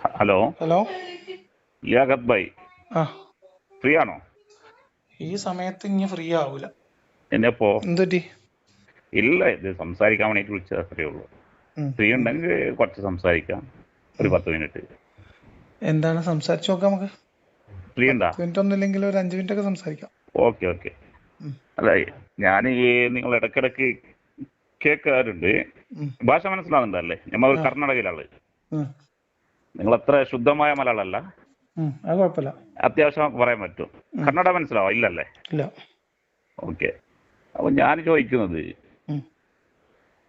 Hello, hello. Liaquat bhai, ആ, free ആണോ? ഈ സമയത്ത് ഇനി ഫ്രീ ആവൂല. എന്നെപ്പോ? എന്തുപറ്റി? ഇല്ല, ഇത് സംസാരിക്കാൻ വേണ്ടിട്ട് വിളിച്ചത് അത്രേ ഉള്ളൂ. ഉം, ഫ്രീ ഉം, ഉണ്ടെങ്കിൽ കുറച്ച് സംസാരിക്കാം, ഒരു ഉം. 10 മിനിറ്റ്. എന്താണ് സംസാരിച്ചു നോക്കാം നമുക്ക്. ഫ്രീ ഉണ്ടാ? 10 മിനിറ്റ് ഒന്നുമില്ലെങ്കിൽ ഒരു 5 മിനിറ്റ് ഒക്കെ സംസാരിക്കാം. Okay okay. ഉം, അല്ല, ഞാൻ നിങ്ങൾ ഇടക്കിടക്ക് കേൾക്കാറുണ്ട്. ഉം. ഭാഷ മനസ്സിലാവുന്നുണ്ടല്ലേ? നമ്മൾ ആ, കർണാടകയിലാണ്. ഉം, നിങ്ങൾ അത്ര ശുദ്ധമായ മലയാളമല്ല, അത് കുഴപ്പമില്ല. അത്യാവശ്യം പറയാൻ പറ്റും. ഉം, കന്നഡ മനസ്സിലാവോ? ഇല്ലല്ലേ? ഇല്ല. ഓക്കെ. അപ്പൊ ഞാൻ ചോദിക്കുന്നത്, ഉം.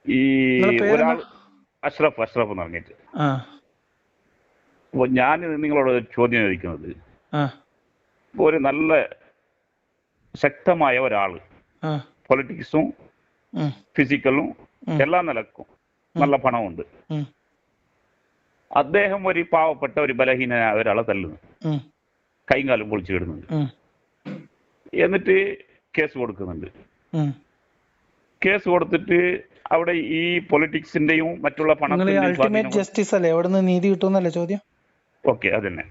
ഈ നിങ്ങളെ പേരെന്താ? ഒരാൾ അഷ്റഫ് അഷ്റഫ് എന്ന് പറഞ്ഞിട്ട്. ആ, അപ്പോൾ ഞാൻ നിങ്ങളോട് ഒരു ചോദ്യം ചോദിക്കുന്നത്, ആ, ഇപ്പോൾ ഒരു നല്ല ശക്തമായ ഒരാൾ, ആ, പൊളിറ്റിക്സും ഉം, ഫിസിക്കലും ഉം, എല്ലാ നിലക്കും ഉം, നല്ല പണമുണ്ട്. ഉം, അദ്ദേഹം ഒരു പാവപ്പെട്ട ഒരു ബലഹീനനായ ഒരാളെ തല്ലുന്നു, ഉം, കൈയും കാലും പൊളിച്ചു വിടുന്നുണ്ട്, ഉം, എന്നിട്ട് കേസ് കൊടുക്കുന്നുണ്ട്. ഉം. കേസ് കൊടുത്തിട്ട് അവിടെ ഈ പൊളിറ്റിക്സിന്റെയും മറ്റുള്ള നിങ്ങൾ ഈ പണത്തിന്റെയും അൾട്ടിമേറ്റ് സ്വാധീനം. ജസ്റ്റിസ് അല്ലേ? എവിടെ നിന്ന് നീതി കിട്ടുമെന്നല്ലേ ചോദ്യം? ഓക്കെ, അതന്നെ.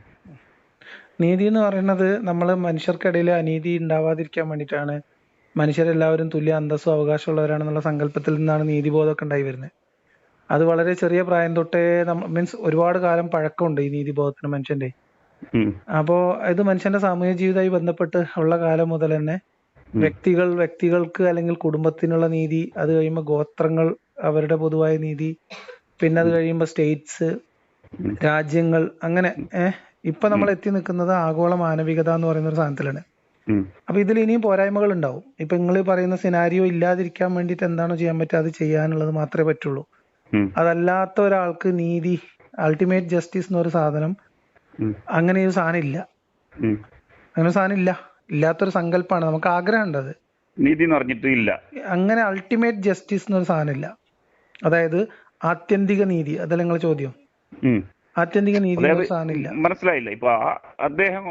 നീതി എന്ന് പറയുന്നത് നമ്മൾ മനുഷ്യർക്കിടയിൽ അനീതി ഉണ്ടാവാതിരിക്കാൻ വേണ്ടിയിട്ടാണ്. മനുഷ്യരെല്ലാവരും തുല്യ അന്തസ്സും അവകാശമുള്ളവരാണെന്നുള്ള സങ്കല്പത്തിൽ നിന്നാണ് നീതിബോധമൊക്കെ ഉണ്ടായി വരുന്നത്. അത് വളരെ ചെറിയ പ്രായം തൊട്ടേ മീൻസ് ഒരുപാട് കാലം പഴക്കമുണ്ട് ഈ നീതിബോധത്തിന് മനുഷ്യന്റെ. ഉം, അപ്പോ ഇത് മനുഷ്യന്റെ സാമൂഹിക ജീവിതമായി ബന്ധപ്പെട്ട് ഉള്ള കാലം മുതൽ തന്നെ ഉം, വ്യക്തികൾക്ക് അല്ലെങ്കിൽ കുടുംബത്തിനുള്ള നീതി, അത് കഴിയുമ്പോൾ ഗോത്രങ്ങൾ അവരുടെ പൊതുവായ നീതി, പിന്നെ അത് കഴിയുമ്പോൾ സ്റ്റേറ്റ്സ്, ഉം, രാജ്യങ്ങൾ, അങ്ങനെ ഇപ്പൊ ഉം, നമ്മൾ എത്തി നിൽക്കുന്നത് ആഗോള മാനവികത എന്ന് പറയുന്ന ഒരു സാധനത്തിലാണ്. ഉം, അപ്പൊ ഇതിൽ ഇനിയും പോരായ്മകൾ ഉണ്ടാവും. ഇപ്പൊ നിങ്ങൾ പറയുന്ന സിനാരിയോ ഇല്ലാതിരിക്കാൻ വേണ്ടിയിട്ട് എന്താണോ ചെയ്യാൻ പറ്റുക അത് ചെയ്യാനുള്ളത് മാത്രമേ പറ്റുള്ളൂ. ഉം, അതല്ലാത്ത ഒരാൾക്ക് നീതി, അൾട്ടിമേറ്റ് ജസ്റ്റിസ് എന്നൊരു സാധനം, ഉം, അങ്ങനെ ഒരു സാധനം ഇല്ല. ഉം. അങ്ങനെ ഒരു സാധനം ഇല്ല. ഇല്ലാത്തൊരു സങ്കല്പമാണ്. നമുക്ക് ആഗ്രഹം ഉണ്ട് അത്. നീതി എന്ന് പറഞ്ഞിട്ട് ഇല്ല. അങ്ങനെ അൾട്ടിമേറ്റ് ജസ്റ്റിസ് എന്നൊരു സാധനം ഇല്ല. അതായത് ആത്യന്തിക നീതി, അതല്ല നിങ്ങളെ ചോദ്യം. ഉം. ആത്യന്തിക നീതി അതായത് എന്നൊരു സാധനം ഇല്ല. മനസ്സിലായില്ല. ഇപ്പൊ അദ്ദേഹം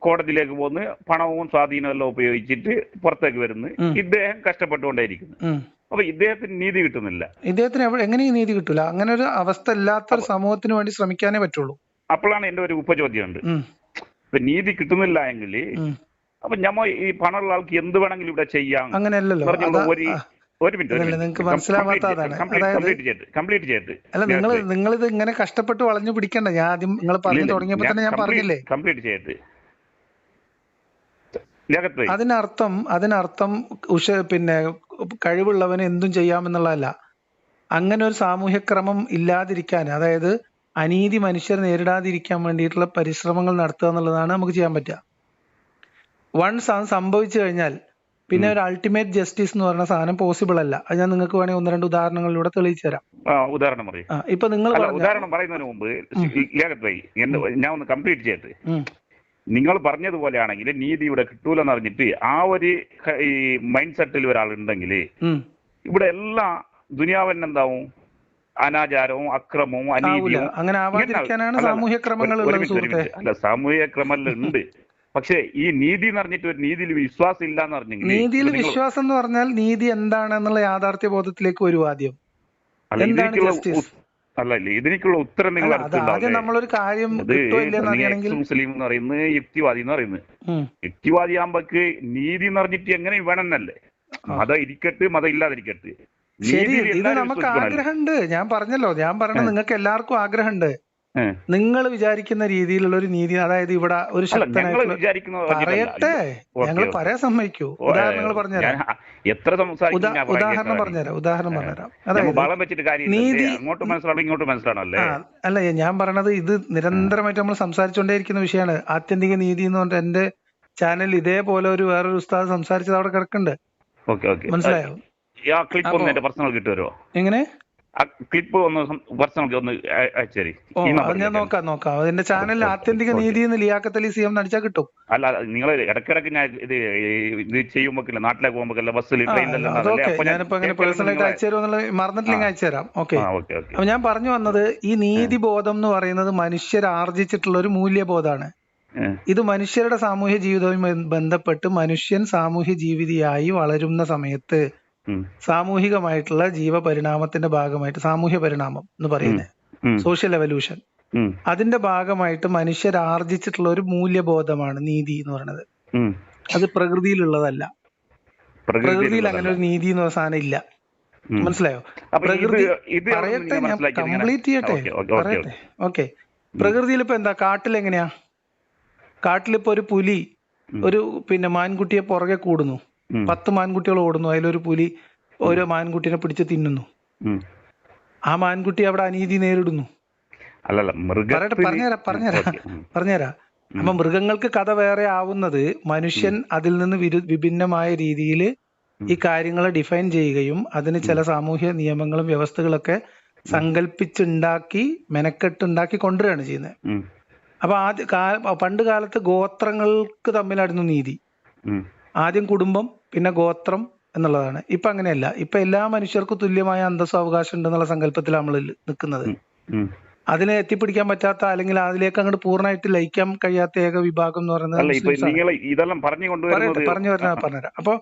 കോടതിയിലേക്ക് പോകുന്നു, പണവും സ്വാധീനവും എല്ലാം ഉപയോഗിച്ചിട്ട് പുറത്തേക്ക് വരുന്നു, ഉം, ഇദ്ദേഹം കഷ്ടപ്പെട്ടുകൊണ്ടേയിരിക്കുന്നു. ഉം. അപ്പൊ ഇദ്ദേഹത്തിന് നീതി കിട്ടുന്നില്ല. ഇദ്ദേഹത്തിന് എങ്ങനെയും നീതി കിട്ടൂല. അങ്ങനെ ഒരു അവസ്ഥ ഇല്ലാത്തൊരു അപ്പൊ സമൂഹത്തിന് വേണ്ടി ശ്രമിക്കാനേ പറ്റുള്ളൂ. അപ്പോഴാണ് എന്റെ ഒരു ഉപചോദ്യമുണ്ട്. ഉം, ഇപ്പൊ നീതി കിട്ടുന്നില്ല എങ്കിൽ ഉം. അപ്പൊ ഞമ്മ ഈ പണമുള്ള ആൾക്ക് എന്ത് വേണമെങ്കിലും ഇവിടെ ചെയ്യാം അങ്ങനെയല്ലല്ലോ. എന്ന് പറഞ്ഞുള്ള ഒരു ആ, ഒരു മിനിറ്റ് അതല്ലേ നിങ്ങൾക്ക് മനസ്സിലാവാത്ത അതാണ്. അതായത് കംപ്ലീറ്റ് ചെയ്തിട്ട് അല്ല, നിങ്ങളിത് ഇങ്ങനെ കഷ്ടപ്പെട്ട് വളഞ്ഞു പിടിക്കണ്ട. ഞാൻ ആദ്യം നിങ്ങൾ പറഞ്ഞു തുടങ്ങിയപ്പോ തന്നെ ഞാൻ പറഞ്ഞില്ലേ, കംപ്ലീറ്റ് ചെയ്തിട്ട് അതിനർത്ഥം പിന്നെ കഴിവുള്ളവന് എന്തും ചെയ്യാമെന്നുള്ളതല്ല. അങ്ങനെ ഒരു സാമൂഹ്യക്രമം ഇല്ലാതിരിക്കാൻ, അതായത് അനീതി മനുഷ്യർ നേരിടാതിരിക്കാൻ വേണ്ടിയിട്ടുള്ള പരിശ്രമങ്ങൾ നടത്തുക എന്നുള്ളതാണ് നമുക്ക് ചെയ്യാൻ പറ്റുക. വൺസ് അത് സംഭവിച്ചു കഴിഞ്ഞാൽ പിന്നെ ഒരു അൾട്ടിമേറ്റ് ജസ്റ്റിസ് എന്ന് പറയുന്ന സാധനം പോസിബിൾ അല്ല. അത് ഞാൻ നിങ്ങൾക്ക് വേണമെങ്കിൽ 1-2 ഉദാഹരണങ്ങളിലൂടെ തെളിയിച്ചു തരാം. ഉദാഹരണം പറയും. ഇപ്പൊ നിങ്ങൾ അല്ല, പറഞ്ഞ ഉദാഹരണം പറയുന്നതിന് മുമ്പ് ലിയാഖത്ത് ഭായി, ഞാൻ ഒന്ന് കംപ്ലീറ്റ് ചെയ്തിട്ട്, ഉം, നിങ്ങൾ പറഞ്ഞതുപോലെയാണെങ്കിൽ നീതി ഇവിടെ കിട്ടൂലെന്ന് അറിഞ്ഞിട്ട് ആ ഒരു ഈ മൈൻഡ് സെറ്റിൽ ഒരാളുണ്ടെങ്കിൽ ഉം, ഇവിടെ എല്ലാ ദുനിയാവൻ എന്താവും? അനാചാരവും അക്രമവും ആവൂല. അനീതിയും. അങ്ങനെ ആവാതിരിക്കാനാണ് സാമൂഹ്യ ക്രമങ്ങൾ ഉള്ളത് സുഹൃത്തെ. അല്ല, സാമൂഹിക ക്രമമെല്ലാം ഉണ്ട്. പക്ഷെ ഈ നീതി എന്ന് പറഞ്ഞിട്ട് ഒരു നീതിയിൽ വിശ്വാസം ഇല്ല എന്ന് പറഞ്ഞെങ്കിൽ നീതിയിൽ വിശ്വാസം എന്ന് പറഞ്ഞാൽ നീതി എന്താണെന്നുള്ള യാഥാർത്ഥ്യ ബോധത്തിലേക്ക് വരും ആദ്യം. അല്ല, എന്താണ് ഇതിലേക്കുള്ള ജസ്റ്റിസ്? ഇതിലേക്കുള്ള ഉത്തരം നിങ്ങൾ അല്ല, അത് ആദ്യം നമ്മളൊരു കാര്യം കിട്ടോ ഇല്ലെന്ന് അറിയണമെങ്കിൽ മുസ്ലിം എന്ന് പറയുന്നത് യുക്തിവാദി എന്ന് പറയുന്നത്. ഉം, യുക്തിവാദി ആകുമ്പോക്ക് നീതി എന്ന് പറഞ്ഞിട്ട് എങ്ങനെ വേണമെന്നല്ലേ? ആ, മതം ഇരിക്കട്ട്, മതം ഇല്ലാതിരിക്കട്ട്, ശരി. നീതിയിൽ ഇത് എല്ലാവരും നമുക്ക് വിശ്വസിക്കണമല്ലോ. ആഗ്രഹമുണ്ട്. ഞാൻ പറഞ്ഞല്ലോ, ഞാൻ പറഞ്ഞത് നിങ്ങൾക്ക് എല്ലാവർക്കും ആഗ്രഹമുണ്ട്. ഏ. നിങ്ങൾ വിചാരിക്കുന്ന രീതിയിലുള്ള ഒരു നീതി, അതായത് ഇവിടെ ഒരു അല്ല, ഞങ്ങൾ ശക്തനായിട്ടുള്ള, വിചാരിക്കുന്നത് പറയട്ടെ, ഞങ്ങൾ പറയാൻ സമ്മതിക്കൂ. ഉദാഹരണങ്ങൾ ഞാൻ പറഞ്ഞുതരാം. എത്ര സംസാരിക്കും ഞാൻ ഉദാഹരണം പറഞ്ഞുതരാം. അതായത് ബളം വെച്ചിട്ട് കാര്യമില്ല. നീതി, അങ്ങോട്ട് മനസ്സിലാവും, ഇങ്ങോട്ട് മനസ്സിലാണല്ലേ? അല്ല, ഞാൻ പറയണത് ഇത് നിരന്തരമായിട്ട് നമ്മൾ സംസാരിച്ചുകൊണ്ടേയിരിക്കുന്ന വിഷയമാണ്. ആത്യന്തിക നീതി എന്ന് പറഞ്ഞിട്ട് എന്റെ ചാനലിൽ ഇതേപോലെ വേറൊരു ഉസ്താദ് സംസാരിച്ചത് അവിടെ കിടക്കുന്നുണ്ട്. Okay okay. മനസ്സിലായോ? ആ ക്ലിപ്പ് ഒന്ന് എന്റെ പേഴ്സണൽ കിട്ടുമോ? എങ്ങനെ? ആ ക്ലിപ്പ് ഒന്ന് പേഴ്സണൽ ഒന്ന് അയച്ചേരി. അത് ഞാൻ നോക്കാം. അതിന്റെ ചാനലിൽ ആത്യന്തിക നീതി എന്ന് ലിയാഖത്ത് അലി CM അടിച്ചാൽ കിട്ടും. അല്ല, നിങ്ങൾ ഇടക്കിടക്ക് ഞാൻ ഇത് ചെയ്യുമ്പോ നാട്ടിലേക്ക് പോകുമ്പോ ബസ്സിൽ അതൊക്കെ ഞാനിപ്പോ അങ്ങനെ പേഴ്സണലായിട്ട് അയച്ചു തരുമെന്നുള്ള മറന്നിട്ടില്ലെങ്കിൽ അയച്ചു തരാം. ഓക്കെ. അപ്പൊ ഞാൻ പറഞ്ഞു വന്നത്, ഈ നീതിബോധം എന്ന് പറയുന്നത് മനുഷ്യർ ആർജിച്ചിട്ടുള്ള ഒരു മൂല്യബോധമാണ്. ഇത് മനുഷ്യരുടെ സാമൂഹ്യ ജീവിതവുമായി ബന്ധപ്പെട്ട് മനുഷ്യൻ സാമൂഹ്യ ജീവിതയായി വളരുന്ന സമയത്ത് സാമൂഹികമായിട്ടുള്ള ജീവപരിണാമത്തിന്റെ ഭാഗമായിട്ട്, സാമൂഹ്യ പരിണാമം എന്ന് പറയുന്നത് സോഷ്യൽ എവല്യൂഷൻ, ഉം. അതിന്റെ ഭാഗമായിട്ട് മനുഷ്യർ ആർജിച്ചിട്ടുള്ള ഒരു മൂല്യബോധമാണ് നീതി എന്ന് പറയുന്നത്. ഉം. അത് പ്രകൃതിയിലുള്ളതല്ല. പ്രകൃതിയിൽ അങ്ങനെ പ്രകൃതിയിലുള്ളതല്ല. ഒരു നീതി എന്ന് പറഞ്ഞ സാധനം ഇല്ല. ഉം. മനസ്സിലായോ? അപ്പൊ ഇത് പ്രകൃതി ഇത് എവിടെ പറയട്ടെ, നിന്ന് ഞാൻ മനസ്സിലാക്കിയത് ഇങ്ങനെ? കംപ്ലീറ്റ് ചെയ്യട്ടെ, ഓക്കെ ഓക്കെ ഓക്കെ പറയട്ടെ. ഓക്കെ. ഓക്കെ, പ്രകൃതിയിൽ ഇപ്പൊ എന്താ, കാട്ടിലെങ്ങനെയാ? കാട്ടിലിപ്പോ ഒരു പുലി ഉം. ഒരു മാൻകുട്ടിയെ പുറകെ കൂടുന്നു. ഉം. 10 മാൻകുട്ടികൾ ഓടുന്നു, അതിലൊരു പുലി ഓരോ മാൻകുട്ടിനെ പിടിച്ച് തിന്നുന്നു. ഉം. ആ മാൻകുട്ടി അവിടെ അനീതി നേരിടുന്നു. അല്ലല്ല, പറയട്ടെ, പറഞ്ഞുതരാം. അപ്പൊ മൃഗങ്ങൾക്ക് കഥ വേറെ ആവുന്നത് മനുഷ്യൻ അതിൽ നിന്ന് വിഭിന്നമായ രീതിയിൽ ഈ കാര്യങ്ങളെ ഡിഫൈൻ ചെയ്യുകയും അതിന് ചില സാമൂഹ്യ നിയമങ്ങളും വ്യവസ്ഥകളൊക്കെ സങ്കല്പിച്ചുണ്ടാക്കി മെനക്കെട്ടുണ്ടാക്കി കൊണ്ടുവരികയാണ് ചെയ്യുന്നത്. അപ്പൊ പണ്ട് കാലത്ത് ഗോത്രങ്ങൾക്ക് തമ്മിലായിരുന്നു നീതി. ആദ്യം കുടുംബം, പിന്നെ ഗോത്രം എന്നുള്ളതാണ്. ഇപ്പൊ അങ്ങനെയല്ല. ഇപ്പൊ എല്ലാ മനുഷ്യർക്കും തുല്യമായ അന്തസ്സും അവകാശം ഉണ്ടെന്നുള്ള സങ്കല്പത്തിലാണ് നമ്മൾ നിൽക്കുന്നത്. അതിനെ എത്തിപ്പിടിക്കാൻ പറ്റാത്ത, അല്ലെങ്കിൽ അതിലേക്ക് അങ്ങോട്ട് പൂർണ്ണമായിട്ട് ലയിക്കാൻ കഴിയാത്ത ഏക വിഭാഗം എന്ന് പറയുന്നത് പറഞ്ഞുതരാം. അപ്പൊ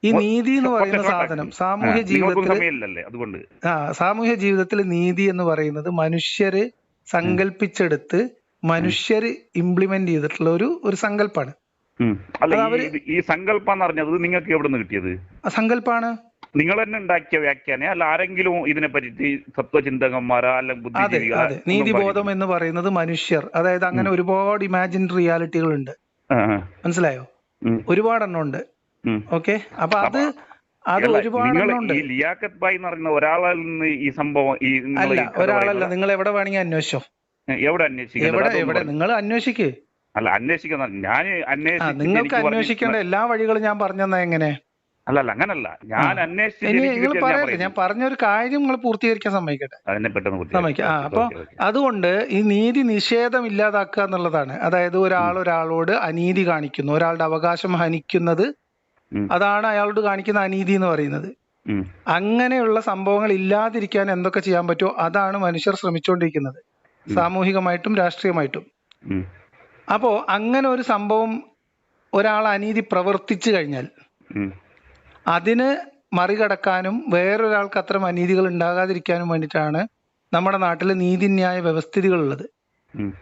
ഈ നീതി എന്ന് പറയുന്ന സാധനം സാമൂഹ്യ ജീവിതത്തിൽ നീതി എന്ന് പറയുന്നത് മനുഷ്യര് സങ്കല്പിച്ചെടുത്ത് മനുഷ്യര് ഇംപ്ലിമെന്റ് ചെയ്തിട്ടുള്ള ഒരു സങ്കല്പാണ്. ഈ സങ്കല്പം എന്ന് പറഞ്ഞത് നിങ്ങൾക്ക് എവിടെ നിന്ന് കിട്ടിയത്? സങ്കല്പാണ്. നിങ്ങൾ തന്നെ ഉണ്ടാക്കിയ വ്യാഖ്യാനം അല്ല, ആരെങ്കിലും ഇതിനെ പറ്റി തത്വചിന്തകന്മാരോ അല്ലെങ്കിൽ ബുദ്ധിജീവികളോ? നീതിബോധം എന്ന് പറയുന്നത് മനുഷ്യർ, അതായത് അങ്ങനെ ഒരുപാട് ഇമാജിൻ റിയാലിറ്റികൾ ഉണ്ട്. മനസ്സിലായോ? ഒരുപാടെണ്ണം ഉണ്ട്. ഓക്കെ, അപ്പൊ അത് ഒരുപാടെണ്ണം ഉണ്ട്. ഈ ലിയാഖത്ത് ഭായ് എന്ന് പറയുന്ന ഒരാളിൽ നിന്ന് ഈ സംഭവം അല്ല, ഒരാളല്ല. നിങ്ങൾ എവിടെ വേണമെങ്കിൽ അന്വേഷിച്ചോ. എവിടെ അന്വേഷിക്കും? നിങ്ങൾ അന്വേഷിക്ക്. അല്ല, അന്വേഷിക്കുന്ന ഞാൻ നിങ്ങൾക്ക് അന്വേഷിക്കേണ്ട എല്ലാ വഴികളും ഞാൻ പറഞ്ഞെന്നാ എങ്ങനെ? അല്ലല്ല, അങ്ങനല്ല. ഞാൻ അന്വേഷിച്ചു. ഞാൻ പറഞ്ഞൊരു കാര്യം നിങ്ങൾ പൂർത്തീകരിക്കാൻ സമ്മതിക്കട്ടെ. അപ്പൊ അതുകൊണ്ട് ഈ നീതി നിഷേധം ഇല്ലാതാക്കുക എന്നുള്ളതാണ്. അതായത് ഒരാളോട് അനീതി കാണിക്കുന്നു, ഒരാളുടെ അവകാശം ഹനിക്കുന്നത്, അതാണ് അയാളോട് കാണിക്കുന്ന അനീതി എന്ന് പറയുന്നത്. അങ്ങനെയുള്ള സംഭവങ്ങൾ ഇല്ലാതിരിക്കാൻ എന്തൊക്കെ ചെയ്യാൻ പറ്റുമോ അതാണ് മനുഷ്യർ ശ്രമിച്ചുകൊണ്ടിരിക്കുന്നത്, സാമൂഹികമായിട്ടും രാഷ്ട്രീയമായിട്ടും. അപ്പോ അങ്ങനെ ഒരു സംഭവം ഒരാൾ അനീതി പ്രവർത്തിച്ചു കഴിഞ്ഞാൽ അതിന് മറികടക്കാനും വേറൊരാൾക്ക് അത്തരം അനീതികൾ ഉണ്ടാകാതിരിക്കാനും വേണ്ടിയിട്ടാണ് നമ്മുടെ നാട്ടിൽ നീതിന്യായ വ്യവസ്ഥിതികളുള്ളത്.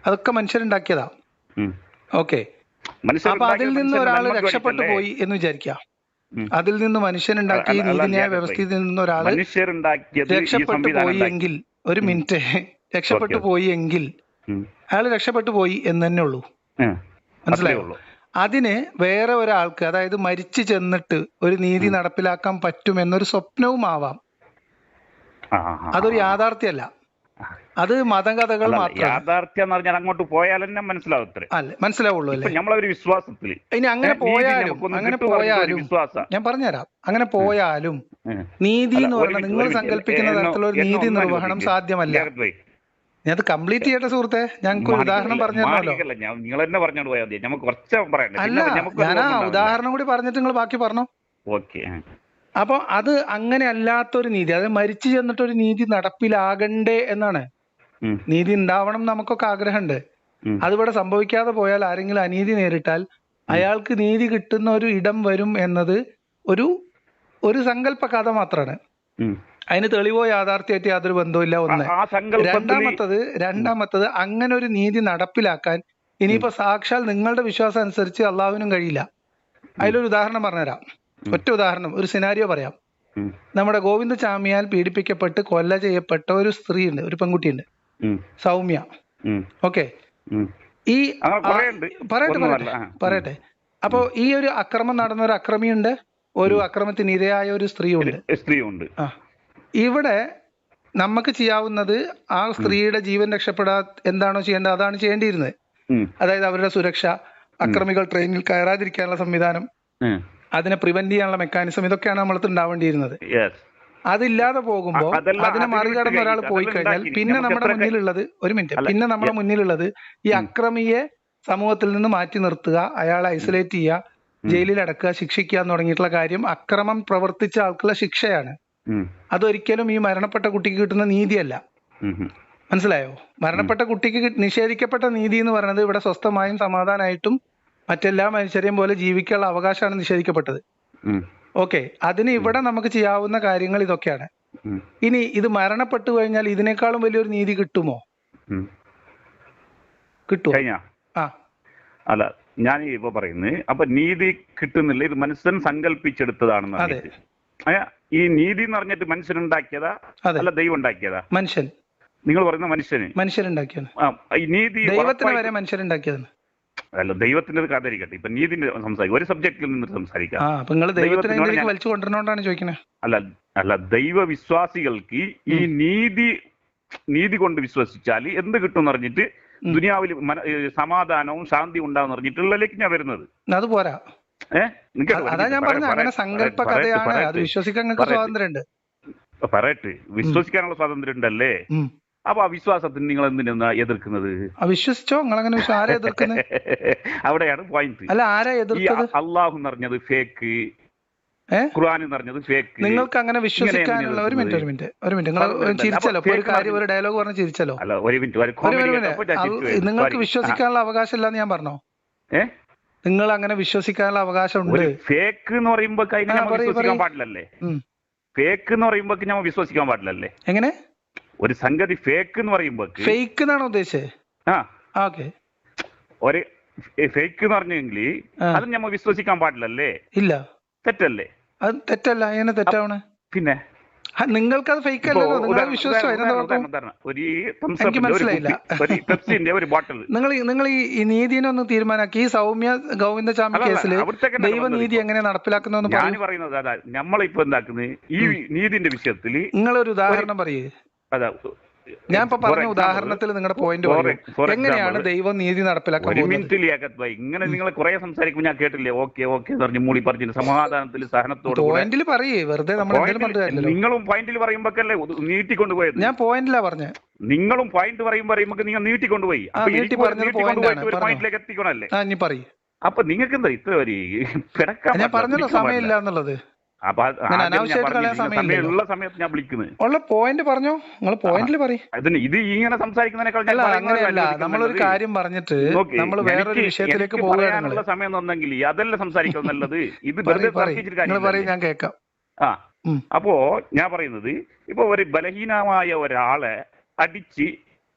അതൊക്കെ മനുഷ്യരുണ്ടാക്കിയതാ. ഓക്കെ, അപ്പൊ അതിൽ നിന്ന് ഒരാൾ രക്ഷപ്പെട്ടു പോയി എന്ന് വിചാരിക്കാം. അതിൽ നിന്ന് മനുഷ്യനുണ്ടാക്കി നീതിന്യായ വ്യവസ്ഥയിൽ നിന്ന് ഒരാൾ രക്ഷപ്പെട്ടു പോയി എങ്കിൽ, ഒരു മിനിറ്റ്, രക്ഷപ്പെട്ടു പോയി എങ്കിൽ അയാൾ രക്ഷപ്പെട്ടു പോയി എന്ന് തന്നെ ഉള്ളൂ. മനസ്സിലായോ? അതിന് വേറെ ഒരാൾക്ക്, അതായത് മരിച്ചു ചെന്നിട്ട് ഒരു നീതി നടപ്പിലാക്കാൻ പറ്റുമെന്നൊരു സ്വപ്നവും ആവാം. അതൊരു യാഥാർത്ഥ്യമല്ല, അത് മതകഥകൾ മാത്രം. യാഥാർത്ഥ്യം എന്ന് പറഞ്ഞാൽ അങ്ങോട്ട് പോയാലെന്നെ മനസ്സിലാവുള്ളൂ അല്ലേ? നമ്മളൊരു വിശ്വാസത്തിൽ ഇനി അങ്ങനെ പോയാലും ഞാൻ പറഞ്ഞുതരാം. അങ്ങനെ പോയാലും നീതി എന്ന് പറഞ്ഞാൽ നിങ്ങൾ സങ്കല്പിക്കുന്ന തരത്തിലുള്ള ഒരു നീതി നിർവഹണം സാധ്യമല്ല. ഞാൻ അത് കംപ്ലീറ്റ് ചെയ്യട്ടെ സുഹൃത്തെ. ഞങ്ങൾക്ക് ഒരു ഉദാഹരണം പറഞ്ഞു തരണമല്ലോ. അല്ല, ഞാൻ ആ ഉദാഹരണം കൂടി പറഞ്ഞിട്ട് നിങ്ങൾ ബാക്കി പറഞ്ഞോ. അപ്പൊ അത് അങ്ങനെ അല്ലാത്തൊരു നീതി, അതായത് മരിച്ചു ചെന്നിട്ടൊരു നീതി നടപ്പിലാകണ്ടേ എന്നാണ്. നീതി ഉണ്ടാവണം നമുക്കൊക്കെ ആഗ്രഹമുണ്ട്. അതിവിടെ സംഭവിക്കാതെ പോയാൽ, ആരെങ്കിലും അനീതി നേരിട്ടാൽ അയാൾക്ക് നീതി കിട്ടുന്ന ഒരു ഇടം വരും എന്നത് ഒരു സങ്കല്പ കഥ മാത്രമാണ്. അതിന് തെളിവോ യാഥാർത്ഥ്യമായിട്ട് യാതൊരു ബന്ധവുമില്ല. ഒന്ന്. രണ്ടാമത്തത് അങ്ങനെ ഒരു നീതി നടപ്പിലാക്കാൻ ഇനിയിപ്പോ സാക്ഷാൽ നിങ്ങളുടെ വിശ്വാസം അനുസരിച്ച് അള്ളാഹുവിനും കഴിയില്ല. അതിലൊരു ഉദാഹരണം പറഞ്ഞുതരാം. ഒറ്റ ഉദാഹരണം, ഒരു സിനാരിയോ പറയാം. നമ്മുടെ ഗോവിന്ദ ചാമിയാൽ പീഡിപ്പിക്കപ്പെട്ട് കൊല ചെയ്യപ്പെട്ട ഒരു സ്ത്രീയുണ്ട്, ഒരു പെൺകുട്ടിയുണ്ട്, സൗമ്യ. ഓക്കെ, ഈ പറയട്ടെ. അപ്പൊ ഈ ഒരു അക്രമം നടന്ന ഒരു അക്രമിയുണ്ട്, ഒരു അക്രമത്തിന് ഇരയായ ഒരു സ്ത്രീയുണ്ട്. ഇവിടെ നമുക്ക് ചെയ്യാവുന്നത് ആ സ്ത്രീയുടെ ജീവൻ രക്ഷപ്പെടാ എന്താണോ ചെയ്യേണ്ടത് അതാണ് ചെയ്യേണ്ടിയിരുന്നത്. അതായത് അവരുടെ സുരക്ഷ, അക്രമികൾ ട്രെയിനിൽ കയറാതിരിക്കാനുള്ള സംവിധാനം, അതിനെ പ്രിവെന്റ് ചെയ്യാനുള്ള മെക്കാനിസം, ഇതൊക്കെയാണ് നമ്മളത് ഉണ്ടാവേണ്ടിയിരുന്നത്. അതില്ലാതെ പോകുമ്പോൾ അതിനെ മറികടന്ന് ഒരാൾ പോയി കഴിഞ്ഞാൽ പിന്നെ നമ്മുടെ മുന്നിലുള്ളത് ഈ അക്രമിയെ സമൂഹത്തിൽ നിന്ന് മാറ്റി നിർത്തുക, അയാളെ ഐസൊലേറ്റ് ചെയ്യുക, ജയിലിൽ അടക്കുക, ശിക്ഷിക്കുക എന്ന് തുടങ്ങിയിട്ടുള്ള കാര്യം അക്രമം പ്രവർത്തിച്ച ആൾക്കുള്ള ശിക്ഷയാണ്. അതൊരിക്കലും ഈ മരണപ്പെട്ട കുട്ടിക്ക് കിട്ടുന്ന നീതിയല്ല. മനസ്സിലായോ? മരണപ്പെട്ട കുട്ടിക്ക് നിഷേധിക്കപ്പെട്ട നീതി എന്ന് പറയുന്നത് ഇവിടെ സ്വസ്ഥമായും സമാധാനമായിട്ടും മറ്റെല്ലാ മനുഷ്യരെയും പോലെ ജീവിക്കാനുള്ള അവകാശമാണ് നിഷേധിക്കപ്പെട്ടത്. ഓക്കെ, അതിന് ഇവിടെ നമുക്ക് ചെയ്യാവുന്ന കാര്യങ്ങൾ ഇതൊക്കെയാണ്. ഇനി ഇത് മരണപ്പെട്ടു കഴിഞ്ഞാൽ ഇതിനേക്കാളും വലിയൊരു നീതി കിട്ടുമോ? കിട്ടുമോ? കഴിഞ്ഞ ആ അല്ല ഞാൻ ഇപ്പൊ പറയുന്നത് അപ്പൊ നീതി കിട്ടുന്നില്ല, ഇത് മനുഷ്യൻ സങ്കല്പിച്ചെടുത്തതാണെന്ന് അതെ പറഞ്ഞിട്ട്. ഈ നീതി എന്ന് പറഞ്ഞിട്ട് മനുഷ്യൻ ഉണ്ടാക്കിയതാ അതെ അല്ല ദൈവം ഉണ്ടാക്കിയതാ? മനുഷ്യൻ നിങ്ങൾ പറയുന്ന മനുഷ്യന് മനുഷ്യരുണ്ടാക്കിയാണ്. ഈ നീതി ദൈവത്തിന് ഉറപ്പായിട്ടും- വരെ മനുഷ്യരുണ്ടാക്കിയതാണ്. അല്ല ദൈവത്തിന്റെ ഒരു കഥ ഇരിക്കട്ടെ, ഇപ്പൊ നീതിന്റെ സംസാരിക്കും, ഒരു സബ്ജക്റ്റിൽ നിന്ന് സംസാരിക്കാം. ആ അപ്പൊ നിങ്ങൾ ദൈവത്തിനെ ദൈവത്തിനോട് ഇതിലേക്ക് ഞാൻ- വലിച്ചു കൊണ്ടുവരണോണ്ടാണ് ചോദിക്കുന്നത്. അല്ല അല്ല ദൈവവിശ്വാസികൾക്ക് ഈ നീതി കൊണ്ട് വിശ്വസിച്ചാൽ എന്ത് കിട്ടും എന്ന് പറഞ്ഞിട്ട് ദുനിയാവിൽ സമാധാനവും ശാന്തിയും ഉണ്ടാവും പറഞ്ഞിട്ടുള്ളതിലേക്ക് ഞാൻ വരുന്നത്. അത് പോരാ, അതാ ഞാൻ പറഞ്ഞത് അങ്ങനെ സങ്കല്പ കഥയാണ്, അത് വിശ്വസിക്കാൻ നിങ്ങൾക്ക് സ്വാതന്ത്ര്യമുണ്ട്. പറയട്ടെ, വിശ്വസിക്കാനുള്ള സ്വാതന്ത്ര്യം ഉണ്ടല്ലേ? അപ്പൊ ആ വിശ്വാസത്തിന് നിങ്ങൾ എന്തിനാ എതിർക്കുന്നത്? വിശ്വസിച്ചോ, നിങ്ങൾ അങ്ങനെ ആരാ എതിർക്കുന്നത്? അവിടെയാണ് പോയിന്റ്. അല്ല ആരാ എതിർത്തത്? അള്ളാഹു എന്ന് പറഞ്ഞത് ഫേക്ക്, ഖുർആൻ എന്ന് പറഞ്ഞത് ഫേക്ക്. നിങ്ങൾക്ക് അങ്ങനെ വിശ്വസിക്കാനുള്ള ഒരു മിനിറ്റ് നിങ്ങൾ ചിരിച്ചല്ലോ, ഒരു കാര്യം ഒരു ഡയലോഗ് പറഞ്ഞ് ചിരിച്ചല്ലോ. അല്ല ഒരു മിനിറ്റ്, നിങ്ങൾക്ക് വിശ്വസിക്കാനുള്ള അവകാശം ഇല്ലാന്ന് ഞാൻ പറഞ്ഞോ? നിങ്ങൾ അങ്ങനെ വിശ്വസിക്കാനുള്ള അവകാശം ഉണ്ട്. ഫേക്ക് എന്ന് പറയുമ്പോ വിശ്വസിക്കാൻ പാടില്ലല്ലേ? ഫേക്ക് എന്ന് പറയുമ്പോ നമ്മൾ വിശ്വസിക്കാൻ പാടില്ലല്ലേ? എങ്ങനെ ഒരു സംഗതി ഫേക്ക് എന്ന് പറയുമ്പോ ഫേക്ക് എന്നാണോ ഉദ്ദേശിച്ചത്? ഓക്കെ, ഒരു ഫേക്ക് എന്ന് പറഞ്ഞെങ്കിൽ അത് നമ്മൾ വിശ്വസിക്കാൻ പാടില്ലല്ലേ? ഇല്ല, തെറ്റല്ലേ? അത് തെറ്റല്ല. എങ്ങനെ തെറ്റാവണേ? പിന്നെ നിങ്ങൾക്ക് അത് ഫേക്ക് അല്ലല്ലോ, നിങ്ങൾ വിശ്വസിച്ചോ? എനിക്ക് മനസ്സിലായില്ല. നിങ്ങൾ ഈ നീതിനെ ഒന്ന് തീരുമാനാക്കി. ഈ സൗമ്യ ഗോവിന്ദചാമി കേസിൽ ദൈവനീതി എങ്ങനെ നടപ്പിലാക്കുന്നു ഞാൻ പറയുന്നത് അതാ. നമ്മളിപ്പോ എന്താക്കുന്നത് ഈ നീതിന്റെ വിഷയത്തിൽ നിങ്ങളൊരു ഉദാഹരണം പറയേ. ഞാൻ ഇപ്പൊ പറഞ്ഞ ഉദാഹരണത്തിൽ നിങ്ങളുടെ പോയിന്റ് എങ്ങനെയാണ് ദൈവം നീതി നടപ്പിലാക്കാൻ? ഒരു മിനിറ്റിൽ ഇങ്ങനെ നിങ്ങൾ കുറെ സംസാരിക്കുമ്പോൾ ഞാൻ കേട്ടില്ലേ? ഓക്കെ ഓക്കെ പറഞ്ഞു മൂളി പറഞ്ഞു സമാധാനത്തിൽ സഹനത്തോട് പോയിന്റിൽ പറയേ, വെറുതെ നിങ്ങളും പോയിന്റിൽ പറയുമ്പോഴല്ലേ നീട്ടിക്കൊണ്ടുപോയത്? ഞാൻ പോയിന്റിലാ പറഞ്ഞ. നിങ്ങളും പോയിന്റ് പറയുമ്പോ നിങ്ങൾ നീട്ടിക്കൊണ്ടുപോയി പോയിന്റിലേക്ക് എത്തിക്കണല്ലേ? അപ്പൊ നിങ്ങൾക്ക് എന്താ ഇത്ര ഒരു ഞാൻ പറഞ്ഞല്ലോ സമയമില്ല എന്നുള്ളത്. സമയമുള്ള സമയത്ത് ഞാൻ വിളിക്കുന്നത്. ഉള്ള പോയിന്റ് പറഞ്ഞോ, നിങ്ങൾ പോയിന്റിൽ പറയും. ഇത് ഇങ്ങനെ സംസാരിക്കുന്നതിനേക്കാൾ അങ്ങനെയല്ല, നമ്മളൊരു കാര്യം പറഞ്ഞിട്ട് നമ്മൾ വേറൊരു വിഷയത്തിലേക്ക് പോകാനുള്ള സമയം തന്നെങ്കിൽ അതല്ല സംസാരിക്കുന്നത് നല്ലത്. ഇത് പറയും, ഞാൻ കേൾക്കാം. അപ്പോ ഞാൻ പറയുന്നത് ഇപ്പൊ ഒരു ബലഹീനമായ ഒരാളെ അടിച്ച്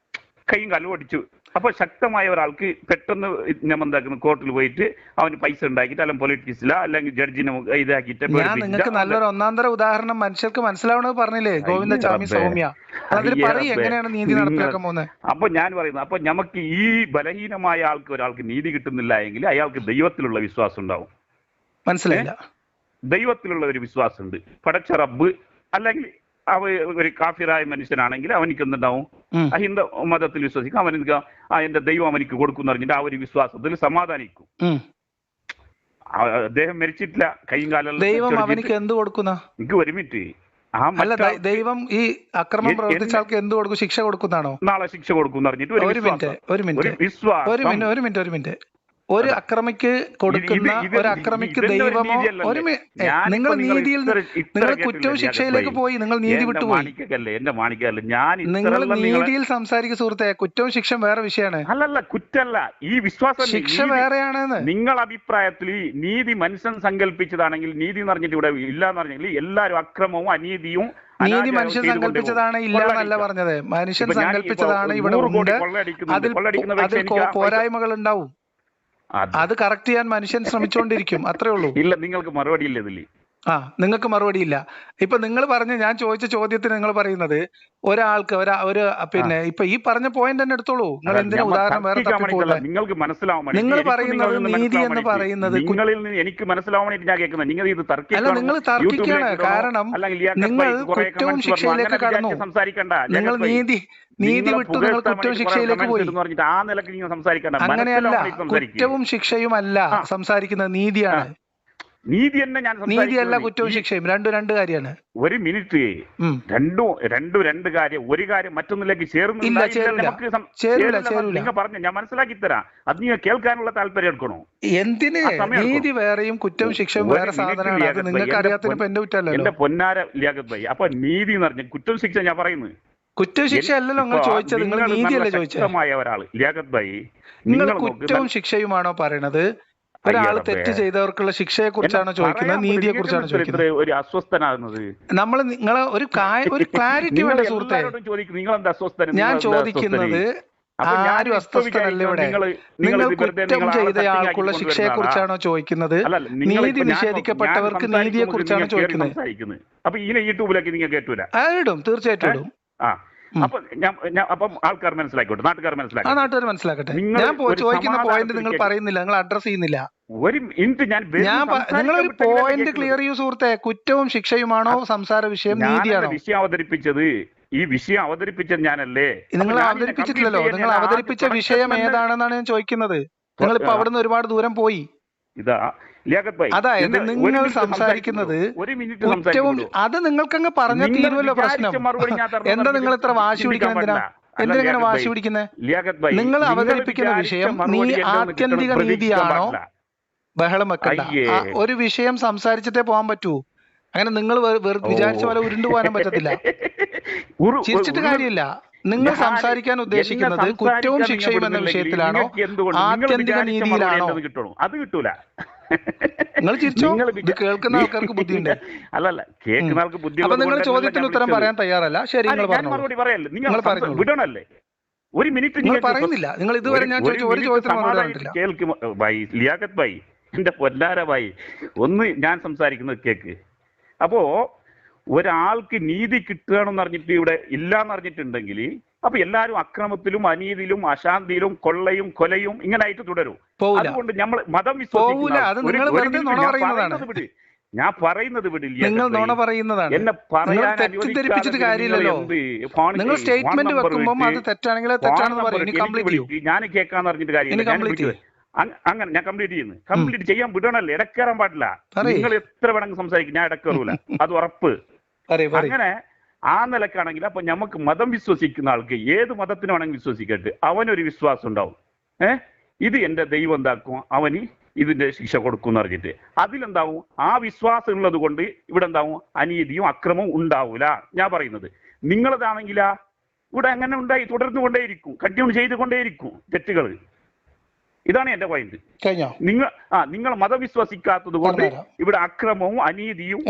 കൈയും കാലും അടിച്ചു. അപ്പൊ ശക്തമായ ഒരാൾക്ക് പെട്ടെന്ന് ഞാൻ എന്താക്കുന്നു, കോർട്ടിൽ പോയിട്ട് അവന് പൈസ ഉണ്ടാക്കിയിട്ട് അല്ലെങ്കിൽ പൊളിറ്റിക്സില അല്ലെങ്കിൽ ജഡ്ജിനെ ഇതാക്കിയിട്ട്. നിങ്ങൾക്ക് നല്ലൊരു ഒന്നാന്തര ഉദാഹരണം മനുഷ്യർക്ക് മനസ്സിലാവണത് പറഞ്ഞില്ലേ, ഗോവിന്ദചാമി സൗമ്യ. എങ്ങനെയാണ് നീതി നടപ്പിലാക്കാൻ പോകുന്നത്? അപ്പൊ ഞാൻ പറയുന്നത്, അപ്പൊ നമുക്ക് ഈ ബലഹീനമായ ഒരാൾക്ക് നീതി കിട്ടുന്നില്ല എങ്കിൽ അയാൾക്ക് ദൈവത്തിലുള്ള വിശ്വാസം ഉണ്ടാവും. മനസ്സിലായില്ല? ദൈവത്തിലുള്ള ഒരു വിശ്വാസം ഉണ്ട്. പടച്ച റബ്ബ് അല്ലെങ്കിൽ ഒരു കാഫിറായ മനുഷ്യനാണെങ്കിൽ അവനിക്ക് എന്തുണ്ടാവും? ഹിന്ദു മതത്തിൽ വിശ്വസിക്കും. അവന് എന്റെ ദൈവം അവനിക്ക് കൊടുക്കും പറഞ്ഞിട്ട് ആ ഒരു വിശ്വാസത്തിൽ സമാധാനിക്കും. അദ്ദേഹം മരിച്ചിട്ടില്ല, കൈയും കാലം ദൈവം അവനിക്ക് എന്ത് കൊടുക്കുന്ന? എനിക്ക് ഒരു മിനിറ്റ്. അല്ല, ദൈവം ഈ അക്രമം പ്രവർത്തിച്ച ആൾക്ക് എന്ത് കൊടുക്കും? ശിക്ഷ കൊടുക്കുന്നതാണോ? നാളെ ശിക്ഷ കൊടുക്കും പറഞ്ഞിട്ട് ഒരു മിനിറ്റ് ഒരു അക്രമിക്ക് കൊടുക്കുന്ന ഒരു അക്രമിക്ക് ദൈവമോ? നിങ്ങൾ നീതിയിൽ നിങ്ങൾ കുറ്റവും ശിക്ഷയിലേക്ക് പോയി, നിങ്ങൾ നീതി വിട്ടുപോയി. നിങ്ങൾ നീതിയിൽ സംസാരിക്കുന്ന സുഹൃത്തെ, കുറ്റവും ശിക്ഷ വേറെ വിഷയമാണ്. അല്ലല്ല, കുറ്റല്ല, ഈ വിശ്വാസം ശിക്ഷ വേറെയാണെന്ന്. നിങ്ങൾ അഭിപ്രായത്തിൽ നീതി മനുഷ്യൻ സങ്കല്പിച്ചതാണെങ്കിൽ നീതി എന്ന് പറഞ്ഞിട്ട് ഇവിടെ ഇല്ല എന്ന് പറഞ്ഞെങ്കിൽ എല്ലാവരും അക്രമവും അനീതിയും. നീതി മനുഷ്യൻ സങ്കല്പിച്ചതാണ് ഇല്ല എന്നല്ല പറഞ്ഞത്, മനുഷ്യൻ സങ്കല്പിച്ചതാണ് ഇവിടെ ഉണ്ട്. അതിൽ പോരായ്മകൾ ഉണ്ടാവും, അത് കറക്റ്റ് ചെയ്യാൻ മനുഷ്യൻ ശ്രമിച്ചുകൊണ്ടിരിക്കും, അത്രേ ഉള്ളൂ. ഇല്ല, നിങ്ങൾക്ക് മറുപടി ഇല്ല ഇതിൽ. നിങ്ങൾക്ക് മറുപടി ഇല്ല. ഇപ്പൊ നിങ്ങൾ പറഞ്ഞ ഞാൻ ചോദിച്ച ചോദ്യത്തിന് നിങ്ങൾ പറയുന്നത് ഒരാൾക്ക് ഒരു പിന്നെ ഇപ്പൊ ഈ പറഞ്ഞ പോയിന്റ് തന്നെ എടുത്തോളൂ. നിങ്ങൾ എന്തിനാ ഉദാഹരണം വേറെ തപ്പിപ്പോകുന്നത്? നിങ്ങൾക്ക് മനസ്സിലാവും. നിങ്ങൾ പറയുന്നത് നീതി എന്ന് പറയുന്നത് എനിക്ക് മനസ്സിലാവാൻ വേണ്ടി ഞാൻ കേൾക്കുന്നത്. നിങ്ങൾ ഇത് അല്ല, നിങ്ങൾ തർക്കിക്കാണ്. കാരണം നിങ്ങൾ കുറ്റവും ശിക്ഷയിലേക്ക് കടന്നു. നിങ്ങൾ നീതി വിട്ടു, നിങ്ങൾ കുറ്റവും ശിക്ഷയിലേക്ക് പോയി. ആ നിലക്ക് നിങ്ങൾ സംസാരിക്കണ്ട. അങ്ങനെയല്ല, കുറ്റവും ശിക്ഷയും അല്ല സംസാരിക്കുന്നത്, നീതിയാണ്. നീതിയല്ല കുറ്റവും ശിക്ഷയും, രണ്ട് കാര്യമാണ്. ഒരു മിനിറ്റ്, രണ്ട് കാര്യം. ഒരു കാര്യം മറ്റൊന്നിലേക്ക് ചേർന്നില്ല. നിങ്ങൾ പറഞ്ഞു, ഞാൻ മനസ്സിലാക്കി തരാം. അത് നിങ്ങൾ കേൾക്കാനുള്ള താല്പര്യം എടുക്കണോ? എന്തിന്? നീതി വേറെയും കുറ്റവും ശിക്ഷയും വേറെ സാധനമാണ്. അത് നിങ്ങൾക്ക് അറിയാത്തതിന് എന്റെ കുറ്റമല്ലോ. എന്റെ പൊന്നാര ലിയാഖത്ത് ഭായി, അപ്പൊ നീതി എന്ന് പറഞ്ഞ കുറ്റവും ശിക്ഷ ഞാൻ പറയുന്നത്. കുറ്റവും ശിക്ഷ അല്ലല്ലോ നിങ്ങൾ ചോദിച്ചത്, നിങ്ങൾ നീതിയല്ലേ ചോദിച്ചത്? ഒരാൾ ലിയാഖത്ത് ഭായി, നിങ്ങൾ കുറ്റവും ശിക്ഷയുമാണോ പറയണത്? ഒരാൾ തെറ്റ് ചെയ്തവർക്കുള്ള ശിക്ഷയെ കുറിച്ചാണോ ചോദിക്കുന്നത്, നീതിയെ കുറിച്ചാണോ ചോദിക്കുന്നത്? ഒരു അസ്വസ്ഥനാകുന്നത് നിങ്ങളെ ഒരു ക്ലാരിറ്റി വേണ്ട സുഹൃത്തെ. ഞാൻ ചോദിക്കുന്നത് അപ്പൊ ഞാൻ ആരും ഇപ്പൊ അസ്വസ്ഥനല്ല വിചാരിക്കണം ഇവിടെ. നിങ്ങൾ നിങ്ങൾ ഇത് വെറുതെ കുറ്റം നിങ്ങൾ ആളെ ചെയ്തയാൾക്കുള്ള തട്ടിങ്ങാക്കി ശിക്ഷയെ കൊണ്ടുവരുന്നതാണാ. കുറിച്ചാണോ ചോദിക്കുന്നത്? അല്ലല്ല, നിങ്ങൾ നീതി ഇപ്പൊ ഞാൻ നിഷേധിക്കപ്പെട്ടവർക്ക് നീതിയെ സംസാരിക്കുമ്പോൾ കുറിച്ചാണോ നിങ്ങൾ കയറി ചോദിക്കുന്നത്? സംസാരിക്കുന്നത്. അപ്പൊ ഈ യൂട്യൂബിലേക്ക് നിങ്ങൾ കേട്ടൂല. ഇടും, തീർച്ചയായിട്ടും ഇടും. ആ അപ്പൊ അപ്പം ആൾക്കാർ മനസ്സിലാക്കട്ടെ, നാട്ടുകാർ ആ മനസ്സിലാക്കട്ടെ. നാട്ടുകാർ മനസ്സിലാക്കട്ടെ. നിങ്ങൾ ഞാൻ ഒരു ചോദിക്കുന്ന പോയിന്റ് നിങ്ങൾ സമാധാനത്തിൽ പറയുന്നില്ല, നിങ്ങൾ അഡ്രസ് ചെയ്യുന്നില്ല. ഒരു മിനിറ്റ് ഞാൻ നിങ്ങളൊരു പോയിന്റ് ക്ലിയർ ചെയ്യൂ സുഹൃത്തെ. കുറ്റവും ശിക്ഷയുമാണോ സംസാര വിഷയം, നീതിയാണോ? വിഷയം അവതരിപ്പിച്ചത്, ഈ വിഷയം അവതരിപ്പിച്ചത് ഞാനല്ലേ. നിങ്ങൾ അവതരിപ്പിച്ചിട്ടില്ലല്ലോ. നിങ്ങൾ അവതരിപ്പിച്ച വിഷയം ഏതാണെന്നാണ് ഞാൻ ചോദിക്കുന്നത്. നിങ്ങൾ ഇപ്പൊ അവിടുന്ന് ഒരുപാട് ദൂരം പോയി. ഇതാ ലിയാഖത്ത് ഭായി, അതായത് നിങ്ങൾ സംസാരിക്കുന്നത് കുറ്റവും, അത് നിങ്ങൾക്കങ്ങ് പറഞ്ഞാൽ തീരുമല്ലോ പ്രശ്നം. എന്താ നിങ്ങൾ ഇത്ര വാശി പിടിക്കുന്നത്? എന്തിനാ വാശി പിടിക്കുന്നത്? നിങ്ങൾ അവതരിപ്പിക്കുന്ന വിഷയം ആത്യന്തിക നീതിയാണോ? ബഹളം വെക്കണ്ട. ഒരു വിഷയം സംസാരിച്ചിട്ടേ പോകാൻ പറ്റൂ. അങ്ങനെ നിങ്ങൾ വിചാരിച്ച പോലെ ഉരുണ്ടു പോകാനും പറ്റത്തില്ല. ചിരിച്ചിട്ട് കാര്യമില്ല. നിങ്ങൾ സംസാരിക്കാൻ ഉദ്ദേശിക്കുന്നത് കുറ്റവും ശിക്ഷയും എന്ന വിഷയത്തിലാണോ, ആത്യന്തിക നീതിയിലാണോ? അത് കിട്ടൂല. നിങ്ങൾ ചിരിച്ചോ? ഇത് കേൾക്കുന്ന ആൾക്കാർക്ക് ബുദ്ധിയുണ്ട്. അല്ലല്ല, കേൾക്കുന്ന ആൾക്ക് ബുദ്ധി. അപ്പൊ നിങ്ങൾ ചോദ്യത്തിന് ഉത്തരം പറയാൻ തയ്യാറല്ല. ശരി, നിങ്ങൾ മറുപടി പറയല്ലേ, നിങ്ങൾ വിടണല്ലേ. ഒരു മിനിറ്റ് നിങ്ങൾ പറയുന്നില്ല. നിങ്ങൾ ഇതുവരെ ഞാൻ ചോദിച്ച ഒരു ചോദ്യത്തിന് മറുപടി പറഞ്ഞിട്ടില്ല. കേൾക്കും ഭായി, ലിയാഖത്ത് ഭായി, എന്റെ പൊന്നാര ഭായി, ഒന്ന് ഞാൻ സംസാരിക്കുന്നത് കേക്ക്. അപ്പോ ഒരാൾക്ക് നീതി കിട്ടുകയാണെന്ന് അറിഞ്ഞിട്ട് ഇവിടെ ഇല്ലാന്ന് അറിഞ്ഞിട്ടുണ്ടെങ്കിൽ അപ്പൊ എല്ലാവരും അക്രമത്തിലും അനീതിയിലും അശാന്തിയിലും കൊള്ളയും കൊലയും ഇങ്ങനെ ആയിട്ട് തുടരും. അതുകൊണ്ട് നമ്മൾ മതം വിശ്വസിക്കുന്ന, ഞാൻ പറയുന്നത് വിടില്ല, നിങ്ങൾ നുണ പറയുന്നതാണ്. എന്നെ പറയാൻ തെറ്റിദ്ധരിപ്പിച്ചിട്ട് കാര്യമില്ലല്ലോ. നിങ്ങൾ സ്റ്റേറ്റ്മെന്റ് വെക്കുമ്പോൾ അത് തെറ്റാണെങ്കിൽ തെറ്റാണെന്ന് പറയും. ഞാൻ കേൾക്കാന്ന് പറഞ്ഞിട്ട് കാര്യമില്ല. അങ്ങനെ ഞാൻ കംപ്ലീറ്റ് ചെയ്യുന്നു. കംപ്ലീറ്റ് ചെയ്യാൻ വിടണല്ലേ, ഇടക്കേറാൻ പാടില്ല. നിങ്ങൾ എത്ര വേണമെങ്കിൽ സംസാരിക്കും, ഞാൻ ഇടക്കേറൂല, അത് ഉറപ്പ്. അങ്ങനെ ആ നിലക്കാണെങ്കിൽ അപ്പൊ നമുക്ക് മതം വിശ്വസിക്കുന്ന ആൾക്ക് ഏത് മതത്തിന് വേണമെങ്കിൽ വിശ്വസിക്കട്ടെ, അവനൊരു വിശ്വാസം ഉണ്ടാവും. ഇത് എന്റെ ദൈവം എന്താക്കും, അവന് ഇതിന്റെ ശിക്ഷ കൊടുക്കും എന്ന് പറഞ്ഞിട്ട് അതിലെന്താവും, ആ വിശ്വാസം ഉള്ളത് കൊണ്ട് ഇവിടെ എന്താവും, അനീതിയും അക്രമവും ഉണ്ടാവൂല. ഞാൻ പറയുന്നത് നിങ്ങളതാണെങ്കിലാ ഇവിടെ അങ്ങനെ ഉണ്ടായി തുടർന്നുകൊണ്ടേയിരിക്കും, കണ്ടിന്യൂ ചെയ്തുകൊണ്ടേയിരിക്കും തെറ്റുകൾ. ഇതാണ് എന്റെ പോയിന്റ്. നിങ്ങൾ മതവിശ്വസിക്കാത്തത് കൊണ്ട് ഇവിടെ അക്രമവും അനീതിയും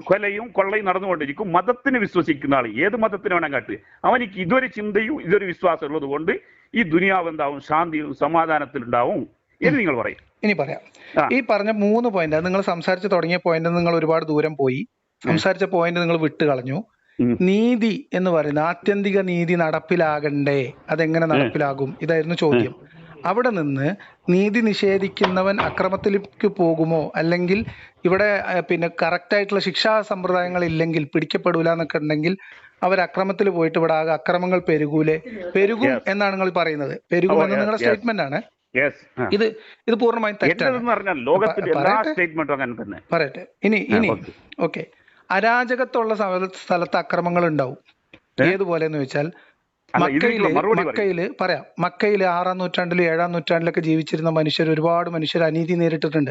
കൊലയും കൊള്ളയും നടന്നുകൊണ്ടിരിക്കും. മതത്തിന് വിശ്വസിക്കുന്ന ആൾ ഏത് മതത്തിന് വേണം കാട്ട്, അവനിക്ക് ഇതൊരു ചിന്തയും ഇതൊരു വിശ്വാസം ഉള്ളത് കൊണ്ട് ഈ ദുനിയാവ് എന്താവും, ശാന്തിയും സമാധാനത്തിലുണ്ടാവും എന്ന് നിങ്ങൾ പറയും. ഇനി പറയാം. ഈ പറഞ്ഞ 3 പോയിന്റ് നിങ്ങൾ സംസാരിച്ച് തുടങ്ങിയ പോയിന്റ് നിങ്ങൾ ഒരുപാട് ദൂരം പോയി. സംസാരിച്ച പോയിന്റ് നിങ്ങൾ വിട്ടു കളഞ്ഞു. നീതി എന്ന് പറയുന്നത് ആത്യന്തിക നീതി നടപ്പിലാകണ്ടേ, അതെങ്ങനെ നടപ്പിലാകും, ഇതായിരുന്നു ചോദ്യം. അവിടെ നിന്ന് നീതി നിഷേധിക്കുന്നവൻ അക്രമത്തിലേക്ക് പോകുമോ, അല്ലെങ്കിൽ ഇവിടെ പിന്നെ കറക്റ്റ് ആയിട്ടുള്ള ശിക്ഷാ സമ്പ്രദായങ്ങൾ ഇല്ലെങ്കിൽ പിടിക്കപ്പെടൂല എന്നൊക്കെ ഉണ്ടെങ്കിൽ അവർ അക്രമത്തിൽ പോയിട്ട് ഇവിടെ ആകെ അക്രമങ്ങൾ പെരുകും എന്നാണ് നിങ്ങൾ പറയുന്നത്. പെരുകും എന്ന് നിങ്ങളുടെ സ്റ്റേറ്റ്മെന്റ് ആണ്. ഇത് പൂർണ്ണമായും തെറ്റാണ്. പറയട്ടെ. ഇനി ഓക്കെ, അരാജകത്വമുള്ള സ്ഥലത്ത് അക്രമങ്ങൾ ഉണ്ടാവും. ഏതുപോലെ എന്ന് വെച്ചാൽ മക്കയില് 6-ാം നൂറ്റാണ്ടിലും 7-ാം നൂറ്റാണ്ടിലൊക്കെ ജീവിച്ചിരുന്ന ഒരുപാട് മനുഷ്യർ അനീതി നേരിട്ടിട്ടുണ്ട്.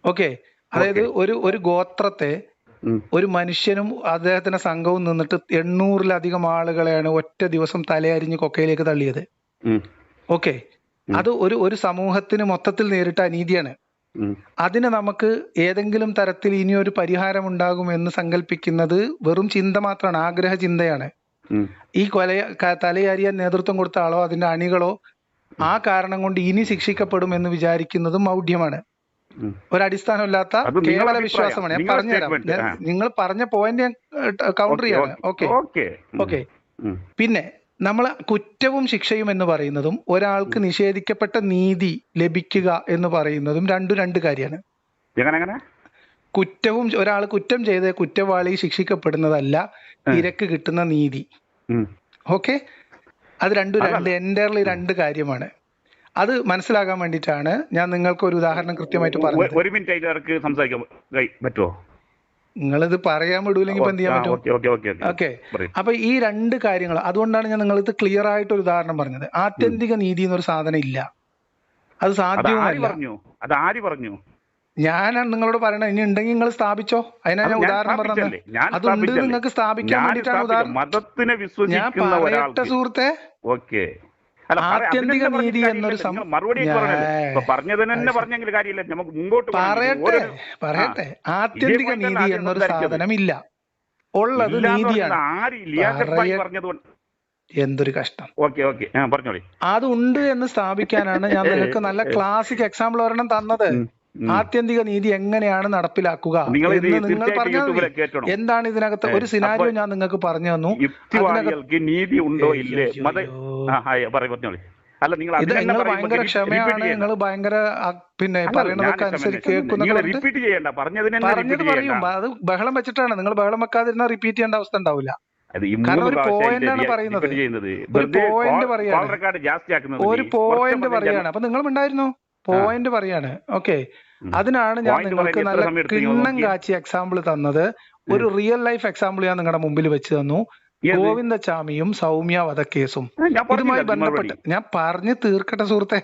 ഓക്കെ, അതായത് ഒരു ഗോത്രത്തെ ഒരു മനുഷ്യനും അദ്ദേഹത്തിന്റെ സംഘവും നിന്നിട്ട് 800-ലധികം ആളുകളെയാണ് ഒറ്റ ദിവസം തലയരിഞ്ഞ് കൊക്കയിലേക്ക് തള്ളിയത്. ഓക്കെ, അത് ഒരു സമൂഹത്തിന് മൊത്തത്തിൽ നേരിട്ട അനീതിയാണ്. അതിന് നമുക്ക് ഏതെങ്കിലും തരത്തിൽ ഇനിയൊരു പരിഹാരം ഉണ്ടാകും എന്ന് സങ്കല്പിക്കുന്നത് വെറും ചിന്ത മാത്രമാണ്, ആഗ്രഹ ചിന്തയാണ്. ഈ തലയാരിയാൻ നേതൃത്വം കൊടുത്ത ആളോ അതിന്റെ അണികളോ ആ കാരണം കൊണ്ട് ഇനി ശിക്ഷിക്കപ്പെടും എന്ന് വിചാരിക്കുന്നതും മൗഢ്യമാണ്, ഒരടിസ്ഥാനമില്ലാത്ത കേവല വിശ്വാസമാണ്. ഞാൻ പറഞ്ഞുതരാം. നിങ്ങൾ പറഞ്ഞ പോയിന്റ് ഞാൻ കൗണ്ടർ ചെയ്യാണ്. ഓക്കെ. പിന്നെ നമ്മൾ കുറ്റവും ശിക്ഷയും എന്ന് പറയുന്നതും ഒരാൾക്ക് നിഷേധിക്കപ്പെട്ട നീതി ലഭിക്കുക എന്ന് പറയുന്നതും രണ്ട് കാര്യമാണ്. കുറ്റവും ഒരാൾ കുറ്റം ചെയ്ത് കുറ്റവാളി ശിക്ഷിക്കപ്പെടുന്നതല്ല ഇരക്ക് കിട്ടുന്ന നീതി. ഓക്കെ, അത് എൻ്റർലി 2 കാര്യമാണ്. അത് മനസ്സിലാകാൻ വേണ്ടിയിട്ടാണ് ഞാൻ നിങ്ങൾക്ക് ഒരു ഉദാഹരണം കൃത്യമായിട്ട് പറഞ്ഞത്. ഒരു മിനിറ്റ് സംസാരിക്കാൻ പറ്റുമോ? നിങ്ങളിത് പറയാൻ വിടൂലെങ്കിൽ ഇപ്പൊ എന്ത് ചെയ്യാൻ പറ്റും? ഓക്കെ, അപ്പൊ ഈ 2 കാര്യങ്ങൾ, അതുകൊണ്ടാണ് ഞാൻ നിങ്ങൾക്ക് ക്ലിയർ ആയിട്ട് ഒരു ഉദാഹരണം പറഞ്ഞത്. ആത്യന്തിക നീതി എന്നൊരു സാധനം ഇല്ല, അത് സാധ്യവുമല്ല. അത് ആര് പറഞ്ഞു? ഞാനാണ് നിങ്ങളോട് പറയണത്. ഇനി ഉണ്ടെങ്കിൽ നിങ്ങൾ സ്ഥാപിച്ചോ. അതിനാണ് ഞാൻ ഉദാഹരണം പറഞ്ഞത്. അതുണ്ട്, നിങ്ങൾക്ക് സ്ഥാപിക്കാൻ വേണ്ടിയിട്ടാണ് ഉദാഹരണം. ഞാൻ പറയട്ടെ സുഹൃത്തെ, ആത്യന്തിക നീതി എന്നൊരു പറയട്ടെ ആത്യന്തിക നീതി എന്നൊരു സാധനമില്ല, ഉള്ളത് നീതിയാണ്. എന്തൊരു കഷ്ടം. ഓക്കെ ഓക്കെ പറഞ്ഞോളി. അത് ഉണ്ട് എന്ന് സ്ഥാപിക്കാനാണ് ഞാൻ നിങ്ങൾക്ക് നല്ല ക്ലാസിക് എക്സാമ്പിൾ ഒരെണ്ണം തന്നത്. ആത്യന്തിക നീതി എങ്ങനെയാണ് നടപ്പിലാക്കുക നിങ്ങൾ ഇത് എന്ന് നിങ്ങൾ തീർച്ചയായിട്ടും പറഞ്ഞാൽ യൂട്യൂബിലെ കേൾക്കണം. എന്താണ് ഇതിനകത്ത് ഒരു അപ്പൊ സിനാരിയോ ഞാൻ നിങ്ങൾക്ക് പറഞ്ഞു തന്നു. യുക്തിവാദികൾക്ക് നീതി ഉണ്ടോ ഇല്ലേ പറഞ്ഞോളി. അല്ല നിങ്ങൾ ഇത് നിങ്ങൾ ഭയങ്കര ക്ഷമയാണ്, നിങ്ങൾ ഭയങ്കര പിന്നെ പറയുന്നതൊക്കെ അനുസരിച്ച് കേൾക്കുന്ന റിപ്പീറ്റ് ചെയ്യണ്ട, പറഞ്ഞത് പറയും. അത് ബഹളം വെച്ചിട്ടാണ്. നിങ്ങൾ ബഹളം വെക്കാതിരുന്ന റിപ്പീറ്റ് ചെയ്യേണ്ട അവസ്ഥ ഉണ്ടാവില്ല. കാരണം ഒരു പോയിന്റ് ആണ് പറയുന്നത്, ഒരു പോയിന്റ് പറയാണ്, ഒരു പോയിന്റ് പറയാണ്. അപ്പൊ നിങ്ങളും ഉണ്ടായിരുന്നു പോയിന്റ് പറയാണ്. ഓക്കെ, അതിനാണ് ഞാൻ നിങ്ങൾക്ക് നല്ല കിണ്ണം കാച്ചി എക്സാമ്പിൾ തന്നത്. ഒരു റിയൽ ലൈഫ് എക്സാമ്പിൾ ഞാൻ നിങ്ങളുടെ മുമ്പിൽ വെച്ച് തന്നു. ഗോവിന്ദചാമിയും സൗമ്യ വധക്കേസും ഇതുമായി ബന്ധപ്പെട്ട് ഞാൻ പറഞ്ഞു തീർക്കട്ടെ സുഹൃത്തെ.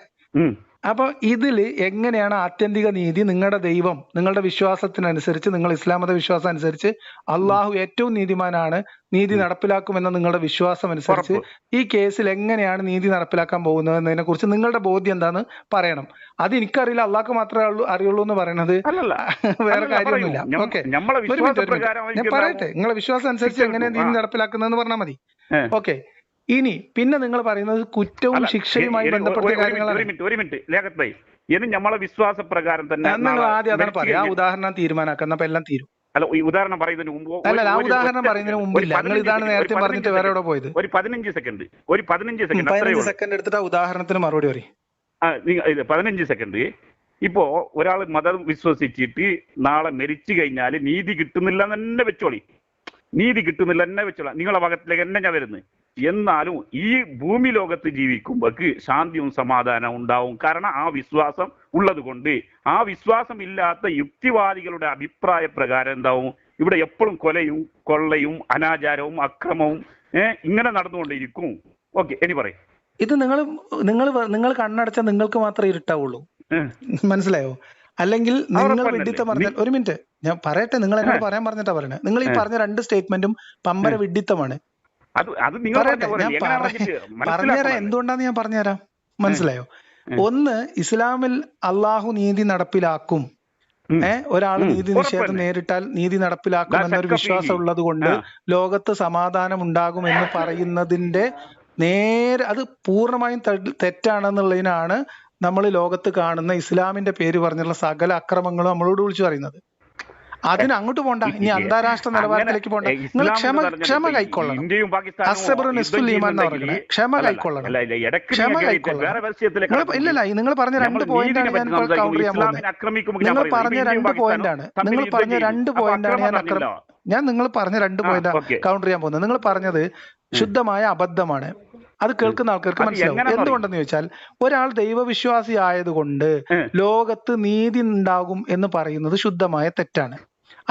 അപ്പൊ ഇതില് എങ്ങനെയാണ് ആത്യന്തിക നീതി, നിങ്ങളുടെ ദൈവം നിങ്ങളുടെ വിശ്വാസത്തിനനുസരിച്ച്, നിങ്ങൾ ഇസ്ലാം മത വിശ്വാസം അനുസരിച്ച് അള്ളാഹു ഏറ്റവും നീതിമാനാണ്, നീതി നടപ്പിലാക്കുമെന്ന നിങ്ങളുടെ വിശ്വാസം അനുസരിച്ച് ഈ കേസിൽ എങ്ങനെയാണ് നീതി നടപ്പിലാക്കാൻ പോകുന്നത് എന്നതിനെ കുറിച്ച് നിങ്ങളുടെ ബോധ്യം എന്താന്ന് പറയണം. അത് എനിക്കറിയില്ല, അള്ളാഹ്ക്ക് മാത്രമേ അറിയുള്ളൂ എന്ന് പറയണത് വേറെ കാര്യമൊന്നുമില്ല. ഓക്കെ, ഒരു മിനിറ്റ് ഞാൻ പറയട്ടെ. നിങ്ങളുടെ വിശ്വാസം അനുസരിച്ച് എങ്ങനെ നീതി നടപ്പിലാക്കുന്നതെന്ന് പറഞ്ഞാൽ മതി. ഓക്കെ, ഇനി പിന്നെ നിങ്ങൾ പറയുന്നത് കുറ്റവും ശിക്ഷയുമായി ബന്ധപ്പെട്ട കാര്യങ്ങളാണ്. ഒരു മിനിറ്റ് ലേഖത് ഭായി, ഇത് നമ്മളെ വിശ്വാസപ്രകാരം തന്നെ നിങ്ങൾ ആദ്യം അതാണ് പറയാം. ആ ഉദാഹരണം തീരുമാനാക്കുന്ന അപ്പൊ എല്ലാം തീരും. അല്ല, ഈ ഉദാഹരണം പറയുന്നതിന് മുമ്പ് അല്ല, ആ ഉദാഹരണം പറയുന്നതിന് മുമ്പില്ല. നിങ്ങൾ ഇതാണ് നേരത്തെ പറഞ്ഞിട്ട് വേറെ എവിടെ പോയത്? ഒരു 15 സെക്കൻഡ് എടുത്തിട്ട് ആ ഉദാഹരണത്തിന് മറുപടി പറയും. 15 സെക്കൻഡ്. ഇപ്പോ ഒരാൾ മതം വിശ്വസിച്ചിട്ട് നാളെ മരിച്ചു കഴിഞ്ഞാൽ നീതി കിട്ടുന്നില്ല തന്നെ വെച്ചോളി, നീതി കിട്ടുന്നില്ല തന്നെ വെച്ചോളാം, നിങ്ങളെ ഭാഗത്തിലേക്ക് തന്നെ ഞാൻ വരുന്നത്. എന്നാലും ഈ ഭൂമി ലോകത്ത് ജീവിക്കുമ്പോക്ക് ശാന്തിയും സമാധാനവും ഉണ്ടാവും. കാരണം ആ വിശ്വാസം ഉള്ളത് കൊണ്ട്. ആ വിശ്വാസം ഇല്ലാത്ത യുക്തിവാദികളുടെ അഭിപ്രായ പ്രകാരം എന്താവും, ഇവിടെ എപ്പോഴും കൊലയും കൊള്ളയും അനാചാരവും അക്രമവും ഇങ്ങനെ നടന്നുകൊണ്ടിരിക്കും. ഓക്കെ, ഇനി പറയും. ഇത് നിങ്ങൾ കണ്ണടച്ച നിങ്ങൾക്ക് മാത്രമേ ഇരുട്ടാവുള്ളൂ, മനസ്സിലായോ? അല്ലെങ്കിൽ നിങ്ങൾ വിഡിത്തം പറഞ്ഞാൽ, ഒരു മിനിറ്റ് ഞാൻ പറയട്ടെ, നിങ്ങൾ എന്നോട് പറയാൻ പറഞ്ഞിട്ടാ പറയണേ. നിങ്ങൾ ഈ പറഞ്ഞ രണ്ട് സ്റ്റേറ്റ്മെന്റും പമ്പര വിഡിത്തമാണ്. പറഞ്ഞുതരാം എന്തുകൊണ്ടാന്ന് ഞാൻ പറഞ്ഞുതരാം, മനസ്സിലായോ? ഒന്ന്, ഇസ്ലാമിൽ അള്ളാഹു നീതി നടപ്പിലാക്കും, ഒരാൾ നീതി നിഷേധം നേരിട്ടാൽ നീതി നടപ്പിലാക്കും എന്നൊരു വിശ്വാസം ഉള്ളത് കൊണ്ട് ലോകത്ത് സമാധാനം ഉണ്ടാകും എന്ന് പറയുന്നതിന്റെ നേരെ അത് പൂർണ്ണമായും തെറ്റാണെന്നുള്ളതിനാണ് നമ്മൾ ലോകത്ത് കാണുന്ന ഇസ്ലാമിന്റെ പേര് പറഞ്ഞുള്ള സകല അക്രമങ്ങളും നമ്മളോട് വിളിച്ചു പറയുന്നത്. അതിന് അങ്ങോട്ട് പോണ്ട, ഇനി അന്താരാഷ്ട്ര നിലവാരത്തിലേക്ക് പോണ്ട. നിങ്ങൾ ക്ഷമ കൈക്കൊള്ളണം. ക്ഷമ കൈക്കൊള്ളണം. ഇല്ലല്ല, നിങ്ങൾ പറഞ്ഞ രണ്ട് പോയിന്റാണ് ഞാൻ കൗണ്ടർ ചെയ്യാൻ പോകുന്നത്. നിങ്ങൾ പറഞ്ഞ രണ്ട് പോയിന്റാണ് നിങ്ങൾ പറഞ്ഞ രണ്ട് പോയിന്റ് കൗണ്ടർ ചെയ്യാൻ പോകുന്നത്. നിങ്ങൾ പറഞ്ഞത് ശുദ്ധമായ അബദ്ധമാണ്. അത് കേൾക്കുന്ന ആൾക്കാർക്ക് മനസ്സിലാവും. എന്തുകൊണ്ടെന്ന് ചോദിച്ചാൽ, ഒരാൾ ദൈവവിശ്വാസി ആയതുകൊണ്ട് ലോകത്ത് നീതി ഉണ്ടാകും എന്ന് പറയുന്നത് ശുദ്ധമായ തെറ്റാണ്.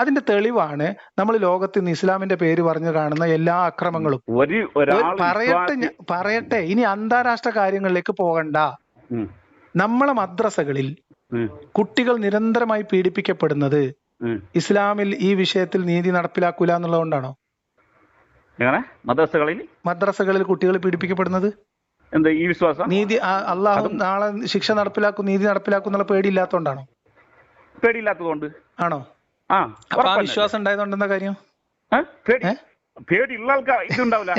അതിന്റെ തെളിവാണ് നമ്മൾ ലോകത്ത് ഇന്ന് ഇസ്ലാമിന്റെ പേര് പറഞ്ഞു കാണുന്ന എല്ലാ അക്രമങ്ങളും. പറയട്ടെ, ഇനി അന്താരാഷ്ട്ര കാര്യങ്ങളിലേക്ക് പോകണ്ട. നമ്മളെ മദ്രസകളിൽ കുട്ടികൾ നിരന്തരമായി പീഡിപ്പിക്കപ്പെടുന്നത് ഇസ്ലാമിൽ ഈ വിഷയത്തിൽ നീതി നടപ്പിലാക്കൂല എന്നുള്ളതുകൊണ്ടാണോ? മദ്രസകളിൽ കുട്ടികൾ പീഡിപ്പിക്കപ്പെടുന്നത് ഈ വിശ്വാസം, നീതി അള്ളാഹു നാളെ ശിക്ഷ നടപ്പിലാക്കും, നീതി നടപ്പിലാക്കും എന്നുള്ള പേടിയില്ലാത്തതുകൊണ്ടാണോ? പേടിയില്ലാത്തതുകൊണ്ട് ആണോ? അപ്പൊ ആ വിശ്വാസം ഉണ്ടായതുകൊണ്ടെന്താ കാര്യം? പേടിയുള്ള ആൾക്കാർ ഇതുണ്ടാവില്ല.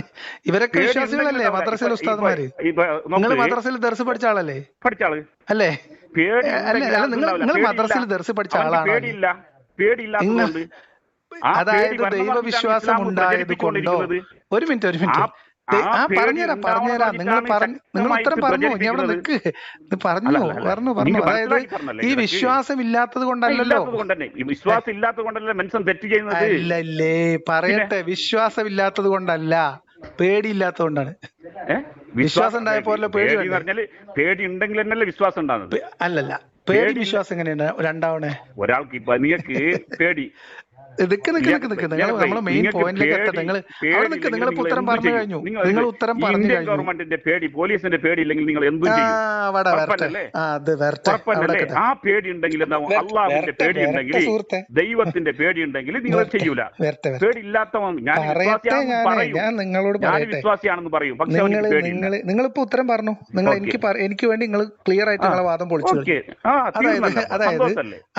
ഇവരൊക്കെ വിശ്വാസികളല്ലേ മദ്രസയിൽ ഉസ്താദ്മാര്? നിങ്ങൾ മദ്രസയിൽ ദർസ് പഠിച്ച ആളല്ലേ? പഠിച്ചാള് അല്ലേ? നിങ്ങൾ മദ്രസയിൽ ദർസ് പഠിച്ച ആളാണ്. അതായത് ദൈവവിശ്വാസം ഉണ്ടായത് കൊണ്ടോ? ഒരു മിനിറ്റ് പറഞ്ഞുതരാം. നിങ്ങൾ ഉത്തരം പറഞ്ഞു. ഇനി അവിടെ നിൽക്ക്. പറഞ്ഞു. അതായത് ഈ വിശ്വാസം ഇല്ലാത്തത് കൊണ്ടല്ലോ. വിശ്വാസം ഇല്ലാത്തത് കൊണ്ടല്ലേ മനുഷ്യൻ തെറ്റ് ചെയ്യുന്നത്? അല്ലല്ലേ, പറയട്ടെ. വിശ്വാസം ഇല്ലാത്തത് കൊണ്ടല്ല, പേടിയില്ലാത്തത് കൊണ്ടാണ്. വിശ്വാസം ഉണ്ടായപ്പോലെ പേടി ഉണ്ടെങ്കിൽ തന്നെയല്ലേ വിശ്വാസം ഉണ്ടാകുന്നത്? അല്ലല്ല, പേടി വിശ്വാസം എങ്ങനെയാണ് രണ്ടാവണേ? ഒരാൾക്ക് നിങ്ങൾക്ക് പേടി നമ്മളെ മെയിൻ പോയിന്റിലേക്ക് എത്തട്ടെ. നിങ്ങൾ ഉത്തരം പറഞ്ഞു കഴിഞ്ഞു. നിങ്ങൾ ഉത്തരം പറഞ്ഞു കഴിഞ്ഞു. ഗവൺമെന്റിന്റെ പേടി, പോലീസിന്റെ പേടി ഇല്ലെങ്കിൽ നിങ്ങൾ എന്തും ചെയ്യും. ആ പേടി ഉണ്ടെങ്കിൽ അള്ളാഹുവിന്റെ പേടി ഉണ്ടെങ്കിൽ, ദൈവത്തിന്റെ പേടി ഉണ്ടെങ്കിൽ നിങ്ങൾ ചെയ്യൂല. പേടി ഇല്ലാത്തവൻ ഞാൻ വിശ്വാസിയാണെന്ന് പറയും. പക്ഷെ നിങ്ങളിപ്പോ ഉത്തരം പറഞ്ഞു. നിങ്ങൾ എനിക്ക് വേണ്ടി നിങ്ങൾ ക്ലിയർ ആയിട്ട് നിങ്ങളെ വാദം പൊളിച്ചു.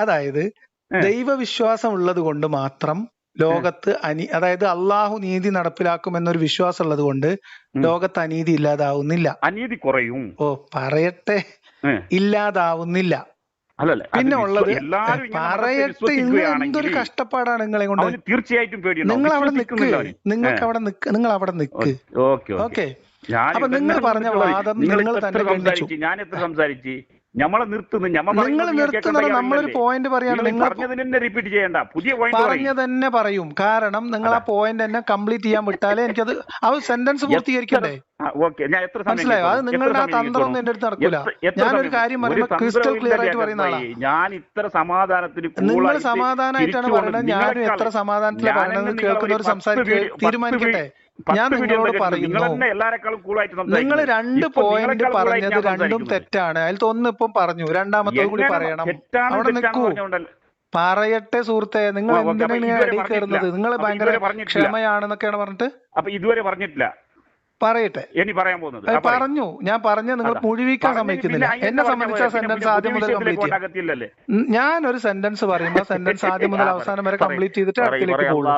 അതായത് ദൈവവിശ്വാസം ഉള്ളത് കൊണ്ട് മാത്രം ലോകത്ത് അതായത് അള്ളാഹു നീതി നടപ്പിലാക്കും എന്നൊരു വിശ്വാസം ഉള്ളത് കൊണ്ട് ലോകത്ത് അനീതി ഇല്ലാതാവുന്നില്ല. അനീതി കുറയും. ഓ പറയട്ടെ, ഇല്ലാതാവുന്നില്ല. പിന്നെ ഉള്ളത് പറയട്ടെ, എന്തൊരു കഷ്ടപ്പാടാണ് നിങ്ങളെ കൊണ്ട്. തീർച്ചയായിട്ടും നിങ്ങൾ അവിടെ നിൽക്ക്, നിങ്ങൾ അവിടെ നിൽക്ക്. ഓക്കെ, അപ്പൊ നിങ്ങൾ പറഞ്ഞ വാദം നിങ്ങൾ തന്നെ ഖണ്ഡിച്ചു. ഞാൻ എത്ര സംസാരിച്ചു? നമ്മളെ നിർത്തുന്നു. നിങ്ങൾ നിർത്തുന്നത് നമ്മളൊരു പോയിന്റ് പറയാണ്. നിങ്ങൾ റിപ്പീറ്റ് ചെയ്യണ്ട, പുതിയ പറഞ്ഞ തന്നെ പറയും. കാരണം നിങ്ങൾ ആ പോയിന്റ് തന്നെ കംപ്ലീറ്റ് ചെയ്യാൻ വിട്ടാലേ എനിക്കത് ആ സെന്റൻസ് പൂർത്തീകരിക്കണ്ടേ? മനസ്സിലായോ? അത് നിങ്ങളുടെ ആ തന്ത്രമൊന്നും എന്റെ അടുത്ത് നടക്കൂല. ഞാനൊരു കാര്യം പറയുമ്പോൾ ക്രിസ്റ്റൽ ക്ലിയർ ആയിട്ട് പറയുന്ന ആളാണ്. ഞാൻ ഇത്ര സമാധാനത്തിന് നിങ്ങൾ സമാധാനമായിട്ടാണ് പറയുന്നത്. ഞാനും എത്ര സമാധാനത്തിലാണ് പറയുന്നത്. കേൾക്കുന്നവർ തീരുമാനിക്കട്ടെ. ഞാൻ നിങ്ങളോട് പറയുന്നു, നിങ്ങൾ 2 പോയിന്റ് പറഞ്ഞത് രണ്ടും തെറ്റാണ്. അതിലത്തെ ഒന്ന് ഇപ്പം പറഞ്ഞു, രണ്ടാമത്തത് കൂടി പറയണം. അവിടെ നിൽക്കൂ, പറയട്ടെ സുഹൃത്തെ. നിങ്ങൾ എന്തിനാണ് ഇടയിൽ കയറുന്നത്? നിങ്ങൾ ഭയങ്കര ക്ഷമയാണെന്നൊക്കെയാണ് പറഞ്ഞിട്ട്. അപ്പൊ ഇതുവരെ പറഞ്ഞിട്ടില്ല. പറയട്ടെ, ഇനി പറയാൻ പോകുന്നത് പറഞ്ഞു. ഞാൻ പറഞ്ഞ നിങ്ങൾ മുഴുവിക്കാൻ സമ്മതിക്കുന്നില്ല. എന്നെ സംബന്ധിച്ച സെന്റൻസ് ആദ്യം മുതൽ കംപ്ലീറ്റ് ചെയ്യാം. ഞാനൊരു സെന്റൻസ് പറയുമ്പോൾ സെന്റൻസ് ആദ്യം മുതൽ അവസാനം വരെ കംപ്ലീറ്റ് ചെയ്തിട്ട് അടുത്തേക്ക് പോകും.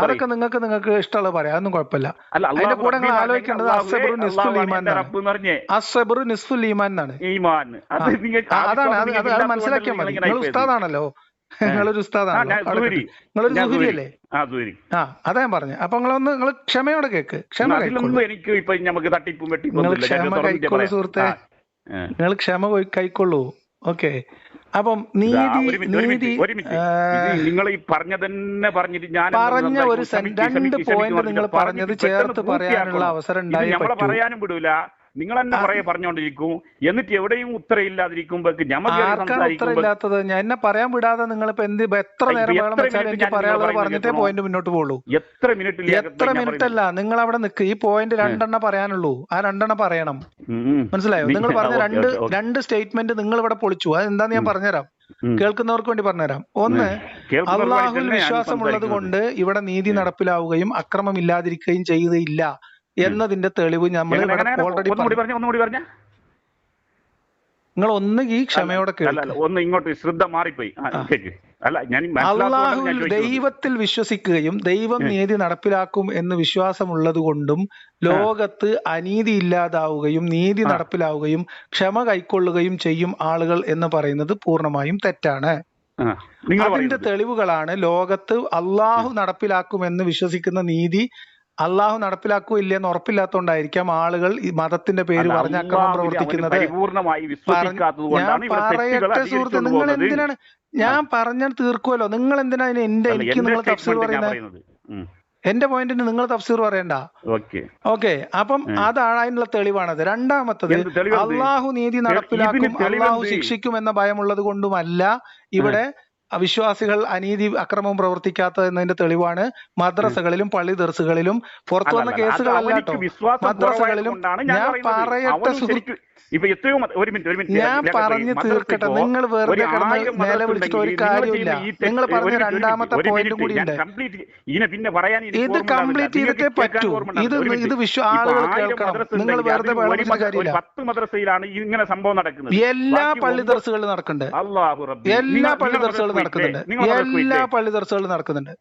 അതൊക്കെ നിങ്ങൾക്ക് ഇഷ്ടമുള്ളത് പറയാം, അതൊന്നും കുഴപ്പമില്ല. അതിന്റെ കൂടെ നിങ്ങൾ ആലോചിക്കേണ്ടത് അസ്സബ്റു നിസ്ഫുൽ ഈമാൻ എന്നാണ്. അസ്സബ്റു നിസ്ഫുൽ ഈമാൻ എന്നാണ്. അതാണ്, അത് മനസ്സിലാക്കിയാൽ മതി. നിങ്ങൾ ഉസ്താദാണല്ലോ, നിങ്ങളൊരു ഉസ്താദാണല്ലോ, നിങ്ങളൊരു സുഹരിയല്ലേ? അതാ ഞാൻ പറഞ്ഞു. അപ്പൊ നിങ്ങൾ ക്ഷമയോടെ കേക്ക്. ക്ഷമ നിങ്ങൾ ക്ഷമ കൈക്കൊള്ളു സുഹൃത്തെ, നിങ്ങൾ ക്ഷമ കൈക്കൊള്ളൂ. ഓക്കെ, അപ്പം നീതി പറഞ്ഞ ഒരു 2 പോയിന്റ് നിങ്ങൾ പറഞ്ഞത് ചേർത്ത് പറയാനുള്ള അവസരം ഉണ്ടായി. പറയാനും വിടൂല, നിങ്ങൾ തന്നെ പറഞ്ഞോണ്ടിരിക്കും. എന്നിട്ട് എവിടെയും ഉത്തരയില്ലാതിരിക്കുമ്പോ ഉത്തരയില്ലാത്തത് ഞാൻ എന്നെ പറയാൻ വിടാതെ നിങ്ങളിപ്പോ എത്ര നേരം വേണം വെച്ചാൽ എനിക്ക് പറയാനുള്ളത് പറഞ്ഞിട്ടേ പോയിന്റ് മുന്നോട്ട് പോകുള്ളൂ. എത്ര മിനിറ്റ് അല്ല, നിങ്ങൾ അവിടെ നിൽക്ക്. ഈ പോയിന്റ് 2 പറയാനുള്ളൂ. ആ 2 പറയണം. മനസ്സിലായോ? നിങ്ങൾ പറഞ്ഞ രണ്ട് സ്റ്റേറ്റ്മെന്റ് നിങ്ങൾ ഇവിടെ പൊളിച്ചു. അത് എന്താന്ന് ഞാൻ പറഞ്ഞുതരാം, കേൾക്കുന്നവർക്ക് വേണ്ടി പറഞ്ഞുതരാം. ഒന്ന്, അള്ളാഹുവിൽ വിശ്വാസമുള്ളത് കൊണ്ട് ഇവിടെ നീതി നടപ്പിലാവുകയും അക്രമം ഇല്ലാതിരിക്കുകയും ചെയ്യുകയില്ല എന്നതിന്റെ തെളിവ് നമ്മൾ ഓൾറെഡി. നിങ്ങൾ ഒന്നുകിൽ ക്ഷമയോടെ ശ്രദ്ധ മാറിപ്പോയി. അള്ളാഹുവിൽ ദൈവത്തിൽ വിശ്വസിക്കുകയും ദൈവം നീതി നടപ്പിലാക്കും എന്ന് വിശ്വാസമുള്ളത് കൊണ്ടും ലോകത്ത് അനീതി ഇല്ലാതാവുകയും നീതി നടപ്പിലാവുകയും ക്ഷമ കൈക്കൊള്ളുകയും ചെയ്യും ആളുകൾ എന്ന് പറയുന്നത് പൂർണ്ണമായും തെറ്റാണ്. അതിന്റെ തെളിവുകളാണ് ലോകത്ത് അള്ളാഹു നടപ്പിലാക്കുമെന്ന് വിശ്വസിക്കുന്ന നീതി അള്ളാഹു നടപ്പിലാക്കൂ ഇല്ലെന്ന് ഉറപ്പില്ലാത്തതുകൊണ്ടായിരിക്കാം ആളുകൾ ഈ മതത്തിന്റെ പേര് പറഞ്ഞ് അക്രമം പ്രവർത്തിക്കുന്നത്. ഞാൻ പറയട്ടെ സുഹൃത്തെ, നിങ്ങൾ എന്തിനാണ് ഞാൻ പറഞ്ഞാൽ തീർക്കുമല്ലോ? നിങ്ങൾ എന്തിനാണ് എനിക്ക് നിങ്ങൾ തഫ്സീർ പറയുന്നത്? എന്റെ പോയിന്റിന് നിങ്ങൾ തഫ്സീർ പറയണ്ട. ഓക്കെ, അപ്പം അതാണ് അതിനുള്ള തെളിവാണത്. രണ്ടാമത്തത്, അള്ളാഹു നീതി നടപ്പിലാക്കും അള്ളാഹു ശിക്ഷിക്കും എന്ന ഭയമുള്ളത് കൊണ്ടുമല്ല ഇവിടെ അവിശ്വാസികൾ അനീതി അക്രമവും പ്രവർത്തിക്കാത്തത് എന്നതിന്റെ തെളിവാണ് മദ്രസകളിലും പള്ളി ദർസുകളിലും പുറത്തു വന്ന കേസുകളല്ല കേട്ടോ. മദ്രസകളിലും ഞാൻ പറയട്ടെ സുഹൃത്ത്, ഞാൻ പറഞ്ഞു തീർക്കട്ടെ. നിങ്ങൾ വെറുതെ കിടന്ന് നില വിളിച്ചിട്ട് ഒരു കാര്യമില്ല. നിങ്ങൾ പറഞ്ഞ രണ്ടാമത്തെ പോയിന്റ് കൂടി ഉണ്ട്. ഇത് കംപ്ലീറ്റ് ചെയ്തിട്ടേ പറ്റൂ. ഇത് ആളുകൾ കേൾക്കണം. നിങ്ങൾ വെറുതെ വിളിച്ചിട്ട് കാര്യമില്ല. എല്ലാ പള്ളി ദർസുകളിലും നടക്കുന്നുണ്ട്. എല്ലാ പള്ളി ദർസുകളിലും നടക്കുന്നുണ്ട്. എല്ലാ പള്ളി ദർസുകളിലും നടക്കുന്നുണ്ട്.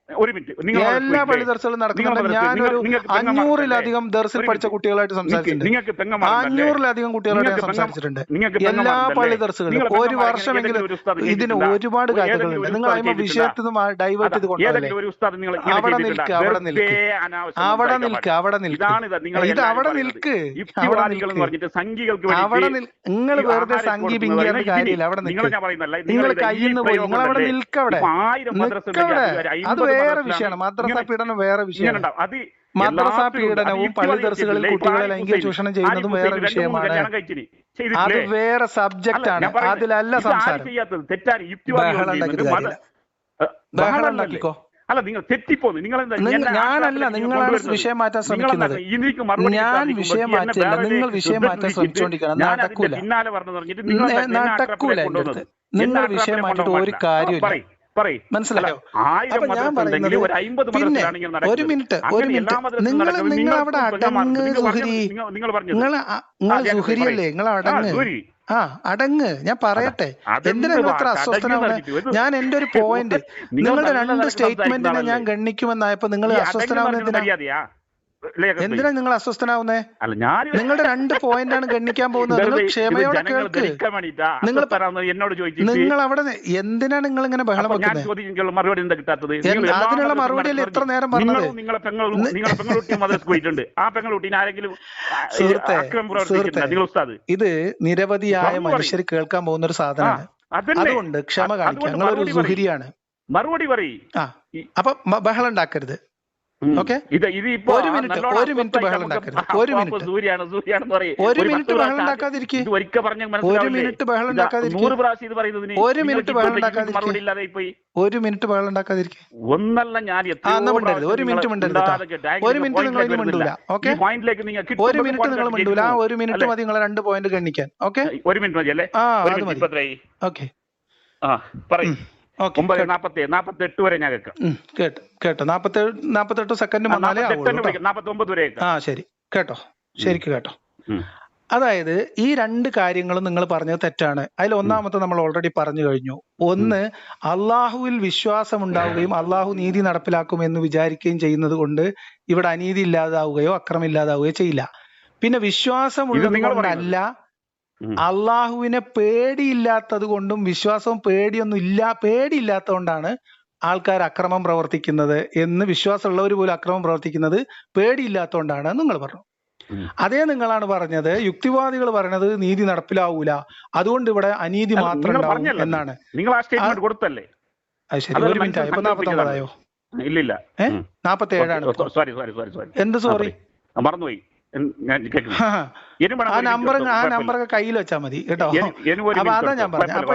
എല്ലാ പള്ളി ദർസുകളിലും നടക്കുന്നുണ്ട്. ഞാനൊരു 500-ലധികം ദർസിൽ പഠിച്ച കുട്ടികളായിട്ട് സംസാരിച്ചിട്ടുണ്ട്. 500-ലധികം കുട്ടികളായിട്ട് സംസാരിച്ചിട്ടുണ്ട്. എല്ലാ പള്ളി ദർസുകളിലും ഒരു വർഷമെങ്കിലും ഇതിന് ഒരുപാട് കാര്യങ്ങളുണ്ട്. നിങ്ങൾ അതിന് വിഷയത്തിൽ നിന്ന് ഡൈവേർട്ട് ചെയ്ത് കൊണ്ടുപോകല്ലേ? അവിടെ നിൽക്ക്, അവിടെ നിൽക്ക്, അവിടെ നിൽക്ക്, അവിടെ നിൽക്ക്, ഇത് അവിടെ നിൽക്ക്, അവിടെ നിൽക്ക്, അവിടെ നിങ്ങൾ വെറുതെ സംഘി പിങ്കിയെന്ന കാര്യമില്ല. അവിടെ നിൽക്ക്, നിങ്ങൾ കയ്യിന്ന് പോയി, നിങ്ങൾ അവിടെ നിൽക്കവിടെ, നിൽക്കവിടെ. അത് വേറെ വിഷയമാണ്. മദ്രസ പീഡനം വേറെ വിഷയമാണ്. മദ്രസ പീഡനവും പള്ളി ദർസുകളിൽ കുട്ടികളെ ലൈംഗിക ചൂഷണം ചെയ്യുന്നതും വേറെ വിഷയമാണ്. അത് വേറെ സബ്ജക്റ്റ് ആണ്. അതിലല്ല സംസാരം. ബഹളം ഉണ്ടാക്കിയിട്ട് കാര്യമില്ല. ബഹളം ഉണ്ടാക്കിക്കോ. ഞാനല്ല, നിങ്ങളാണ് വിഷയം മാറ്റാൻ ശ്രമിക്കുന്നത്. ഞാൻ വിഷയം മാറ്റില്ല, നിങ്ങൾ വിഷയം മാറ്റാൻ ശ്രമിച്ചുകൊണ്ടിരിക്കണം. നടക്കൂല, നടക്കൂല. എന്റെ അടുത്ത് നിങ്ങൾ വിഷയം മാറ്റിട്ട് ഒരു കാര്യമില്ല. മനസ്സിലായോ? അപ്പൊ ഞാൻ പറയുന്നത്, പിന്നെ ഒരു മിനിറ്റ്, നിങ്ങൾ അവിടെ അടങ്ങ് സുഹരി. നിങ്ങൾ സുഹരിയല്ലേ? നിങ്ങൾ അടങ്ങ്, ആ അടങ്ങ്, ഞാൻ പറയട്ടെ. എന്തിനാ നിങ്ങൾ ഇത്ര അസ്വസ്ഥനാവുന്നത്? ഞാൻ എന്റെ ഒരു പോയിന്റ്, നിങ്ങളുടെ രണ്ട് സ്റ്റേറ്റ്മെന്റിനെ ഞാൻ ഗണ്ണിക്കുമെന്നായപ്പോ നിങ്ങൾ അസ്വസ്ഥനാവുന്നത് എന്തിനാ? എന്തിനാ നിങ്ങൾ അസ്വസ്ഥനാവുന്നേ? അല്ല ഞാൻ നിങ്ങളുടെ രണ്ട് പോയിന്റാണ് ഗണ്ണിക്കാൻ പോകുന്നത്. നിങ്ങൾ ക്ഷമയോടെ കേൾക്ക്. നിങ്ങൾ അവിടെ എന്തിനാണ് നിങ്ങൾ ഇങ്ങനെ ബഹളം വെക്കുന്നത്? മറുപടി എന്താ കിട്ടാത്തത്? അതിനുള്ള മറുപടി അല്ലേ ഇത്ര നേരം പറഞ്ഞത്? നിങ്ങളെ പെങ്ങളുട്ടി മദ്രസ പോയിട്ടുണ്ട്. ആ പെങ്ങളുട്ടീനെ ആരെങ്കിലും ഇത് നിരവധിയായ മനുഷ്യർ കേൾക്കാൻ പോകുന്ന ഒരു സാധനമാണ്. അതുകൊണ്ട് ക്ഷമ കാണിക്കുക. നിങ്ങളൊരു സുഹരിയാണ്. മറുപടി പറയും. ആ അപ്പൊ ബഹളം ഉണ്ടാക്കരുത്. ഓക്കെ, ഒരു മിനിറ്റ് ബഹളം ഉണ്ടാക്കരുത്. ഒരു മിനിറ്റ് ബഹളം ഉണ്ടാക്കാതിരിക്കും. ഒരു മിനിറ്റ് ബഹളം ഉണ്ടാക്കാതിരിക്കും. ഒരു മിനിറ്റ് ബഹളം ഉണ്ടാക്കാതിരിക്കും. ഒരു മിനിറ്റ് ബഹളം ഉണ്ടാക്കാതിരിക്കും. ഒന്നല്ല ഞാൻ ഒരു മിനിറ്റ് മിണ്ടരുത്. ഒരു മിനിറ്റ് നിങ്ങൾ ഇനി മിണ്ടൂല. ഓക്കെ, ഒരു മിനിറ്റ് നിങ്ങൾ മിണ്ടൂല. ഒരു മിനിറ്റ് മതി നിങ്ങളെ രണ്ട് പോയിന്റ് ഗണ്ണിക്കാൻ. ഓക്കെ, ഒരു മിനിറ്റ് മതി അല്ലേ? ആ അത് മതി. ഓക്കെ, പറയും. 48 വരെ ഞാൻ കേട്ടോ. 48 സെക്കൻഡ് വന്നാലേ 49 വരെ. ആ ശരി, കേട്ടോ, ശരിക്കും കേട്ടോ. അതായത് ഈ രണ്ട് കാര്യങ്ങളും നിങ്ങൾ പറഞ്ഞത് തെറ്റാണ്. അതിൽ ഒന്നാമത്തെ നമ്മൾ ഓൾറെഡി പറഞ്ഞു കഴിഞ്ഞു. ഒന്ന്, അള്ളാഹുവിൽ വിശ്വാസം ഉണ്ടാവുകയും അള്ളാഹു നീതി നടപ്പിലാക്കും എന്ന് വിചാരിക്കുകയും ചെയ്യുന്നത് കൊണ്ട് ഇവിടെ അനീതി ഇല്ലാതാവുകയോ അക്രമം ഇല്ലാതാവുകയോ ചെയ്യില്ല. പിന്നെ വിശ്വാസം ഉള്ളത് കൊണ്ടല്ല, അള്ളാഹുവിനെ പേടിയില്ലാത്തത് കൊണ്ടും വിശ്വാസവും പേടിയില്ലാത്തത് കൊണ്ടാണ് ആൾക്കാർ അക്രമം പ്രവർത്തിക്കുന്നത് എന്ന്, വിശ്വാസമുള്ളവർ പോലും അക്രമം പ്രവർത്തിക്കുന്നത് പേടിയില്ലാത്തതുകൊണ്ടാണ് നിങ്ങൾ പറഞ്ഞു. അതേ നിങ്ങളാണ് പറഞ്ഞത് യുക്തിവാദികൾ പറഞ്ഞത് നീതി നടപ്പിലാവൂല, അതുകൊണ്ട് ഇവിടെ അനീതി മാത്രം ഉണ്ടാവും എന്നാണ്. അത് ശരി, ഒരു മിനിറ്റ് ആയോ? 49 ആയോ? ഇല്ല 47ആണ്. എന്ത് സോറി, മറന്നുപോയി. ആ നമ്പറൊക്കെ കയ്യിൽ വെച്ചാൽ മതി കേട്ടോ. അപ്പൊ അതാ ഞാൻ പറഞ്ഞത്. അപ്പൊ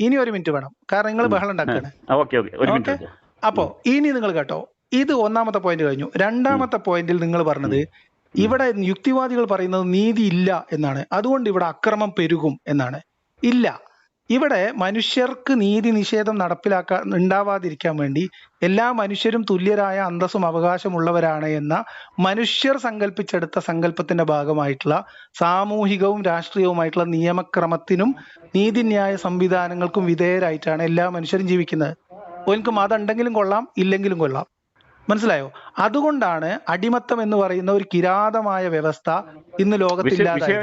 ഇനി ഒരു മിനിറ്റ് വേണം, കാരണം നിങ്ങൾ ബഹളം ഉണ്ടാക്കാണ്. ഓക്കെ, അപ്പോ ഇനി നിങ്ങൾ കേട്ടോ, ഇത് ഒന്നാമത്തെ പോയിന്റ് കഴിഞ്ഞു. രണ്ടാമത്തെ പോയിന്റിൽ നിങ്ങൾ പറഞ്ഞത് ഇവിടെ യുക്തിവാദികൾ പറയുന്നത് നീതി ഇല്ല എന്നാണ്, അതുകൊണ്ട് ഇവിടെ അക്രമം പെരുകും എന്നാണ്. ഇല്ല, ഇവിടെ മനുഷ്യർക്ക് നീതി നിഷേധം ഉണ്ടാവാതിരിക്കാൻ വേണ്ടി എല്ലാ മനുഷ്യരും തുല്യരായ അന്തസ്സും അവകാശമുള്ളവരാണ് എന്ന മനുഷ്യർ സങ്കല്പിച്ചെടുത്ത സങ്കല്പത്തിന്റെ ഭാഗമായിട്ടുള്ള സാമൂഹികവും രാഷ്ട്രീയവുമായിട്ടുള്ള നിയമക്രമത്തിനും നീതിന്യായ സംവിധാനങ്ങൾക്കും വിധേയരായിട്ടാണ് എല്ലാ മനുഷ്യരും ജീവിക്കുന്നത്. ഓർക്ക് മതം ഉണ്ടെങ്കിലും കൊള്ളാം, ഇല്ലെങ്കിലും കൊള്ളാം. മനസ്സിലായോ? അതുകൊണ്ടാണ് അടിമത്തം എന്ന് പറയുന്ന ഒരു കിരാതമായ വ്യവസ്ഥ ഇന്ന് ലോകത്തില്ലാതെ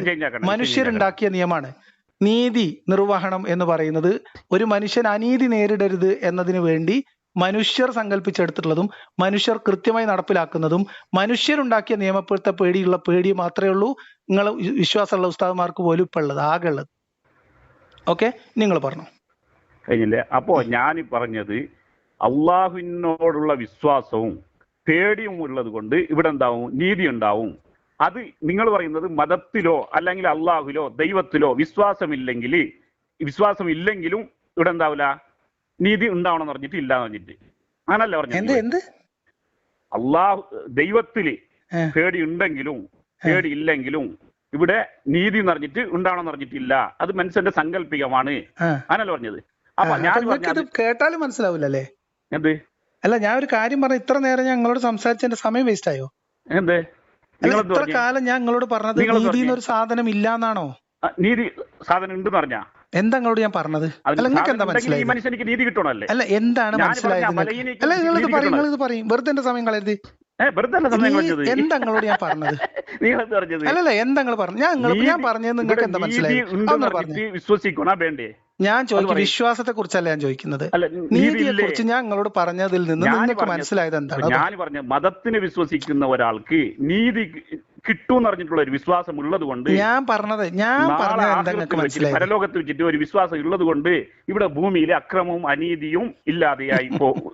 മനുഷ്യരുണ്ടാക്കിയ നിയമമാണ്. നീതി നിർവഹണം എന്ന് പറയുന്നത് ഒരു മനുഷ്യൻ അനീതി നേരിടരുത് എന്നതിന് വേണ്ടി മനുഷ്യർ സങ്കല്പിച്ചെടുത്തിട്ടുള്ളതും മനുഷ്യർ കൃത്യമായി നടപ്പിലാക്കുന്നതും മനുഷ്യരുണ്ടാക്കിയ നിയമപ്പെടുത്ത പേടി മാത്രമേ ഉള്ളൂ. നിങ്ങൾ വിശ്വാസമുള്ള ഉസ്താദന്മാർക്ക് പോലും ഇപ്പൊ ഉള്ളത്, ആകെ ഉള്ളത്. ഓക്കെ, നിങ്ങൾ പറഞ്ഞു കഴിഞ്ഞില്ലേ? അപ്പോ ഞാൻ പറഞ്ഞത് അള്ളാഹുവിനോടുള്ള വിശ്വാസവും പേടിയും ഉള്ളത് കൊണ്ട് ഇവിടെ എന്താവും? നീതി ഉണ്ടാവും. അത് നിങ്ങൾ പറയുന്നത് മതത്തിലോ അല്ലെങ്കിൽ അള്ളാഹുലോ ദൈവത്തിലോ വിശ്വാസമില്ലെങ്കിലും ഇവിടെ എന്താവില്ല? നീതി ഉണ്ടാവണം പറഞ്ഞിട്ട് ഇല്ല പറഞ്ഞിട്ട്, അങ്ങനല്ല പറഞ്ഞത്. അള്ളാഹു ദൈവത്തില് പേടി ഉണ്ടെങ്കിലും പേടി ഇല്ലെങ്കിലും ഇവിടെ നീതി എന്ന് പറഞ്ഞിട്ട് ഉണ്ടാവണം പറഞ്ഞിട്ടില്ല. അത് മനുഷ്യന്റെ സങ്കല്പികമാണ്, അങ്ങനല്ല പറഞ്ഞത്. അപ്പൊ ഞാൻ കേട്ടാലും മനസ്സിലാവില്ലല്ലേ? എന്ത്? അല്ല, ഞാൻ ഒരു കാര്യം പറഞ്ഞ ഇത്ര നേരം ഞങ്ങളോട് സംസാരിച്ച എന്റെ സമയം വേസ്റ്റ് ആയോ? എന്ത്? ഇത്ര കാലം ഞാൻ നിങ്ങളോട് പറഞ്ഞത് നീതി എന്നൊരു സാധനം ഇല്ലാന്നാണോ? നീതി സാധനം ഉണ്ടെന്ന് പറഞ്ഞാ എന്താ നിങ്ങളോട് ഞാൻ പറഞ്ഞത്? അല്ല, നിങ്ങൾക്ക് എന്താ മനസ്സിലായത്? മനുഷ്യനിക്ക് നീതി കിട്ടണല്ലേ? അല്ല, എന്താണ് മനസ്സിലായത്? അല്ല, നിങ്ങളിത് പറയും, വെറുതെ എന്റെ സമയം കളയരുത്. എന്താ നിങ്ങളോട് ഞാൻ പറഞ്ഞത്? അല്ലല്ല, എന്താ നിങ്ങൾ പറഞ്ഞു? ഞാൻ പറഞ്ഞത് നിങ്ങൾക്ക് എന്താ മനസ്സിലായത്? വിശ്വസിക്കണോ വേണ്ടേ? ഞാൻ ചോദിക്കും, വിശ്വാസത്തെ കുറിച്ചല്ല ഞാൻ ചോദിക്കുന്നത്, നീതിയെ കുറിച്ച് ഞാൻ നിങ്ങളോട് പറഞ്ഞതിൽ നിന്ന് നിങ്ങൾക്ക് മനസ്സിലായത് എന്താണ്? ഞാൻ പറഞ്ഞ മതത്തിന് വിശ്വസിക്കുന്ന ഒരാൾക്ക് നീതി കിട്ടുമെന്ന് പറഞ്ഞിട്ടുള്ള ഒരു വിശ്വാസം ഉള്ളത് കൊണ്ട് ഞാൻ പറഞ്ഞത് എന്താ നിങ്ങൾക്ക് മനസ്സിലായത്? പരലോകത്ത് വെച്ചിട്ട് ഒരു വിശ്വാസം ഉള്ളത് കൊണ്ട് ഇവിടെ ഭൂമിയിലെ അക്രമവും അനീതിയും ഇല്ലാതെയായി പോകും.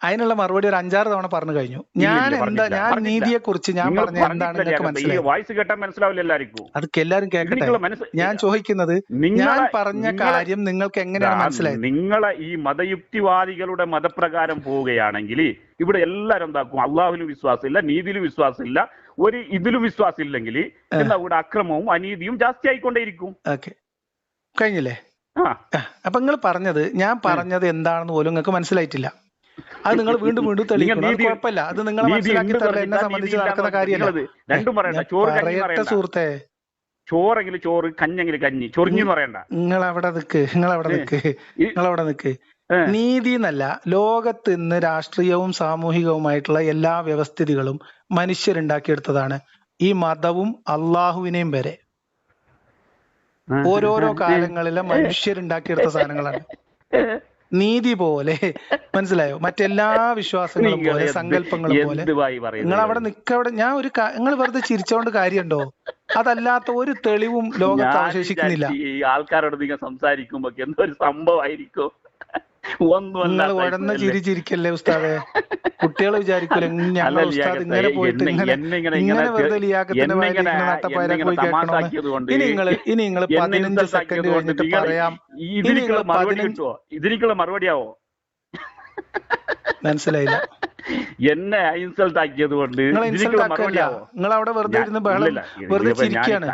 അതിനുള്ള മറുപടി ഒരു 5-6 തവണ പറഞ്ഞു കഴിഞ്ഞു. ഞാൻ നീതിയെ കുറിച്ച് ഞാൻ പറഞ്ഞ എന്താണ് നിങ്ങൾക്ക് മനസ്സിലായി? വോയിസ് കേട്ടാൽ മനസ്സിലാവില്ല എല്ലാവർക്കും. അതൊക്കെ എല്ലാവരും കേൾക്കട്ടെ. ഞാൻ ചോദിക്കുന്നത്, ഞാൻ പറഞ്ഞ കാര്യം നിങ്ങൾക്ക് എങ്ങനെയാണ് മനസ്സിലായത്? നിങ്ങളെ ഈ മതയുക്തിവാദികളുടെ മതപ്രകാരം പോവുകയാണെങ്കിൽ ഇവിടെ എല്ലാവരും എന്താക്കും? അള്ളാഹുവിലും വിശ്വാസമില്ല, നീതിയിലും വിശ്വാസമില്ല, ഒരു ഇതിലും വിശ്വാസം ഇല്ലെങ്കിൽ എന്താ ഇവിടെ അക്രമവും അനീതിയും ജാസ്തി ആയിക്കൊണ്ടേയിരിക്കും. ഓക്കെ, കഴിഞ്ഞില്ലേ? അപ്പൊ നിങ്ങൾ പറഞ്ഞത്, ഞാൻ പറഞ്ഞത് എന്താണെന്ന് പോലും നിങ്ങൾക്ക് മനസ്സിലായിട്ടില്ല. അത് നിങ്ങൾ വീണ്ടും തെളിയിക്കണം. അത് കുഴപ്പമില്ല, അത് നിങ്ങളെ മനസ്സിലാക്കി തരില്ല, എന്നെ സംബന്ധിച്ച് നടക്കുന്ന കാര്യമല്ല. പറയട്ടെ സുഹൃത്തെ, ചോറെങ്കിൽ ചോറ്, കഞ്ഞെങ്കിൽ കഞ്ഞി, ചൊറിഞ്ഞെന്ന് പറയണ്ട. നിങ്ങളവിടെ നിക്ക്. നീതി എന്നല്ല, ലോകത്ത് ഇന്ന് രാഷ്ട്രീയവും സാമൂഹികവുമായിട്ടുള്ള എല്ലാ വ്യവസ്ഥിതികളും മനുഷ്യരുണ്ടാക്കിയെടുത്തതാണ്. ഈ മതവും അള്ളാഹുവിനെയും വരെ ഓരോരോ കാലങ്ങളിലെ മനുഷ്യരുണ്ടാക്കിയെടുത്ത സാധനങ്ങളാണ്. നീതി പോലെ, മനസ്സിലായോ? മറ്റെല്ലാ വിശ്വാസങ്ങളും പോലെ, സങ്കല്പങ്ങളും പോലെ. നിങ്ങൾ അവിടെ നിക്കവിടെ, ഞാൻ ഒരു നിങ്ങൾ വെറുതെ ചിരിച്ചോണ്ട് കാര്യമുണ്ടോ? അതല്ലാത്ത ഒരു തെളിവും ലോകത്ത് അവശേഷിക്കുന്നില്ല. ആൾക്കാരോട് നിങ്ങൾ സംസാരിക്കുമ്പോ എന്തൊരു സംഭവമായിരിക്കും. നിങ്ങൾ ഉടനെ ചിരിച്ചിരിക്കല്ലേ ഉസ്താദെ? കുട്ടികൾ വിചാരിക്കൂലെ ഞങ്ങൾ ഉസ്താദ് ഇങ്ങനെ പോയിട്ട് ഇങ്ങനെ വെറുതെ ലിയാക്കത്തിന്റെ നട്ടപ്പായരാ പോയി കേൾക്കണോ? ഇനി നിങ്ങൾ 15 സെക്കൻഡ് കഴിഞ്ഞിട്ട് പറയാം. ഇതിനുള്ള മറുപടിയാവോ? മനസ്സിലായില്ല. എന്നെ ഇൻസൾട്ട് ആക്കിയത് കൊണ്ട് നിങ്ങൾ അവിടെ വെറുതെ ഇരുന്ന് ബഹളം, വെറുതെ ചിരിക്കാണ്.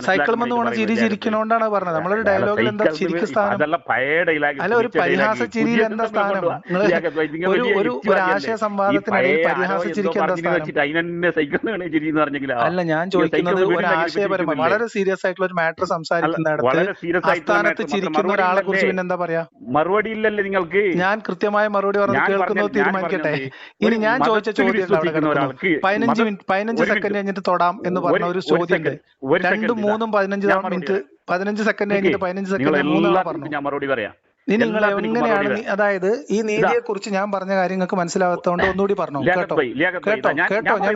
സൈക്കിൾമെന്ന് പോണ ചിരിക്കണോണ്ടാണ് പറഞ്ഞത്. നമ്മളൊരു ഡയലോഗിൽ എന്താ ചിരിക്ക് സ്ഥാനം? അല്ല, ഒരു പരിഹാസ ചിരിയിൽ എന്താ സ്ഥാനം? ഒരു ആശയ സംവാദത്തിനിടയിൽ പരിഹാസ ചിരിക്ക് എന്താ സ്ഥാനം? അല്ല, ഞാൻ ചോദിക്കുന്നത് ഒരു ആശയപരമായി വളരെ സീരിയസ് ആയിട്ടുള്ള ഒരു മാറ്റർ സംസാരിക്കുന്നിടത്ത് ആസ്ഥാനത്ത് ചിരിക്കുന്ന ഒരാളെ കുറിച്ച് പിന്നെ എന്താ പറയാ? മറുപടി ഇല്ലല്ലേ നിങ്ങൾക്ക്? ഞാൻ കൃത്യമായ മറുപടി പറഞ്ഞ് കേൾക്കുന്നത് തീരുമാനിക്കട്ടെ. ഇനി ഞാൻ ചോദിച്ച ചോദ്യം 15 സെക്കൻഡ് കഴിഞ്ഞിട്ട് തൊടാം എന്ന് പറഞ്ഞ ഒരു ചോദ്യം ഉണ്ട്. 2, 3, 15 മിനിറ്റ്, 15 സെക്കൻഡ് കഴിഞ്ഞിട്ട് 15 സെക്കൻഡ് 3 പറഞ്ഞു. ഞാൻ മറുപടി പറയാം. ഇനി നിങ്ങൾ എങ്ങനെയാണ്, അതായത് ഈ നീതിയെ കുറിച്ച് ഞാൻ പറഞ്ഞ കാര്യങ്ങൾക്ക് മനസ്സിലാവാത്തതുകൊണ്ട് ഒന്നുകൂടി പറഞ്ഞോ. കേട്ടോ, ഞാൻ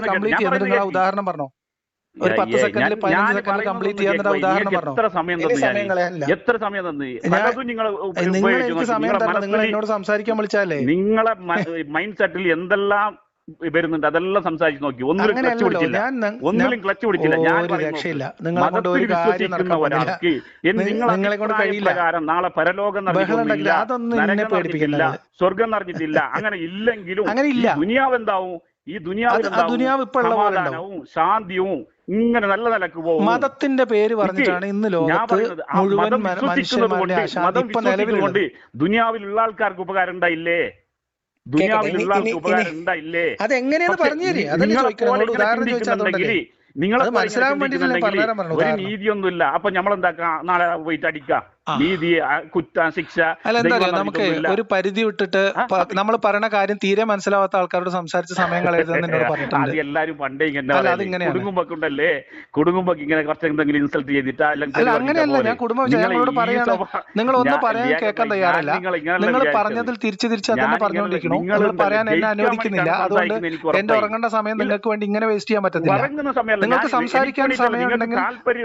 കംപ്ലീറ്റ് ചെയ്യുന്നത്. നിങ്ങൾ ഉദാഹരണം പറഞ്ഞോ. ഒരു 10 സെക്കൻഡിൽ 15 സെക്കൻഡിൽ കംപ്ലീറ്റ് ചെയ്യാൻ ഉദാഹരണം പറഞ്ഞോ. എത്ര സമയം തന്നു? നിങ്ങൾ എനിക്ക് സമയം തരണം. നിങ്ങൾ എന്നോട് സംസാരിക്കാൻ വിളിച്ചാലേ നിങ്ങളെ മൈൻഡ് സെറ്റിൽ എന്തെല്ലാം വരുന്നുണ്ട് അതെല്ലാം സംസാരിച്ച് നോക്കി. ഒന്നിലും ക്ലച്ച് പിടിച്ചില്ല. ഒരു രക്ഷയില്ല. നിങ്ങളെ കൊണ്ട് ഒരു കാര്യം നിങ്ങളെ കൊണ്ട് കഴിയില്ല. നാളെ പരലോകം നടന്നിട്ടില്ല, നരകം നടന്നിട്ടില്ല, സ്വർഗം നടന്നിട്ടില്ല. അങ്ങനെ ഇല്ലെങ്കിലും ദുനിയാവ് എന്താവും? ഈ ദുനിയാവ് സമാധാനവും ശാന്തിയും ഇങ്ങനെ നല്ല നിലക്ക് പോകും. മതത്തിന്റെ പേര് പറഞ്ഞിട്ടാണ് ഇന്ന് ലോകത്ത് മുഴുവൻ മനുഷ്യന്മാരുടെ ദുനിയാവിലുള്ള ആൾക്കാർക്ക് ഉപകാരം ഉണ്ടായില്ലേ? ദുനിയാവിലുള്ള ആൾക്ക് ഉപകാരം ഉണ്ടായില്ലേ? അതെങ്ങനെയാണ് പറഞ്ഞു തരി. അതല്ലേ ചോദിക്കുന്നത്. ഉദാഹരണം ചോദിച്ചാൽ നിങ്ങളെ ഒരു നീതിയൊന്നുമില്ല. അപ്പൊ നമ്മളെന്താക്കാം? നാളെ പോയിട്ട് അടിക്കാം. നീതി, കുറ്റ, ശിക്ഷ. അല്ല, എന്താ പറയാ, നമുക്ക് ഒരു പരിധി വിട്ടിട്ട് നമ്മൾ പറയുന്ന കാര്യം തീരെ മനസ്സിലാവാത്ത ആൾക്കാരോട് സംസാരിച്ച സമയം കളയരുതെന്ന് പറഞ്ഞിട്ടുണ്ട്. അത് എല്ലാരും പണ്ടേ ഇങ്ങനെ കുടുംബൊക്കെ ഉണ്ടല്ലേ, കുടുംബൊക്കെ ഇങ്ങനെ കുറച്ച് എന്തെങ്കിലും ഇൻസൾട്ട് ചെയ്തിട്ടാ. അല്ല, അങ്ങനെയല്ല. ഞാൻ കുടുംബങ്ങളോട് പറയാണ്, നിങ്ങൾ ഒന്ന് പറയാൻ കേൾക്കാൻ തയ്യാറല്ല. നിങ്ങൾ പറഞ്ഞതിൽ തിരിച്ച് തന്നെ പറഞ്ഞുകൊണ്ടിരിക്കണു. നിങ്ങൾ പറയാൻ എന്നെ അനുവദിക്കുന്നില്ല. അതുകൊണ്ട് എന്റെ ഉറങ്ങേണ്ട സമയം നിങ്ങൾക്ക് വേണ്ടി ഇങ്ങനെ വേസ്റ്റ് ചെയ്യാൻ പറ്റത്തില്ല. നിങ്ങൾക്ക് സംസാരിക്കാൻ സമയം ഉണ്ടെങ്കിൽ,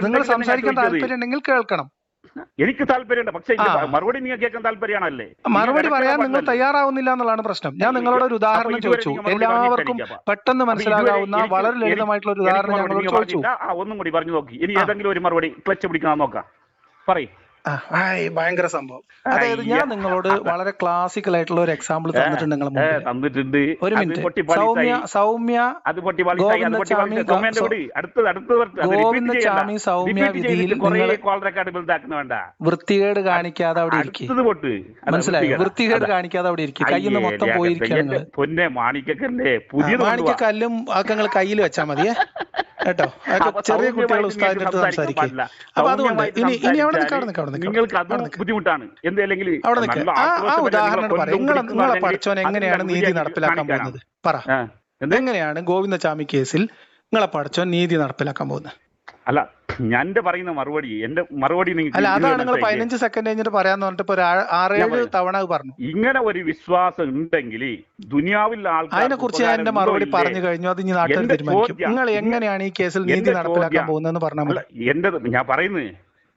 നിങ്ങൾ സംസാരിക്കാൻ താല്പര്യം ഉണ്ടെങ്കിൽ കേൾക്കണം. എനിക്ക് താല്പര്യമുണ്ട്, പക്ഷേ മറുപടി നിങ്ങൾ കേൾക്കാൻ താല്പര്യമാണല്ലേ? മറുപടി പറയാൻ നിങ്ങൾ തയ്യാറാവുന്നില്ല എന്നുള്ളതാണ് പ്രശ്നം. ഞാൻ നിങ്ങളോട് ഒരു ഉദാഹരണം ചോദിച്ചു. എല്ലാവർക്കും പെട്ടെന്ന് മനസ്സിലാകാവുന്ന വളരെ ലളിതമായിട്ടുള്ള ഒരു ഉദാഹരണം ഞങ്ങളോട് ചോദിച്ചു. ഒന്നും കൂടി പറഞ്ഞു നോക്കി. ഇനി ഏതെങ്കിലും ഒരു മറുപടി ക്ലച്ച് പിടിക്കണം നോക്കാം. പറയും. ഭയങ്കര സംഭവം. അതായത് ഞാൻ നിങ്ങളോട് വളരെ ക്ലാസിക്കൽ ആയിട്ടുള്ള ഒരു എക്സാമ്പിൾ തന്നിട്ടുണ്ട്. നിങ്ങൾ തന്നിട്ടുണ്ട്. ഒരു മിനിറ്റ്. സൗമ്യ ഗോവിന്ദചാമി സൗമ്യ വിധിയിൽ വൃത്തികേട് കാണിക്കാതെ അവിടെ ഇരിക്കും. മനസ്സിലായോ? വൃത്തികേട് കാണിക്കാതെ അവിടെ ഇരിക്കും. കയ്യിൽ നിന്ന് മൊത്തം പോയിരിക്കുകയാണ്. മാണിക്കല്ലും ഒക്കെ നിങ്ങൾ കയ്യിൽ വെച്ചാൽ മതിയേ കേട്ടോ. ചെറിയ കുട്ടികൾ ഉസ്താദിന്റെ അടുത്ത് സംസാരിക്കും. അപ്പൊ അതുകൊണ്ട് ഇനി അവിടെ ബുദ്ധിമുട്ടാണ്. അവിടെ നിൽക്കുക. ആ ഉദാഹരണം പറയും. നിങ്ങളെ പഠിച്ചോൻ എങ്ങനെയാണ് നീതി നടപ്പിലാക്കാൻ പോകുന്നത്? പറ. എങ്ങനെയാണ് ഗോവിന്ദചാമി കേസിൽ നിങ്ങളെ പഠിച്ചോൻ നീതി നടപ്പിലാക്കാൻ പോകുന്നത്? അല്ല, ഞാൻ പറയുന്ന മറുപടി അല്ല, അതാണ് നിങ്ങൾ 15 സെക്കൻഡ് കഴിഞ്ഞിട്ട് പറയാന്ന് പറഞ്ഞിട്ട് ഇപ്പൊ 6-7 തവണ പറഞ്ഞു. ഇങ്ങനെ ഒരു വിശ്വാസം ഉണ്ടെങ്കിൽ ദുനിയാവിൽ അതിനെ കുറിച്ച് ഞാൻ എന്റെ മറുപടി പറഞ്ഞു കഴിഞ്ഞു. അത് ഇനി നാട്ടിൽ തീരുമാനിക്കും. നിങ്ങൾ എങ്ങനെയാണ് ഈ കേസിൽ നീതി നടപ്പിലാക്കാൻ പോകുന്നതെന്ന് പറഞ്ഞാൽ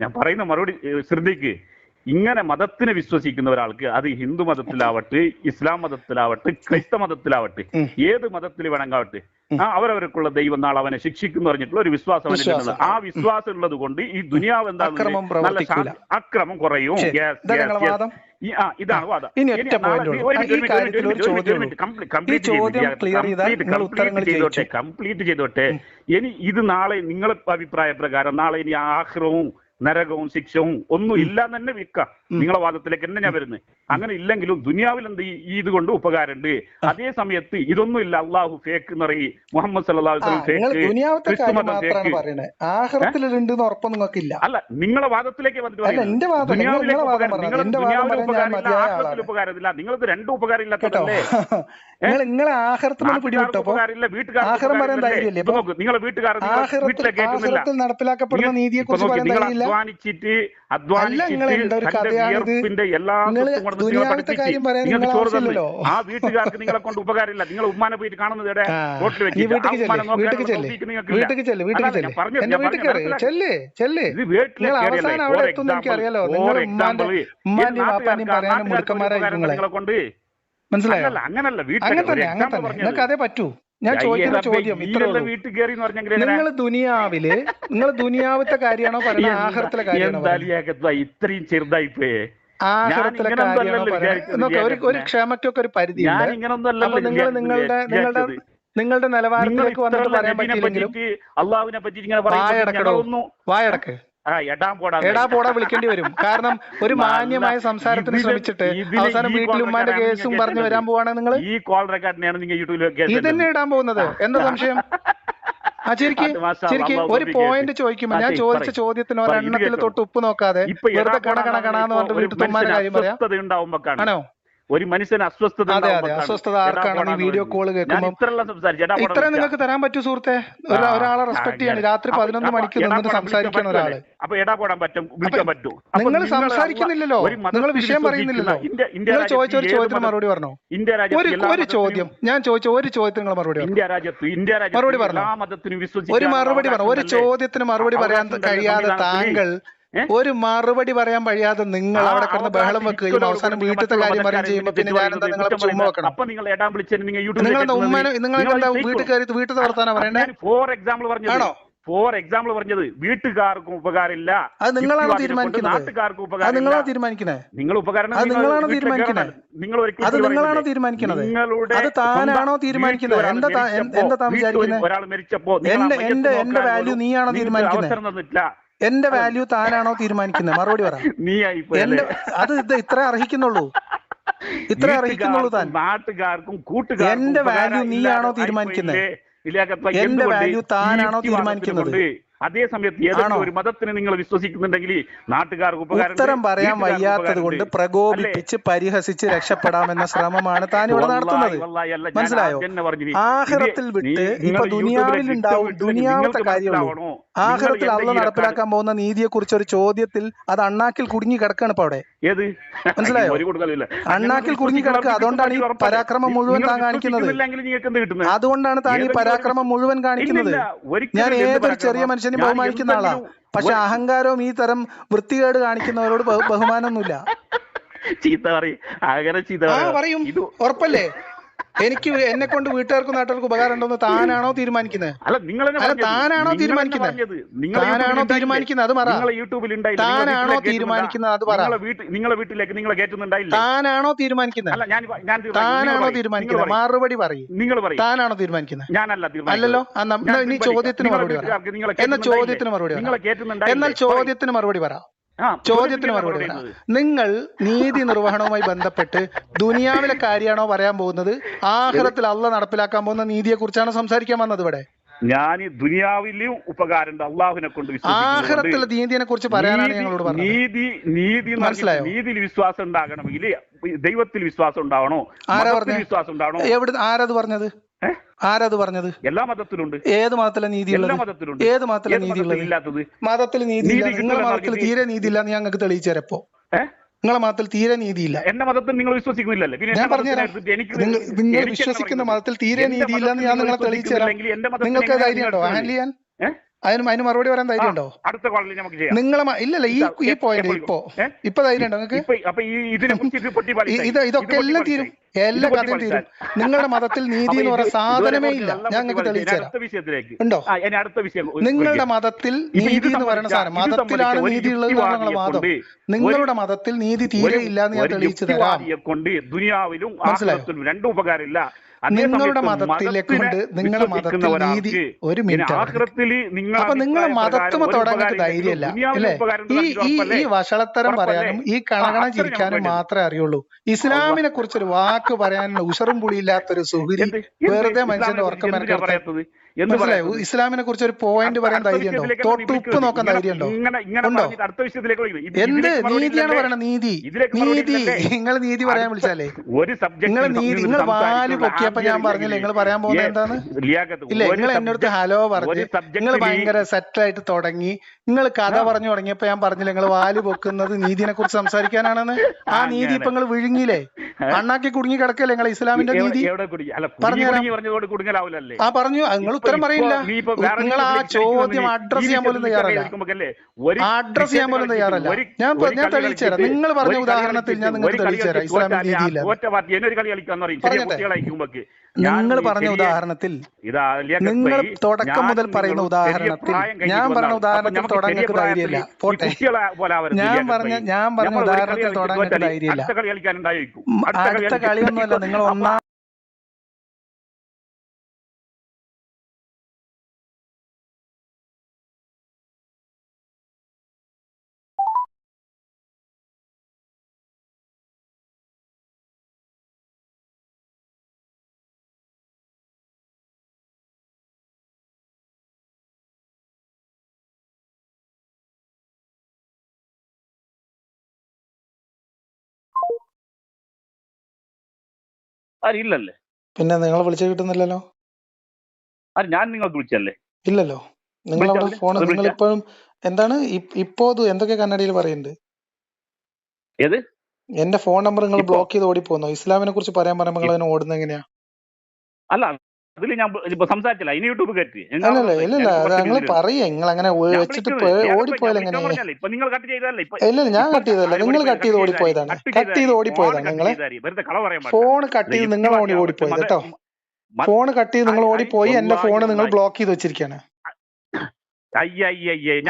ഞാൻ പറയുന്ന മറുപടി ശ്രദ്ധിക്ക്. ഇങ്ങനെ മതത്തിനെ വിശ്വസിക്കുന്ന ഒരാൾക്ക്, അത് ഹിന്ദു മതത്തിലാവട്ടെ, ഇസ്ലാം മതത്തിലാവട്ടെ, ക്രൈസ്തവ മതത്തിലാവട്ടെ, ഏത് മതത്തിൽ വേണമെങ്കിലാവട്ടെ, അവരവർക്കുള്ള ദൈവം നാളെ അവനെ ശിക്ഷിക്കുന്നു പറഞ്ഞിട്ടുള്ള ഒരു വിശ്വാസം. ആ വിശ്വാസം ഉള്ളത് കൊണ്ട് ഈ ദുനിയാവ് എന്താണ്? അക്രമം കുറയും. ഇതാണ് വാദം. കംപ്ലീറ്റ് ചെയ്തോട്ടെ. ഇനി ഇത് നാളെ നിങ്ങളെ അഭിപ്രായ പ്രകാരം നാളെ ഇനി ആഖിറവും നരകവും ശിക്ഷവും ഒന്നും ഇല്ല എന്ന് തന്നെ വിൽക്കാം. നിങ്ങളെ വാദത്തിലേക്ക് തന്നെ ഞാൻ വരുന്നത്. അങ്ങനെ ഇല്ലെങ്കിലും ദുനിയാവിൽ എന്ത് ഈ ഇത് കൊണ്ട് ഉപകാരമുണ്ട്. അതേ സമയത്ത് ഇതൊന്നും ഇല്ല, അള്ളാഹു ഫേക്ക് എന്ന് പറയും, മുഹമ്മദ് സല്ലല്ലാഹു അലൈഹി വസല്ലം ഫേക്ക്, ക്രിസ്തു മതം ഫേക്ക്. അല്ല, നിങ്ങളെ വാദത്തിലേക്ക് വന്നിട്ട് ദുനിയാവിലേക്ക് ഉപകാരമില്ല. നിങ്ങൾക്ക് രണ്ടും ഉപകാരം ഇല്ലാത്തതല്ലേ? നിങ്ങളെ ഉപകാരമില്ല, നിങ്ങളെ വീട്ടുകാർ വീട്ടിലേക്ക് കേൾക്കുന്നില്ല. നടപ്പിലാക്കപ്പെടുന്ന നീതിയെ കുറിച്ച് അധ്വാനിച്ചിട്ട് എല്ലാ ആ വീട്ടുകാർക്ക് നിങ്ങളെ കൊണ്ട് ഉപകാരമില്ല. നിങ്ങൾ ഉമ്മാനെ പോയിട്ട് കാണുന്നത് റോട്ടിൽ കൊണ്ട് മനസ്സിലായോ? അങ്ങനല്ല, നിങ്ങൾക്ക് അതേ പറ്റൂ. ഞാൻ ചോദിക്കുന്ന ചോദ്യം നിങ്ങൾ ദുനിയാവിലത്തെ കാര്യമാണോ പറയുന്നത്, ആഖിറത്തിലെ കാര്യമാണോ? ഇത്രയും ചെറുതായിപ്പോയേ. ആഖിറത്തിലെ കാര്യമാണോ പറയുന്നത്? ഒരു ക്ഷമയ്ക്കൊക്കെ ഒരു പരിധിയുണ്ട്. നിങ്ങളുടെ നിലവാരത്തിലേക്ക് വന്നിട്ട് പറയാൻ പറ്റിയില്ലെങ്കിലും അള്ളാഹുവിനെ പറ്റി വായടക്ക് എടാ പോടാ വിളിക്കേണ്ടി വരും. കാരണം ഒരു മാന്യമായ സംസാരത്തിന് ശ്രമിച്ചിട്ട് അവസാനം വീട്ടിൽ ഉമ്മാന്റെ കേസും പറഞ്ഞു വരാൻ പോവാണ് നിങ്ങൾ. ഈ കോൾ റെക്കോർഡിനെയാണ് നിങ്ങൾ യൂട്യൂബിൽ ഇതന്നെ ഇടാൻ പോകുന്നത്. എന്താ സംശയം? ശരിക്കും ഒരു പോയിന്റ് ചോദിക്കുമ്പോ ഞാൻ ചോദിച്ച ചോദ്യത്തിന് ഒരെണ്ണത്തിൽ തൊട്ട് ഉപ്പ് നോക്കാതെ വെറുതെ കണാന്ന് പറഞ്ഞിട്ട് വീട്ടിൽ ഉമ്മാന്റെ കാര്യം പറയാം. ആണോ? ഒരു മനുഷ്യന് അസ്വസ്ഥത ആർക്കാണ് വീഡിയോ കോൾ കേൾക്കുമ്പോൾ ഇത്ര നിങ്ങൾക്ക് തരാൻ പറ്റൂ സുഹൃത്തെ? ഒരാളെ റെസ്പെക്ട് ചെയ്യാണ്. രാത്രി 11 മണിക്ക് നിന്ന് സംസാരിക്കുന്ന ഒരാള് നിങ്ങൾ സംസാരിക്കുന്നില്ലല്ലോ, നിങ്ങൾ വിഷയം പറയുന്നില്ലല്ലോ. നിങ്ങൾ ചോദിച്ച ഒരു ചോദ്യത്തിന് മറുപടി പറഞ്ഞോ? ഒരു ചോദ്യം ഞാൻ ചോദിച്ച ഒരു ചോദ്യത്തിന് നിങ്ങൾ മറുപടി പറഞ്ഞു. ഒരു മറുപടി പറഞ്ഞു. ഒരു ചോദ്യത്തിന് മറുപടി പറയാൻ കഴിയാതെ താങ്കൾ, ഒരു മറുപടി പറയാൻ കഴിയാതെ നിങ്ങൾ അവിടെ കിടന്ന് ബഹളം വെക്കുകയും അവസാനം വീട്ടിലത്തെ കാര്യം പറയുകയും ചെയ്യുമ്പോൾ പിന്നെ ഞാനെന്താ നിങ്ങളെ ചുമ്മാ വെക്കണം? നിങ്ങളുടെ ഉമ്മനെ നിങ്ങളെന്താ വീട്ടിൽ കയറി വീട്ടിലത്തെ വർത്താനം പറയണ്ടേ? ആണോ? ഫോർ എക്സാമ്പിൾ പറഞ്ഞത് വീട്ടുകാർക്കും ഉപകാരമില്ല. അത് നിങ്ങളാണ് തീരുമാനിക്കുന്നത്. നാട്ടുകാർക്കും ഉപകാരം. നിങ്ങളാണ് തീരുമാനിക്കുന്നത്. നിങ്ങൾ ഉപകാരം നിങ്ങളാണ് തീരുമാനിക്കുന്നത്. അത് നിങ്ങളാണ് തീരുമാനിക്കുന്നത്. അത് താനാണോ തീരുമാനിക്കുന്നത്? എന്താ താൻ വിചാരിക്കുന്നത്? ഒരാൾ മരിച്ചപ്പോ എന്റെ വാല്യൂ നീയാണോ തീരുമാനിക്കുന്നത്? എന്റെ വാല്യൂ താനാണോ തീരുമാനിക്കുന്നത്? മറുപടി പറ. അത് ഇത്ര അർഹിക്കുന്നുള്ളൂ, ഇത്ര അർഹിക്കുന്നുള്ളൂ താൻ. നാട്ടുകാർക്കും കൂട്ടുകാർക്കും എന്റെ വാല്യൂ നീയാണോ തീരുമാനിക്കുന്നത്? എന്റെ വാല്യൂ താനാണോ തീരുമാനിക്കുന്നത്? അതേ സമയത്ത് ഏതെങ്കിലും ഒരു മതത്തിന് നിങ്ങൾ വിശ്വസിക്കുന്നുണ്ടെങ്കിൽ നാട്ടുകാർക്ക് ഉപകാരം. ഉത്തരം പറയാൻ വയ്യാത്തത് കൊണ്ട് പ്രകോപിപ്പിച്ച് പരിഹസിച്ച് രക്ഷപ്പെടാമെന്ന ശ്രമമാണ് താൻ ഇവിടെ നടത്തുന്നത്. മനസ്സിലായോ? ആഖിറത്തിൽ വിട്ട് ഇപ്പൊ ദുനിയാവിൽ ഉണ്ടാവും, ദുനിയാവത്തെ കാര്യമുള്ളൂ. ആഖിറത്തിൽ അള്ളാഹ് നടപ്പിലാക്കാൻ പോകുന്ന നീതിയെ കുറിച്ച് ഒരു ചോദ്യത്തിൽ അത് അണ്ണാക്കിൽ കുടുങ്ങി കിടക്കാണ് ഇപ്പൊ അവിടെ. മനസ്സിലായോ? അണ്ണാക്കിൽ കുടുങ്ങി കിടക്കുക. അതുകൊണ്ടാണ് ഈ പരാക്രമം മുഴുവൻ താൻ കാണിക്കുന്നത്. അതുകൊണ്ടാണ് താൻ ഈ പരാക്രമം മുഴുവൻ കാണിക്കുന്നത്. ഞാൻ ഏതൊരു ചെറിയ മനുഷ്യൻ ബഹുമാനിക്കുന്ന ആളാ. പക്ഷെ അഹങ്കാരവും ഈ തരം വൃത്തികേട് കാണിക്കുന്നവരോട് ബഹുമാനമൊന്നുമില്ല. പറയും, ഉറപ്പല്ലേ? എനിക്ക് എന്നെ കൊണ്ട് വീട്ടുകാർക്കും നാട്ടുകാർക്കും ഉപകാരം ഉണ്ടോന്ന് താനാണോ തീരുമാനിക്കുന്നത്? താനാണോ തീരുമാനിക്കുന്നത്? താനാണോ തീരുമാനിക്കുന്നത്? അത് പറ. താനാണോ തീരുമാനിക്കുന്നത്? അത് പറ. നിങ്ങളെ വീട്ടിലേക്ക് നിങ്ങളെ കയറ്റുന്നുണ്ടായില്ല. താനാണോ തീരുമാനിക്കുന്നത്? താനാണോ തീരുമാനിക്കുന്നത്? മറുപടി പറയും. താനാണോ തീരുമാനിക്കുന്നത്? അല്ലല്ലോ. ഇനി ചോദ്യത്തിന് മറുപടി പറ. എന്നാൽ ചോദ്യത്തിന് മറുപടി പറ. എന്നാൽ ചോദ്യത്തിന് മറുപടി പറ. ചോദ്യത്തിന് മറുപടി പറ. നിങ്ങൾ നീതി നിർവഹണവുമായി ബന്ധപ്പെട്ട് ദുനിയാവിലെ കാര്യമാണോ പറയാൻ പോകുന്നത്? ആഖിറത്തിൽ അള്ളാഹ് നടപ്പിലാക്കാൻ പോകുന്ന നീതിയെ കുറിച്ചാണ് സംസാരിക്കാൻ വന്നത് ഇവിടെ? ഞാൻ ദുനിയാവിലും ഉപകാരമുണ്ട് അള്ളാഹുവിനെ കൊണ്ട്. ആഖിറത്തിലെ നീതിയെ കുറിച്ച് പറയാനാണ് ഞങ്ങളോട് പറഞ്ഞത്. നീതി മനസ്സിലായോ? നീതിയിൽ വിശ്വാസം ഉണ്ടാകണമെങ്കിൽ ദൈവത്തിൽ വിശ്വാസം ഉണ്ടാവണോ? വിശ്വാസം ഉണ്ടാവണോ? ആരത് പറഞ്ഞത്? ആരത് പറഞ്ഞത്? എല്ലാ മതത്തിലുണ്ട്. ഏത് മതത്തിലെ നീതിയുള്ളത്? ഏത് മതത്തിലെ നീതിയുള്ളത്? മതത്തിൽ നീതിയില്ല. നിങ്ങളുടെ മതത്തിൽ തീരെ നീതിയില്ല എന്ന് ഞങ്ങൾക്ക് തെളിയിച്ചു തരപ്പോ. നിങ്ങളെ മതത്തിൽ തീരെ നീതിയില്ല. എന്റെ മതത്തിൽ നിങ്ങൾ വിശ്വസിക്കുന്നില്ലല്ലേ? ഞാൻ പറഞ്ഞുതരാം. നിങ്ങൾ വിശ്വസിക്കുന്ന മതത്തിൽ തീരെ നീതിയില്ല എന്ന് ഞാൻ നിങ്ങളെ തെളിയിച്ചു തരാം. നിങ്ങൾക്ക് ധൈര്യം ഉണ്ടോ ഹാൻഡിൽ ചെയ്യാൻ? അതിന് മറുപടി പറയാൻ ധൈര്യം ഉണ്ടോ? അടുത്ത കോളിൽ നമുക്ക് ചെയ്യാം. നിങ്ങളെ ഇല്ലല്ല ഈ പോയിന്റ് ഇപ്പൊ ധൈര്യം ഉണ്ടോ നിങ്ങൾക്ക്? ഇതൊക്കെ എല്ലാം തീരും, എല്ലാ കഥയും തീരും. നിങ്ങളുടെ മതത്തിൽ നീതി എന്ന് പറയുന്ന സാധനമേ ഇല്ല. ഞങ്ങൾക്ക് തെളിയിച്ചു തരാം. ഉണ്ടോ? നിങ്ങളുടെ മതത്തിൽ നീതി എന്ന് പറയുന്ന സാധനം, മതത്തിലാണ് നീതി ഉള്ളത് എന്നാണ് നിങ്ങളുടെ വാദം. നിങ്ങളുടെ മതത്തിൽ നീതി തീരെ ഇല്ല എന്ന് ഞാൻ തെളിയിച്ചു തരാം. ദുനിയാവിലും ആഖിറത്തിലും രണ്ടും ഉപകാരമില്ല. നിങ്ങളുടെ മതത്തിലേക്ക് കൊണ്ട് നിങ്ങളുടെ മതത്തിൽ നീതി ഒരു മിനിറ്റ് അപ്പൊ നിങ്ങൾ മതത്തുമ തുടങ്ങാൻ ധൈര്യമല്ല അല്ലേ? ഈ വഷളത്തരം പറയാനും ഈ കണകണ ചിരിക്കാനും മാത്രമേ അറിയുള്ളൂ. ഇസ്ലാമിനെ കുറിച്ചൊരു വാക്ക് പറയാനുള്ള ഉഷറും പുളിയില്ലാത്തൊരു സുഹൃതി വെറുതെ മനുഷ്യന്റെ ഉറക്കം മെനക്കെടുത്തത്. മനസ്സിലായോ? ഇസ്ലാമിനെ കുറിച്ച് ഒരു പോയിന്റ് പറയാൻ ധൈര്യമുണ്ടോ? തൊട്ട് ഉപ്പ് നോക്കാൻ ധൈര്യമുണ്ടോ? ഉണ്ടോ? എന്ത് നീതിയാണ് പറയണ? നീതി നിങ്ങൾ നീതി പറയാൻ വിളിച്ചാലേ നിങ്ങൾ വാല് പൊക്കിയപ്പോ ഞാൻ പറഞ്ഞില്ലേ നിങ്ങൾ പറയാൻ പോകുന്നത് എന്താന്ന്? ഇല്ല, നിങ്ങൾ എന്റെ അടുത്ത് ഹലോ പറഞ്ഞ് നിങ്ങൾ ഭയങ്കര സെറ്റായിട്ട് തുടങ്ങി. നിങ്ങൾ കഥ പറഞ്ഞു തുടങ്ങിയപ്പോ ഞാൻ പറഞ്ഞില്ല നിങ്ങൾ വാല് പൊക്കുന്നത് നീതിനെ കുറിച്ച് സംസാരിക്കാനാണെന്ന്. ആ നീതി ഇപ്പൊ നിങ്ങൾ വിഴുങ്ങിയില്ലേ? അണ്ണാക്കി കുടുങ്ങി കിടക്കല്ലേ നിങ്ങൾ ഇസ്ലാമിന്റെ നീതി? ആ പറഞ്ഞു. നിങ്ങൾ ഉത്തരം പറയില്ല. നിങ്ങൾ ആ ചോദ്യം അഡ്രസ് ചെയ്യാൻ പോലും തയ്യാറല്ല. അഡ്രസ് ചെയ്യാൻ പോലും തയ്യാറല്ല. ഞാൻ തെളിയിച്ചു തരാം. നിങ്ങൾ പറഞ്ഞ ഉദാഹരണത്തിൽ ഞാൻ നിങ്ങൾക്ക് തെളിയിച്ചു തരാം ഇസ്ലാമിക നീതിയില്ല. നിങ്ങൾ പറഞ്ഞ ഉദാഹരണത്തിൽ, നിങ്ങൾ തുടക്കം മുതൽ പറയുന്ന ഉദാഹരണത്തിൽ, ഞാൻ പറഞ്ഞ ഉദാഹരണത്തിൽ തുടങ്ങാൻ ധൈര്യമില്ല. പോട്ടെ, ഞാൻ പറഞ്ഞ ഉദാഹരണത്തിൽ തുടങ്ങാൻ ധൈര്യമില്ല. അടുത്ത കളിയൊന്നുമല്ല. നിങ്ങൾ ഒന്നാം ഇല്ലല്ലേ? പിന്നെ നിങ്ങൾ വിളിച്ചു കിട്ടുന്നില്ലല്ലോ. ഞാൻ നിങ്ങൾക്ക് വിളിച്ചല്ലേ? ഇല്ലല്ലോ. നിങ്ങളവിടെ ഫോൺ നിങ്ങളിപ്പോഴും എന്താണ് ഇപ്പോ എന്തൊക്കെ കന്നഡയിൽ പറയുന്നുണ്ട്? ഏത് എന്റെ ഫോൺ നമ്പർ നിങ്ങൾ ബ്ലോക്ക് ചെയ്ത് ഓടിപ്പോന്നോ? ഇസ്ലാമിനെ കുറിച്ച് പറയാൻ പറയുമ്പോൾ നിങ്ങൾ അതിനെ ഓടുന്നത് എങ്ങനെയാ? അല്ല, അതിൽ ഞാൻ സംസാരിച്ചില്ല. ഇനി യൂട്യൂബ് കയറ്റി. അല്ലല്ല, ഇല്ലല്ല, നിങ്ങൾ പറയേ. നിങ്ങൾ അങ്ങനെ വെച്ചിട്ട് ഓടിപ്പോയാൽ എങ്ങനെയാ? ഇല്ല, ഞാൻ കട്ട് ചെയ്തല്ല. നിങ്ങൾ കട്ട് ചെയ്ത് ഓടിപ്പോയതാണ്. കട്ട് ചെയ്ത് ഓടിപ്പോയതാണ്. നിങ്ങളെ ഫോൺ കട്ട് ചെയ്ത് നിങ്ങൾ ഓടിപ്പോയത് കേട്ടോ. ഫോൺ കട്ട് ചെയ്ത് നിങ്ങൾ ഓടിപ്പോയി. എന്റെ ഫോൺ നിങ്ങൾ ബ്ലോക്ക് ചെയ്ത് വെച്ചിരിക്കാണ്.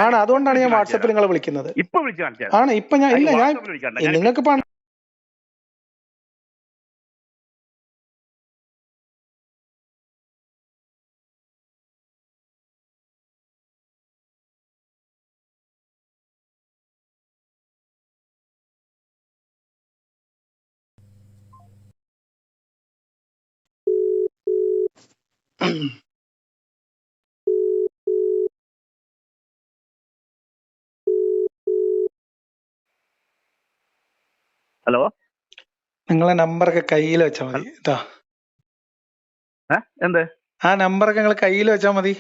ആണ്, അതുകൊണ്ടാണ് ഞാൻ വാട്സാപ്പിൽ നിങ്ങളെ വിളിക്കുന്നത്. ആണ് ഇപ്പൊ ഞാൻ ഇല്ല, ഞാൻ നിങ്ങൾക്ക് ഹലോ, നിങ്ങളെ നമ്പറൊക്കെ കയ്യിൽ വെച്ചാൽ മതി കേട്ടോ. എന്ത്? ആ നമ്പറൊക്കെ നിങ്ങൾ കയ്യിൽ വെച്ചാൽ മതി.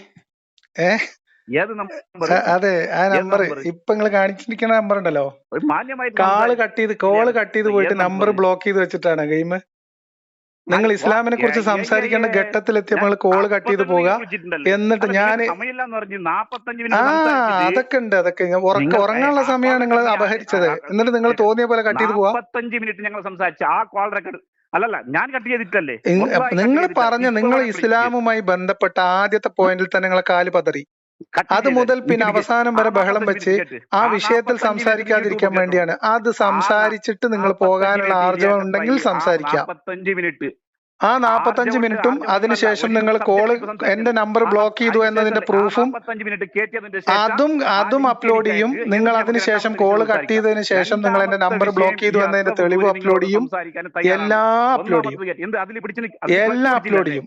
അതെ, ആ നമ്പർ ഇപ്പൊ നിങ്ങൾ കാണിച്ചിരിക്കുന്ന നമ്പർ ഉണ്ടല്ലോ. കോള് കട്ട് ചെയ്ത് പോയിട്ട് നമ്പർ ബ്ലോക്ക് ചെയ്ത് വെച്ചിട്ടാണ് ഗെയിം. നിങ്ങൾ ഇസ്ലാമിനെ കുറിച്ച് സംസാരിക്കേണ്ട ഘട്ടത്തിൽ എത്തിയപ്പോൾ കോള് കട്ട് ചെയ്ത് പോവുക. എന്നിട്ട് അതൊക്കെ ഉണ്ട്. അതൊക്കെ ഉറങ്ങാനുള്ള സമയമാണ് നിങ്ങൾ അപഹരിച്ചത്. എന്നിട്ട് നിങ്ങൾ തോന്നിയ പോലെ കട്ട് ചെയ്ത് പോവാ. 45 മിനിറ്റ് ഞങ്ങൾ സംസാരിച്ചു. ആ കോൾ റെക്കോർഡ് അല്ലല്ല, ഞാൻ കട്ട് ചെയ്തിട്ടല്ലേ. നിങ്ങൾ പറഞ്ഞ നിങ്ങൾ ഇസ്ലാമുമായി ബന്ധപ്പെട്ട ആദ്യത്തെ പോയിന്റിൽ തന്നെ നിങ്ങളെ കാല് പതറി. അത് മുതൽ പിന്നെ അവസാനം വരെ ബഹളം വെച്ച് ആ വിഷയത്തിൽ സംസാരിക്കാതിരിക്കാൻ വേണ്ടിയാണ്. അത് സംസാരിച്ചിട്ട് നിങ്ങൾ പോകാനുള്ള ആർജവം ഉണ്ടെങ്കിൽ സംസാരിക്കാം. ആ 45 മിനിറ്റും അതിനുശേഷം നിങ്ങൾ കോള് എന്റെ നമ്പർ ബ്ലോക്ക് ചെയ്തു എന്നതിന്റെ പ്രൂഫും അതും അപ്ലോഡ് ചെയ്യും. നിങ്ങൾ അതിനുശേഷം കോള് കട്ട് ചെയ്തതിനു ശേഷം നിങ്ങൾ എന്റെ നമ്പർ ബ്ലോക്ക് ചെയ്തു എന്നതിന്റെ തെളിവ് അപ്ലോഡ് ചെയ്യും. എല്ലാം അപ്ലോഡ് ചെയ്യും.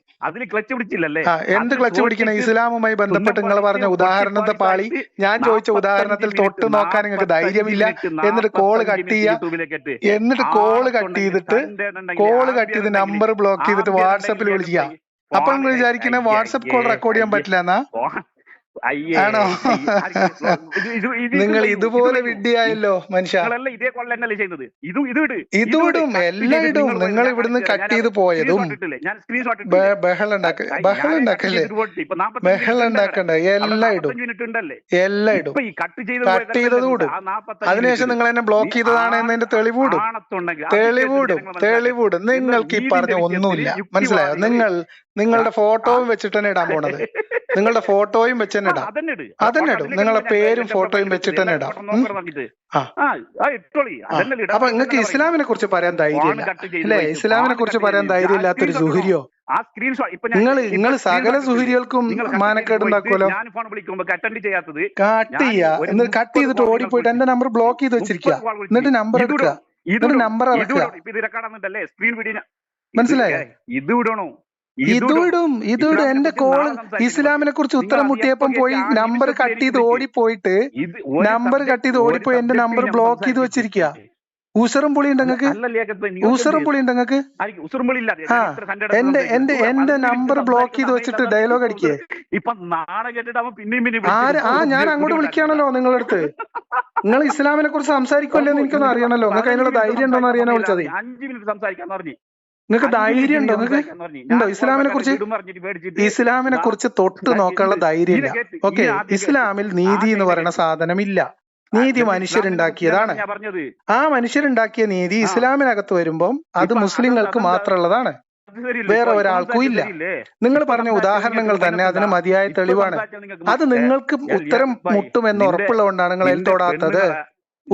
എന്ത് ക്ലച്ച് പിടിക്കണ? ഇസ്ലാമുമായി ബന്ധപ്പെട്ട് നിങ്ങൾ പറഞ്ഞ ഉദാഹരണത്തെ പാളി ഞാൻ ചോദിച്ച ഉദാഹരണത്തിൽ തൊട്ട് നോക്കാൻ നിങ്ങൾക്ക് ധൈര്യമില്ല. എന്നിട്ട് കോള് കട്ട് ചെയ്ത് നമ്പർ ബ്ലോക്ക് ചെയ്തിട്ട് വാട്സാപ്പിൽ വിളിക്കുക. അപ്പൊ നിങ്ങൾ വിചാരിക്കുന്ന വാട്സാപ്പ് കോൾ റെക്കോർഡ് ചെയ്യാൻ പറ്റില്ല എന്നാ? ആണോ? നിങ്ങൾ ഇതുപോലെ വിഡ്ഢിയായല്ലോ മനുഷ്യ. ഇതും എല്ലാം ഇടും. നിങ്ങൾ ഇവിടുന്ന് കട്ട് ചെയ്ത് പോയതും ബഹളം ഉണ്ടാക്കല്ലേ? എല്ലാം ഇടും. കട്ട് ചെയ്തതും ഇടും. അതിനുശേഷം നിങ്ങൾ എന്നെ ബ്ലോക്ക് ചെയ്തതാണ് എന്നതിന്റെ തെളിവിടും. നിങ്ങൾക്ക് ഈ പറഞ്ഞ ഒന്നുമില്ല, മനസ്സിലായോ? നിങ്ങളുടെ ഫോട്ടോയും വെച്ചിട്ട് തന്നെ ഇടാൻ പോണത്. നിങ്ങളുടെ ഫോട്ടോയും വെച്ച് തന്നെ ഇടാം. അതന്നെ ഇടും. നിങ്ങളുടെ പേരും ഫോട്ടോയും വെച്ചിട്ട് തന്നെ ഇടാം. അപ്പൊ നിങ്ങൾക്ക് ഇസ്ലാമിനെ കുറിച്ച് പറയാൻ ധൈര്യമില്ല അല്ലേ? ഇസ്ലാമിനെ കുറിച്ച് പറയാൻ ധൈര്യമില്ലാത്തൊരു സുഹരിയോ ആ സ്ക്രീൻഷോട്ട് ഇപ്പൊ നിങ്ങൾ സകല സുഹൃത്തുക്കൾക്കും മാനക്കേട് ഉണ്ടാക്കുമല്ലോ. ഞാൻ ഫോൺ വിളിക്കുമ്പോ അറ്റൻഡ് ചെയ്യാത്തത് കട്ട് ചെയ്യാ, എന്നിട്ട് കട്ട് ചെയ്തിട്ട് ഓടിപ്പോയിട്ട് എന്റെ നമ്പർ ബ്ലോക്ക് ചെയ്ത് വെച്ചിരിക്കുക, എന്നിട്ട് നമ്പർ എടുക്കുക, എന്നിട്ട് നമ്പർ ഇറക്കുക. സ്ക്രീൻ വീഡിയോ മനസ്സിലായോ? ഇത് വിടണോ? ഇതും എന്റെ കോള് ഇസ്ലാമിനെ കുറിച്ച് ഉത്തരം മുട്ടിയപ്പം പോയി നമ്പർ കട്ട് ചെയ്ത് ഓടിപ്പോയിട്ട് എന്റെ നമ്പർ ബ്ലോക്ക് ചെയ്ത് വെച്ചിരിക്കുക. ഊസറും പുളി ഉണ്ട് നിങ്ങൾക്ക്? എന്റെ നമ്പർ ബ്ലോക്ക് ചെയ്ത് വെച്ചിട്ട് ഡയലോഗ് അടിക്കേ. ഞാൻ അങ്ങോട്ട് വിളിക്കുകയാണല്ലോ നിങ്ങളുടെ അടുത്ത്. നിങ്ങൾ ഇസ്ലാമിനെ കുറിച്ച് സംസാരിക്കുമല്ലോ എന്ന് എനിക്കൊന്നും അറിയണല്ലോ. നിങ്ങൾക്ക് അതിനുള്ള ധൈര്യം ഉണ്ടോന്ന് അറിയാനാ വിളിച്ചത്. 5 മിനിറ്റ് സംസാരിക്കാൻ പറഞ്ഞു. നിങ്ങൾക്ക് ധൈര്യം ഉണ്ടോ? ഉണ്ടോ ഇസ്ലാമിനെ കുറിച്ച് തൊട്ട് നോക്കാനുള്ള ധൈര്യം ഇല്ല. ഓക്കെ, ഇസ്ലാമിൽ നീതി എന്ന് പറയുന്ന സാധനമില്ല. നീതി മനുഷ്യരുണ്ടാക്കിയതാണ്. ആ മനുഷ്യരുണ്ടാക്കിയ നീതി ഇസ്ലാമിനകത്ത് വരുമ്പം അത് മുസ്ലിങ്ങൾക്ക് മാത്രമുള്ളതാണ്, വേറെ ഒരാൾക്കും ഇല്ല. നിങ്ങൾ പറഞ്ഞ ഉദാഹരണങ്ങൾ തന്നെ അതിന് മതിയായ തെളിവാണ്. അത് നിങ്ങൾക്ക് ഉത്തരം മുട്ടുമെന്ന് ഉറപ്പുള്ളതുകൊണ്ടാണ് നിങ്ങൾ അതിൽ തൊടാത്തത്.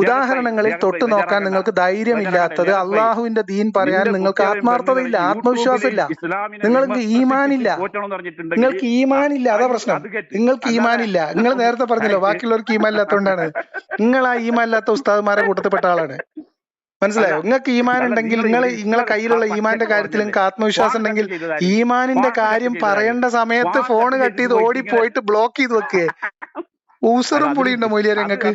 ഉദാഹരണങ്ങളിൽ തൊട്ടു നോക്കാൻ നിങ്ങൾക്ക് ധൈര്യമില്ലാത്തത് അള്ളാഹുവിന്റെ ദീൻ പറയാൻ നിങ്ങൾക്ക് ആത്മാർത്ഥതയില്ല, ആത്മവിശ്വാസമില്ല, നിങ്ങൾക്ക് ഈമാനില്ല. അതാ പ്രശ്നം. നിങ്ങൾക്ക് ഈമാനില്ല. നിങ്ങൾ നേരത്തെ പറഞ്ഞല്ലോ ബാക്കിയുള്ളവർക്ക് ഈമാൻ ഇല്ലാത്തതുകൊണ്ടാണ്. നിങ്ങൾ ആ ഈമാൻ ഇല്ലാത്ത ഉസ്താദുമാരെ കൂട്ടത്തിൽപ്പെട്ട ആളാണ്. മനസ്സിലായോ? നിങ്ങൾക്ക് ഈമാൻ ഉണ്ടെങ്കിൽ നിങ്ങളെ കയ്യിലുള്ള ഈമാന്റെ കാര്യത്തിൽ നിങ്ങൾക്ക് ആത്മവിശ്വാസം ഉണ്ടെങ്കിൽ ഈമാനിന്റെ കാര്യം പറയേണ്ട സമയത്ത് ഫോൺ കട്ട് ചെയ്ത് ഓടിപ്പോയിട്ട് ബ്ലോക്ക് ചെയ്ത് വെക്കേ. ഊസറും പുളിയുണ്ടോ മൊയ്ലിയാരെ നിങ്ങൾക്ക്?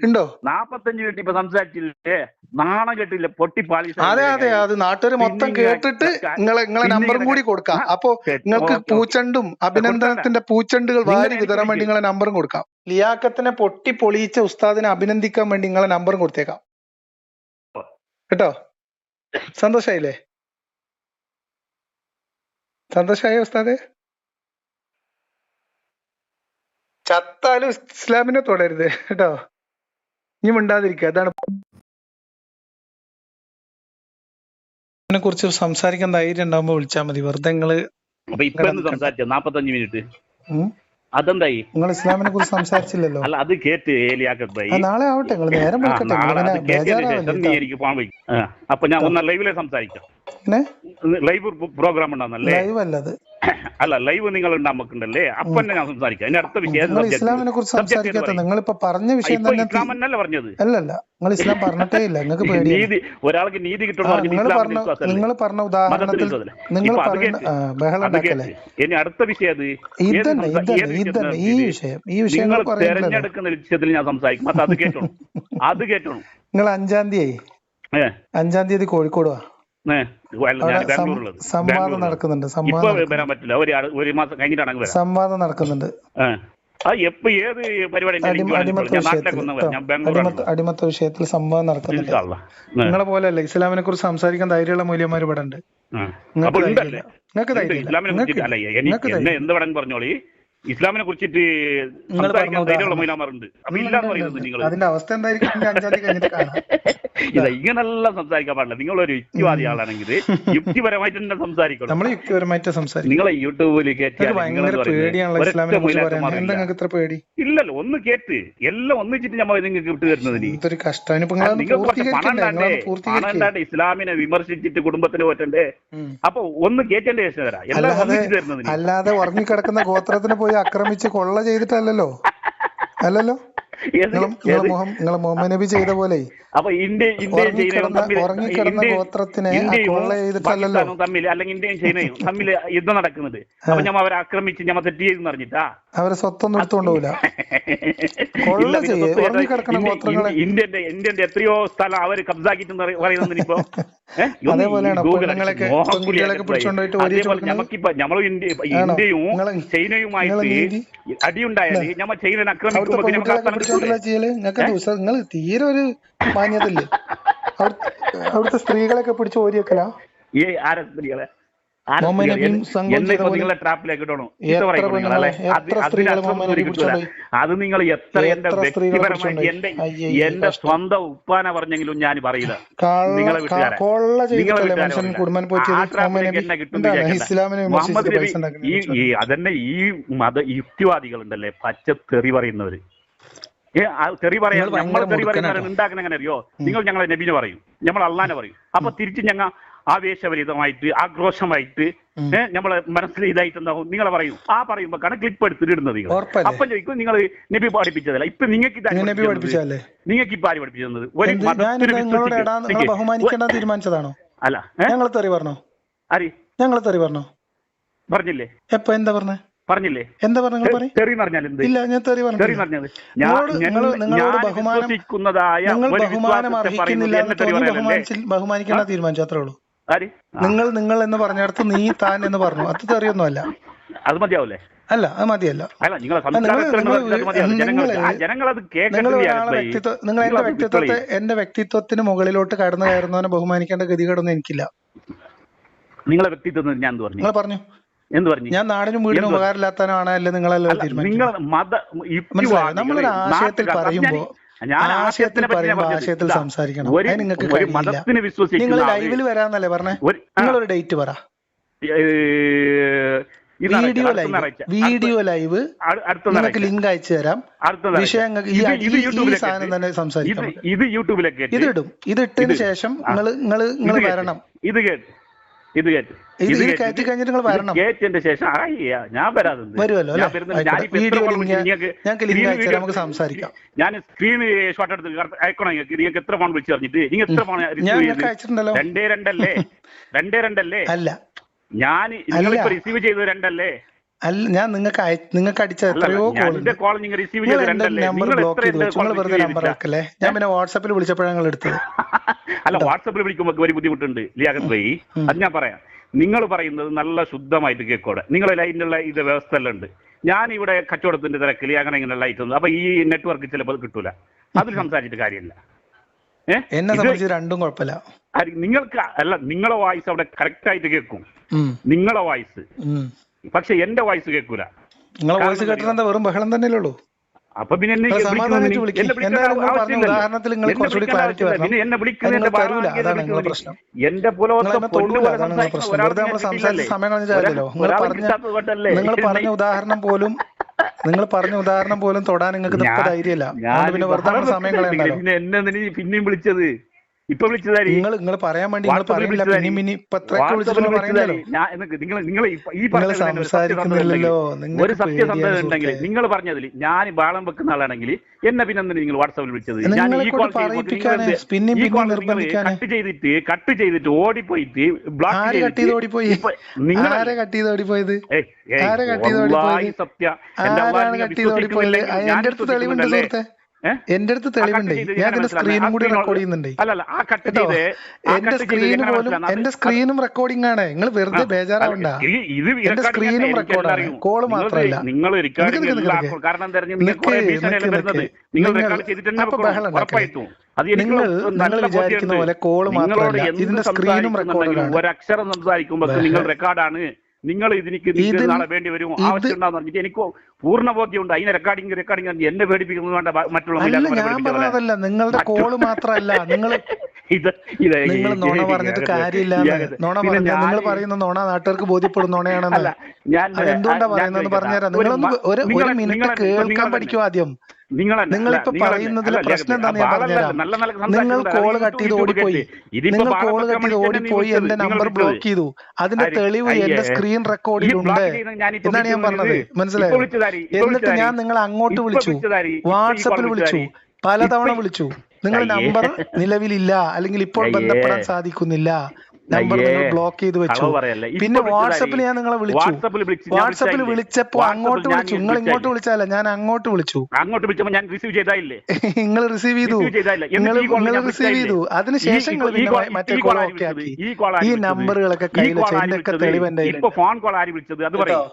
ഉണ്ടോ? 45 മിനിറ്റ് ഇപ്പൊ സംസാരിച്ചില്ലേ? നാണം കെട്ടില്ല, പൊട്ടിപ്പാളി. അതെ, അത് നാട്ടുകാർ മൊത്തം കേട്ടിട്ട് നിങ്ങളെ നമ്പറും കൂടി കൊടുക്കാം. അപ്പൊ നിങ്ങൾക്ക് പൂച്ചണ്ടും അഭിനന്ദനത്തിന്റെ പൂച്ചണ്ടുകൾ വാരി വിതറാൻ വേണ്ടി നിങ്ങളെ നമ്പറും കൊടുക്കാം. ലിയാക്കത്തിനെ പൊട്ടി പൊളിയിച്ച ഉസ്താദിനെ അഭിനന്ദിക്കാൻ വേണ്ടി നിങ്ങളെ നമ്പറും കൊടുത്തേക്കാം കേട്ടോ. സന്തോഷായില്ലേ? സന്തോഷായോ ഉസ്താദേ? ചത്താലും ഇസ്ലാമിനെ തുടരുത് കേട്ടോ. ഇനി മിണ്ടാതിരിക്കുക. അതാണ് അതിനെ കുറിച്ച് സംസാരിക്കാൻ ധൈര്യം ഉണ്ടാവുമ്പോ വിളിച്ചാൽ മതി. വെറുതെ നിങ്ങള് 45 മിനിറ്റ് അതെന്തായി? നിങ്ങൾ ഇസ്ലാമിനെ കുറിച്ച് സംസാരിച്ചില്ലല്ലോ. അല്ല, അത് കേട്ട് നാളെ ആവട്ടെ, നിങ്ങൾ നേരം എനിക്ക് പോകാൻ വയ്ക്കും. അപ്പൊ ഞാൻ ഒന്ന് ലൈവിലെ സംസാരിക്കാം. Live programme ഉണ്ടാകുന്നല്ലേ? ലൈവ് അല്ലത്. അല്ല, ലൈവ് നിങ്ങൾ ഉണ്ടാകുന്നുണ്ടല്ലേ? അപ്പൊ തന്നെ ഞാൻ സംസാരിക്കാം. അതിന്റെ അടുത്ത വിഷയം ഇസ്ലാമിനെ കുറിച്ച് സംസാരിക്കാത്ത നിങ്ങളിപ്പോ പറഞ്ഞ വിഷയം തന്നെ ഇസ്ലാമല്ല പറഞ്ഞത്. അല്ലല്ല, നിങ്ങൾ ഇസ്ലാം പറഞ്ഞിട്ടേ ഇല്ല. നിങ്ങൾക്ക് നീതി, ഒരാൾക്ക് നീതി കിട്ടണം. നിങ്ങൾ പറഞ്ഞ ഉദാഹരണത്തിൽ നിങ്ങൾ ബഹളം ഉണ്ടാക്കല്ലേ? ഇനി അടുത്ത വിഷയം ഈ വിഷയം നിങ്ങൾ തെരഞ്ഞെടുക്കുന്ന വിഷയത്തിൽ ഞാൻ സംസാരിക്കും. അത് കേട്ടോളൂ, അത് കേട്ടോളൂ. നിങ്ങൾ 5-ാം തീയതി കോഴിക്കോട് വാ. സംവാദം നടക്കുന്നുണ്ട്. വരാൻ പറ്റില്ല, ഒരു മാസം കഴിഞ്ഞിട്ടാണ് സംവാദം നടക്കുന്നുണ്ട്. അടിമത്ത വിഷയത്തിൽ സംവാദം നടക്കുന്നുണ്ട്. നിങ്ങളെ പോലെയല്ല, ഇസ്ലാമിനെ കുറിച്ച് സംസാരിക്കാൻ ധൈര്യമുള്ള മൂല്യന്മാർ ഇവിടെ ഉണ്ട്. നിങ്ങൾക്ക് ധൈര്യം എന്ത് പറയാൻ പറഞ്ഞോളി. ഇസ്ലാമിനെ കുറിച്ചിട്ട് അതിന്റെ അവസ്ഥ എന്തായിരിക്കും? ഇങ്ങനെല്ലാം സംസാരിക്കാൻ പാടില്ല. നിങ്ങളൊരു യുക്തിവാദി ആളാണെങ്കിൽ യുക്തിപരമായിട്ട് തന്നെ സംസാരിക്കണം. നമ്മൾ യുക്തിപരമായിട്ട് സംസാരിക്കും. നിങ്ങളെ യൂട്യൂബിൽ ഇല്ലല്ലോ, ഒന്ന് കേട്ട് എല്ലാം ഒന്നിച്ചിട്ട് നമ്മൾ നിങ്ങൾക്ക് വിട്ടു തരുന്നതിന് ഇസ്ലാമിനെ വിമർശിച്ചിട്ട് കുടുംബത്തിന് പറ്റണ്ടേ? അപ്പൊ ഒന്ന് കേറ്റേണ്ട ശേഷം തരാം. എല്ലാം ഒന്നിച്ചിട്ട് തരുന്നതിന്. അല്ലാതെ ഉറങ്ങിക്കിടക്കുന്ന ഗോത്രത്തിന് പോയി ആക്രമിച്ച് കൊള്ള ചെയ്തിട്ടല്ലോ. അല്ലല്ലോ, നിങ്ങളെ മുഹമ്മദ് നബി ചെയ്ത പോലെ ഉറങ്ങിക്കിടന്ന ഗോത്രത്തിനെ കൊള്ള ചെയ്തിട്ടല്ലോ തമ്മിൽ, അല്ലെങ്കിൽ ഇന്ത്യയും ചൈനയും തമ്മിൽ യുദ്ധം നടക്കുന്നത്. അപ്പൊ ഞമ്മ അവരെ ആക്രമിച്ച് ഞമ്മ തെറ്റ് ചെയ്തെന്ന് പറഞ്ഞിട്ടാ അവരെ സ്വത്തൊന്നും എടുത്തുകൊണ്ടുപോകില്ല. കൊള്ള ചെയ്യേ ഉറങ്ങിക്കിടക്കുന്ന ഗോത്രങ്ങളെ ഇന്ത്യന്റെ എത്രയോ സ്ഥലം അവര് കബ്സാക്കിട്ട് പറയുന്നത്. ഇപ്പൊ അതേപോലെയാണ് ഞമ്മളും ഇന്ത്യയും ചൈനയുമായിട്ട് അടിയുണ്ടായാല് ഞമ്മ ചൈനനെ ആക്രമിക്കുമ്പോൾ നിങ്ങൾ തീരെ ഒരു മാന്യതല്ലേ? അവിടുത്തെ സ്ത്രീകളൊക്കെ പിടിച്ച് ഓരിയൊക്കല. ആരെ സ്ത്രീകളെ? നിങ്ങളെ ട്രാപ്പിലേക്ക് ഇടണോ? അത് നിങ്ങൾ എത്ര എന്റെ വ്യക്തിപരമായിട്ട് എന്റെ സ്വന്തം ഉപ്പാന പറഞ്ഞെങ്കിലും ഞാൻ പറയില്ല. നിങ്ങളെ വീട്ടുകാരെ അതന്നെ ഈ മത യുക്തിവാദികളുണ്ടല്ലേ, പച്ച തെറി പറയുന്നവര്. തെറി പറയാൻ നമ്മൾ തെറി പറയുന്നവരെ ഉണ്ടാക്കുന്ന എങ്ങനെ അറിയോ? നിങ്ങൾ ഞങ്ങളെ നബീനെ പറയും, നമ്മൾ അള്ളാനെ പറയും. അപ്പൊ തിരിച്ച് ഞങ്ങൾ ആവേശഭരിതമായിട്ട് ആക്രോശമായിട്ട് നമ്മളെ മനസ്സിൽ ഇതായിട്ടുണ്ടാവും നിങ്ങളെ പറയും പറയുമ്പോ ക്ലിപ്പ് എടുത്തിട്ട് ഇടുന്നത് നിങ്ങൾ അപ്പം ചോദിക്കും നിങ്ങൾ നബി പഠിപ്പിച്ചതല്ല ഇപ്പൊ നിങ്ങൾക്ക് നിങ്ങൾക്ക് ഇപ്പൊ ആര് പഠിപ്പിച്ചു തന്നത് ഒരു മതത്തിന് ബഹുമാനിക്കേണ്ട തീരുമാനിച്ചതാണോ? അല്ല ഞങ്ങൾ തെറി പറഞ്ഞോ? ആര് ഞങ്ങൾ തെറി പറഞ്ഞോ? പറഞ്ഞില്ലേ? എപ്പോ എന്താ പറഞ്ഞേ? പറഞ്ഞില്ലേ? എന്താ പറഞ്ഞു? തെറി പറഞ്ഞാൽ ഇല്ല, ഞാൻ തെറി പറഞ്ഞത് നിങ്ങളോട് ബഹുമാനം അർഹിക്കുന്നില്ല എന്ന് തോന്നി ബഹുമാനിക്കേണ്ട തീരുമാനിച്ചു, അത്രേ ഉള്ളൂ. നിങ്ങൾ എന്ന് പറഞ്ഞിടത്ത് നീ താൻ എന്ന് പറഞ്ഞു, അത് തെറിയൊന്നും അല്ല. അത് മതിയാവൂലേ? അല്ല, അത് മതിയല്ല. നിങ്ങൾ എന്റെ വ്യക്തിത്വത്തിന് മുകളിലോട്ട് കടന്നു കയറുന്നവനെ ബഹുമാനിക്കേണ്ട ഗതികേടൊന്നും എനിക്കില്ല. നിങ്ങളെ വ്യക്തിത്വം ഞാൻ എന്ത് പറഞ്ഞു? നിങ്ങൾ പറഞ്ഞു. എന്ത് പറഞ്ഞു? ഞാൻ നാടിനും വീടിനും ഉപകാരമില്ലാത്തവനാണ് അല്ലേ നിങ്ങളെല്ലാം തീരുമാനിച്ചത്. നമ്മളൊരു ആശയത്തിൽ പറയുമ്പോ ആശയത്തിൽ സംസാരിക്കണം. നിങ്ങൾക്ക് നിങ്ങൾ ലൈവിൽ വരാന്നല്ലേ പറഞ്ഞേ? നിങ്ങളൊരു ഡേറ്റ് പറ. വീഡിയോ ലൈവ് നിങ്ങൾക്ക് ലിങ്ക് അയച്ചു തരാം. വിഷയം ഈ സാധനം തന്നെ സംസാരിക്കാം. ഇതിടും. ഇതിട്ടതിന് ശേഷം നിങ്ങൾ വരണം. ഇത് കയറ്റി കഴിഞ്ഞിട്ട് നിങ്ങൾ വരണം. കേറ്റിന്റെ ശേഷം ഞാൻ വരുമല്ലോ അല്ലേ? ഞങ്ങൾക്ക് ലിങ്ക് അയച്ചു തരാം, നമുക്ക് സംസാരിക്കാം. ഞാൻ സ്ക്രീൻ ഷോട്ട് എടുത്ത് അയക്കണം. നിങ്ങൾക്ക് എത്ര ഫോൺ വിളിച്ചു പറഞ്ഞിട്ട് നിങ്ങൾ എത്ര ഫോൺ അയച്ചിട്ടുണ്ടല്ലോ? 2 അല്ല, ഞാൻ നിങ്ങളിപ്പോ റിസീവ് ചെയ്തത് 2 അല്ലേ? അല്ല, ഞാൻ നിങ്ങൾക്ക് അടിച്ച എത്രയോ കോൾ നിങ്ങൾ റിസീവ് ചെയ്തത് 2 അല്ലേ? നമ്പർ ബ്ലോക്ക് ചെയ്ത് വെച്ചു. നിങ്ങൾ വെറുതെ നമ്പർ വെക്കല്ലേ? ഞാൻ പിന്നെ വാട്സാപ്പിൽ വിളിച്ചപ്പോഴാണ് നിങ്ങൾ എടുത്തത്. അല്ല, വാട്സാപ്പിൽ വിളിക്കുമ്പോൾ ഒരു ബുദ്ധിമുട്ടുണ്ട് ലിയാഖത്ത് ഭായി, അത് ഞാൻ പറയാം. നിങ്ങൾ പറയുന്നത് നല്ല ശുദ്ധമായിട്ട് കേൾക്കോടെ. നിങ്ങളെ ലൈനിലുള്ള ഇത് വ്യവസ്ഥ എല്ലാം ഉണ്ട്. ഞാൻ ഇവിടെ കച്ചവടത്തിന്റെ തിരക്കിൽ അങ്ങനെ ഇങ്ങനെ ലൈറ്റ് അപ്പൊ ഈ നെറ്റ്വർക്ക് ചിലപ്പോൾ കിട്ടൂല. അതിൽ സംസാരിച്ചിട്ട് കാര്യമില്ല. എന്നെ സംബന്ധിച്ച് രണ്ടും കുഴപ്പമില്ല. നിങ്ങൾക്ക് അല്ല, നിങ്ങളെ വായിസ് അവിടെ കറക്റ്റ് ആയിട്ട് കേൾക്കും, നിങ്ങളെ വായിസ്. പക്ഷെ എന്റെ വായിസ് കേൾക്കൂല. നിങ്ങളെ വായിസ് കേട്ടിട്ട് വെറും ബഹളം തന്നെയല്ലേ ഉള്ളൂ. അപ്പൊ പിന്നെ ഉദാഹരണത്തിൽ നിങ്ങൾ കുറച്ചുകൂടി ക്ലാരിറ്റി വരണം. പ്രശ്നം എന്റെ സംസാരിച്ച സമയം കളഞ്ഞല്ലോ. നിങ്ങൾ പറഞ്ഞ ഉദാഹരണം പോലും തൊടാൻ നിങ്ങൾക്ക് ധൈര്യമില്ല. പിന്നെ വെറുതെ സമയം കളയണ്ടല്ലോ. പിന്നെ എന്നെ പിന്നെയും വിളിച്ചത് ഇപ്പൊ വിളിച്ചതായി നിങ്ങൾ പറയാൻ വേണ്ടി സംസാരിക്കുന്നില്ലല്ലോ. ഒരു സത്യസന്ധത ഉണ്ടെങ്കിൽ നിങ്ങൾ പറഞ്ഞതിൽ ഞാൻ ബാളം വെക്കുന്ന ആളാണെങ്കിൽ എന്നെ പിന്നെ നിങ്ങൾ വാട്സാപ്പിൽ വിളിച്ചത്. ഞാൻ കട്ട് ചെയ്തിട്ട് ഓടിപ്പോയിട്ട് എന്റെ അടുത്ത് തെളിവുണ്ട്. ഞാൻ ഇതിന്റെ സ്ക്രീനും കൂടി റെക്കോർഡ് ചെയ്യുന്നുണ്ട്. എന്റെ സ്ക്രീനും റെക്കോർഡിംഗ് ആണ്. നിങ്ങൾ വെറുതെ ബേജാറാവണ്ട. എന്റെ സ്ക്രീനും റെക്കോർഡാണ്, കോള് മാത്രമല്ല. നിങ്ങൾ വിചാരിക്കുന്ന പോലെ കോള് മാത്രമല്ല, ഇതിന്റെ സ്ക്രീനും റെക്കോർഡാണ്. ഒരക്ഷരം സംസാരിക്കുമ്പോൾ നിങ്ങൾ റെക്കോർഡാണ്. നിങ്ങൾ ഇതിനിക്ക് നാളെ വേണ്ടി വരും, ആവശ്യമുണ്ടാന്ന് പറഞ്ഞിട്ട് എനിക്ക് പൂർണ്ണ ബോധ്യമുണ്ട്. അതിനെ റെക്കോർഡിംഗ് എന്നെ പേടിപ്പിക്കുന്നത് വേണ്ട. മറ്റുള്ള നിങ്ങളുടെ കോള് മാത്രമല്ല, നിങ്ങൾ നോണ പറഞ്ഞിട്ട് കാര്യമില്ല. നോണ പറഞ്ഞ നിങ്ങൾ പറയുന്ന നോണ നാട്ടുകാർക്ക് ബോധ്യപ്പെടും നോണയാണെന്ന്. എന്തുകൊണ്ടാ പറയുന്നത് പറഞ്ഞുതരാം. നിങ്ങളൊന്ന് ഒരു മിനിറ്റ് കേൾക്കാൻ പഠിക്കും ആദ്യം. നിങ്ങളിപ്പോ പറയുന്നതിലെ പ്രശ്നം എന്താന്ന് ഞാൻ പറഞ്ഞുതരാം. നിങ്ങൾ കോള് കട്ട് ചെയ്ത് ഓടിപ്പോയി. എന്റെ നമ്പർ ബ്ലോക്ക് ചെയ്തു. അതിന്റെ തെളിവ് എന്റെ സ്ക്രീൻ റെക്കോർഡിലുണ്ട് എന്നാണ് ഞാൻ പറഞ്ഞത്. മനസ്സിലായോ? എന്നിട്ട് ഞാൻ നിങ്ങളെ അങ്ങോട്ട് വിളിച്ചു, വാട്സപ്പിൽ വിളിച്ചു, പലതവണ വിളിച്ചു. നിങ്ങളുടെ നമ്പർ നിലവിലില്ല, അല്ലെങ്കിൽ ഇപ്പോൾ ബന്ധപ്പെടാൻ സാധിക്കുന്നില്ല. നമ്പർ നിങ്ങൾ ബ്ലോക്ക് ചെയ്ത് വെച്ചു. പിന്നെ വാട്സപ്പിൽ ഞാൻ നിങ്ങളെ വിളിച്ചു. വാട്സപ്പിൽ വിളിച്ചപ്പോ അങ്ങോട്ട് വിളിച്ചു. നിങ്ങൾ ഇങ്ങോട്ട് വിളിച്ചല്ല, ഞാൻ അങ്ങോട്ട് വിളിച്ചു. ഞാൻ റിസീവ് ചെയ്തില്ലേ? നിങ്ങൾ റിസീവ് ചെയ്തു. നിങ്ങൾ റിസീവ് ചെയ്തു. അതിനുശേഷം മറ്റേ കോൾ ഓക്കെ ആക്കി. ഈ നമ്പറുകളൊക്കെ കയ്യിൽ വെച്ച് എന്തൊക്കെ തെളിവ് എന്റെ ഫോൺ കോൾ ആര് വിളിച്ചത് അത് പറയും.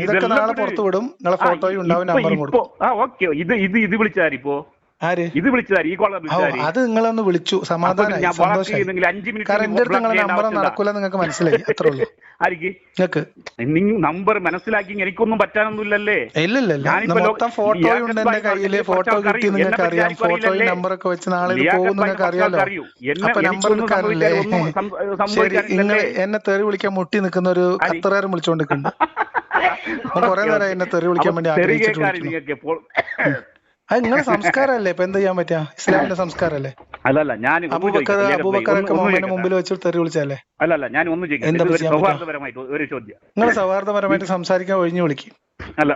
ഇതൊക്കെ നാളെ പുറത്തു വിടും. നിങ്ങളെ ഫോട്ടോയും ഉണ്ടാവും, നമ്പറും കൊടുക്കും. ഇത് വിളിച്ചാരിപ്പോ ഇത് വിളിച്ചതാരി, ഈ കോളർ വിളിച്ചതാരി. അത് നിങ്ങളൊന്ന് വിളിച്ചു, സമാധാനം. നമ്പർ നടക്കൂല, നിങ്ങൾക്ക് മനസ്സിലായി. അത്രേ ഉള്ളൂ. നിങ്ങൾക്ക് നമ്പർ മനസ്സിലാക്കി എനിക്കൊന്നും പറ്റാനൊന്നുമില്ലല്ലേ? ഇല്ലല്ല, മൊത്തം ഫോട്ടോ ഉണ്ട് എന്റെ കയ്യില്. ഫോട്ടോ കിട്ടി, നിങ്ങൾക്ക് അറിയാം. ഫോട്ടോയും നമ്പറൊക്കെ വെച്ച് നാളെ പോകും, നിങ്ങൾക്ക് അറിയാലോ. അപ്പൊ നമ്പർ എടുക്കാറില്ലേ? ശരി, നിങ്ങൾ എന്നെ തെറി വിളിക്കാൻ മുട്ടി നിൽക്കുന്ന ഒരു കത്തറേരം വിളിച്ചോണ്ടിരിക്കുന്നുണ്ട്. കുറെ നേരം എന്നെ തെറി വിളിക്കാൻ വേണ്ടി ആഗ്രഹിച്ചിട്ട് അത് നിങ്ങളെ സംസ്കാരമല്ലേ, ഇപ്പൊ എന്ത് ചെയ്യാൻ പറ്റാ? ഇസ്ലാമിന്റെ സംസ്കാരമല്ലേ? അല്ലല്ല ഞാൻ അബൂബക്കറൊക്കെ മുഹമ്മദിന്റെ മുമ്പിൽ വെച്ച് തെറി വിളിച്ചല്ലേ? അല്ലല്ല ഞാൻ ഒന്ന് എന്താ ചോദിക്കട്ടെ, ചെയ്യാൻ പറ്റാ? സൗഹാർദ്ദപരമായിട്ട് ഒരു ചോദ്യം. നിങ്ങൾ സൗഹാർദ്ദപരമായിട്ട് സംസാരിക്കാൻ ഒഴിഞ്ഞു വിളിക്കും. അല്ല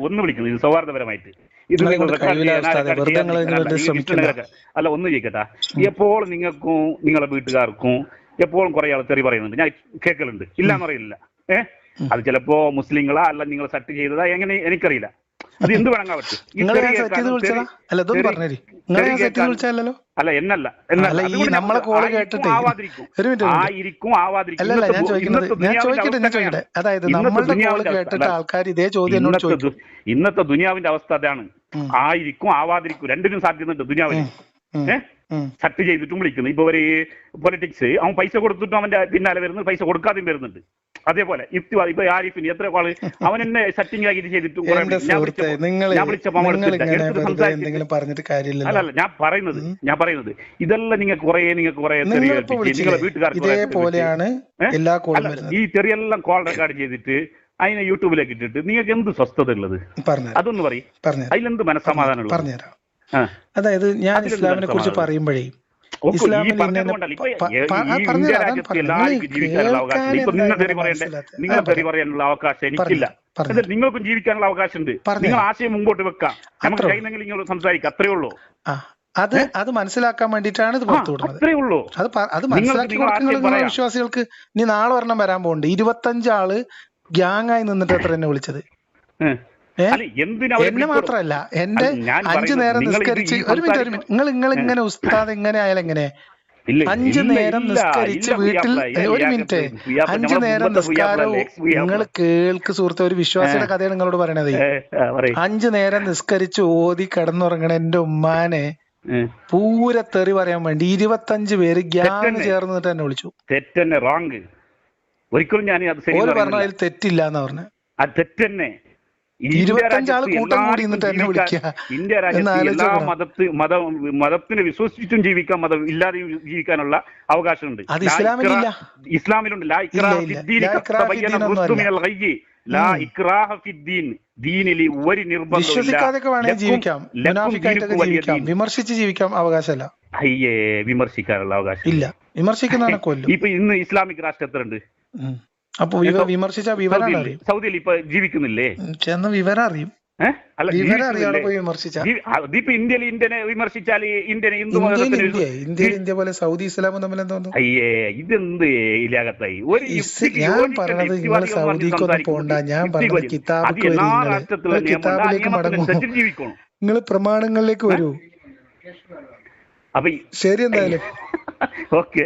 ഒന്ന് വിളിക്കുന്നു ഇത് സൗഹാർദ്ദപരമായിട്ട്. ഇത് നിങ്ങളെ നിങ്ങൾ കൊണ്ട് കഴിവില്ല ഉസ്താദെ, വെറുതെ നിങ്ങൾ ഇതിന് വേണ്ടി ശ്രമിക്കില്ല. അല്ല ഒന്ന് ചോദിക്കട്ടെ, എപ്പോൾ നിങ്ങൾക്കും നിങ്ങളെ വീട്ടുകാർക്കും എപ്പോഴും കുറെ ആൾ തെറി പറയുന്നുണ്ട്, ഞാൻ കേൾക്കലുണ്ട്, ഇല്ലാന്ന് അറിയില്ല. അത് ചിലപ്പോ മുസ്ലിങ്ങളാ അല്ല നിങ്ങൾ സെറ്റ് ചെയ്തതാ എങ്ങനെ എനിക്കറിയില്ല. അത് എന്ത് വേണമെങ്കിൽ പറ്റും. അല്ല എന്നല്ല നമ്മളെ കോള് കേട്ടിട്ട് ആയിരിക്കും ആവാതിരിക്കും. അല്ലല്ല ഞാൻ ചോദിക്കട്ടെ, അതായത് നമ്മളുടെ കോള് കേട്ടിട്ട് ആൾക്കാർ ഇതേ ചോദ്യം എന്നോട് ചോദിക്കും. ഇന്നത്തെ ദുനിയാവിന്റെ അവസ്ഥ അതാണ്. ആയിരിക്കും ആവാതിരിക്കും രണ്ടിനും സാധ്യതയുണ്ട് ദുനിയാവിന്. സെറ്റ് ചെയ്തിട്ടും വിളിക്കുന്നു. ഇപ്പൊ ഒരു പൊളിറ്റിക്സ് അവൻ പൈസ കൊടുത്തിട്ടും അവന്റെ പിന്നാലെ വരുന്നത്, പൈസ കൊടുക്കാതെയും വരുന്നുണ്ട്. അതേപോലെ യുക്തിവാദി ഇപ്പൊ ആരിഫിന് എത്ര ആള് അവൻ എന്നെ സെറ്റിംഗ് ആക്കിയിട്ട് ചെയ്തിട്ടും പറഞ്ഞിട്ട് കാര്യമില്ല. അല്ലല്ല ഞാൻ പറയുന്നത് ഇതെല്ലാം നിങ്ങൾക്ക് കുറെ നിങ്ങളെ വീട്ടുകാർക്ക് ഇതേപോലെയാണ് എല്ലാ കോളും. ഈ ചെറിയെല്ലാം കോൾ റെക്കോർഡ് ചെയ്തിട്ട് അതിനെ യൂട്യൂബിലേക്ക് ഇട്ടിട്ട് നിങ്ങൾക്ക് എന്ത് സ്വസ്ഥത ഉള്ളത് അതൊന്ന് പറയും. അതിലെന്ത് മനസ്സമാധാനം പറഞ്ഞുതരാം. അതായത് ഞാൻ ഇസ്ലാമിനെ കുറിച്ച് പറയുമ്പോഴേ ഇസ്ലാമിൽ പറയാനുള്ള അവകാശം എനിക്കില്ല. നിങ്ങൾക്കും ജീവിക്കാനുള്ള അവകാശമുണ്ട്. നിങ്ങൾ ആശയം മുമ്പോട്ട് വെക്കാം, നമുക്ക് കഴിയുന്നെങ്കിൽ നിങ്ങൾ സംസാരിക്കാം, അത്രേ ഉള്ളൂ. അത് മനസ്സിലാക്കാൻ വേണ്ടിയിട്ടാണ് ഇത് പുറത്തു വിടുന്നത്. അത്രേ ഉള്ളൂ. അത് മനസ്സിലാക്കി കൊടുക്കുന്ന വിശ്വാസികൾക്ക്. ഇനി നാളെ ഒരെണ്ണം വരാൻ പോകുന്നുണ്ട്. 25 ആള് ഗ്യാങ്ങായി നിന്നിട്ട് എത്ര എന്നെ വിളിച്ചത്. എന്നെ മാത്രല്ല, എന്റെ 5 നേരം നിസ്കരിച്ച് ഒരു മിനിറ്റ് നിങ്ങൾ ഇങ്ങനെ ഉസ്താദ് ഇങ്ങനെ ആയാലും എങ്ങനെ 5 നേരം നിസ്കരിച്ച് വീട്ടിൽ ഒരു മിനിറ്റ് 5 നേരം നിസ്കാരവും നിങ്ങൾ കേൾക്ക് സുഹൃത്തെ, ഒരു വിശ്വാസിയുടെ കഥയാണ് നിങ്ങളോട് പറയണത്. 5 നേരം നിസ്കരിച്ച് ഓതി കിടന്നുറങ്ങണ എന്റെ ഉമ്മാനെ പൂര തെറി പറയാൻ വേണ്ടി 25 പേര് ഗ്യാങ് ചേർന്നിട്ട് എന്നെ വിളിച്ചു. തെറ്റന്നെ, റോങ്. ഒരിക്കലും ഞാൻ പറഞ്ഞ അതിൽ തെറ്റില്ല എന്ന് പറഞ്ഞു. ആ തെറ്റന്നെ. 25 ആള് കൂട്ടം കൂടി നിന്നിട്ട് എന്നെ വിളിക്കുക. ഇന്ത്യ രാജ്യത്ത് എല്ലാ മതത്തിന് വിശ്വസിച്ചും ജീവിക്കാൻ, മതം ഇല്ലാതെ ജീവിക്കാനുള്ള അവകാശമുണ്ട്. അത് ഇസ്ലാമിലില്ല. ഇസ്ലാമിലുണ്ട്. ഒരു നിർബന്ധം ജീവിക്കാം, വിമർശിച്ച് ജീവിക്കാം അവകാശമല്ല. വിമർശിക്കാനുള്ള അവകാശം ഇല്ല. വിമർശിക്കുന്നതാണ് കൊല്ലും. ഇപ്പൊ ഇന്ന് ഇസ്ലാമിക് രാഷ്ട്രം എത്ര ഉണ്ട്? അപ്പൊ വിമർശിച്ച വിവരം അറിയും. സൗദിയിൽ ഇപ്പൊ ജീവിക്കുന്നില്ലേ? ചെന്ന് വിവരം അറിയും. ഇന്ത്യനെ വിമർശിച്ചാൽ ഇന്ത്യ പോലെ സൗദി ഇസ്ലാമും തമ്മിൽ എന്താ? അയ്യേ ഇതെന്ത് ഇല്ലാകത്തായി. ഞാൻ പറഞ്ഞത് നിങ്ങൾ സൗദിക്കൊന്നും പോണ്ട. ഞാൻ പറഞ്ഞത് കിതാബിലേക്ക് മടങ്ങും. നിങ്ങൾ പ്രമാണങ്ങളിലേക്ക് വരൂ. അപ്പൊ ശരി എന്തായാലും ഓക്കെ.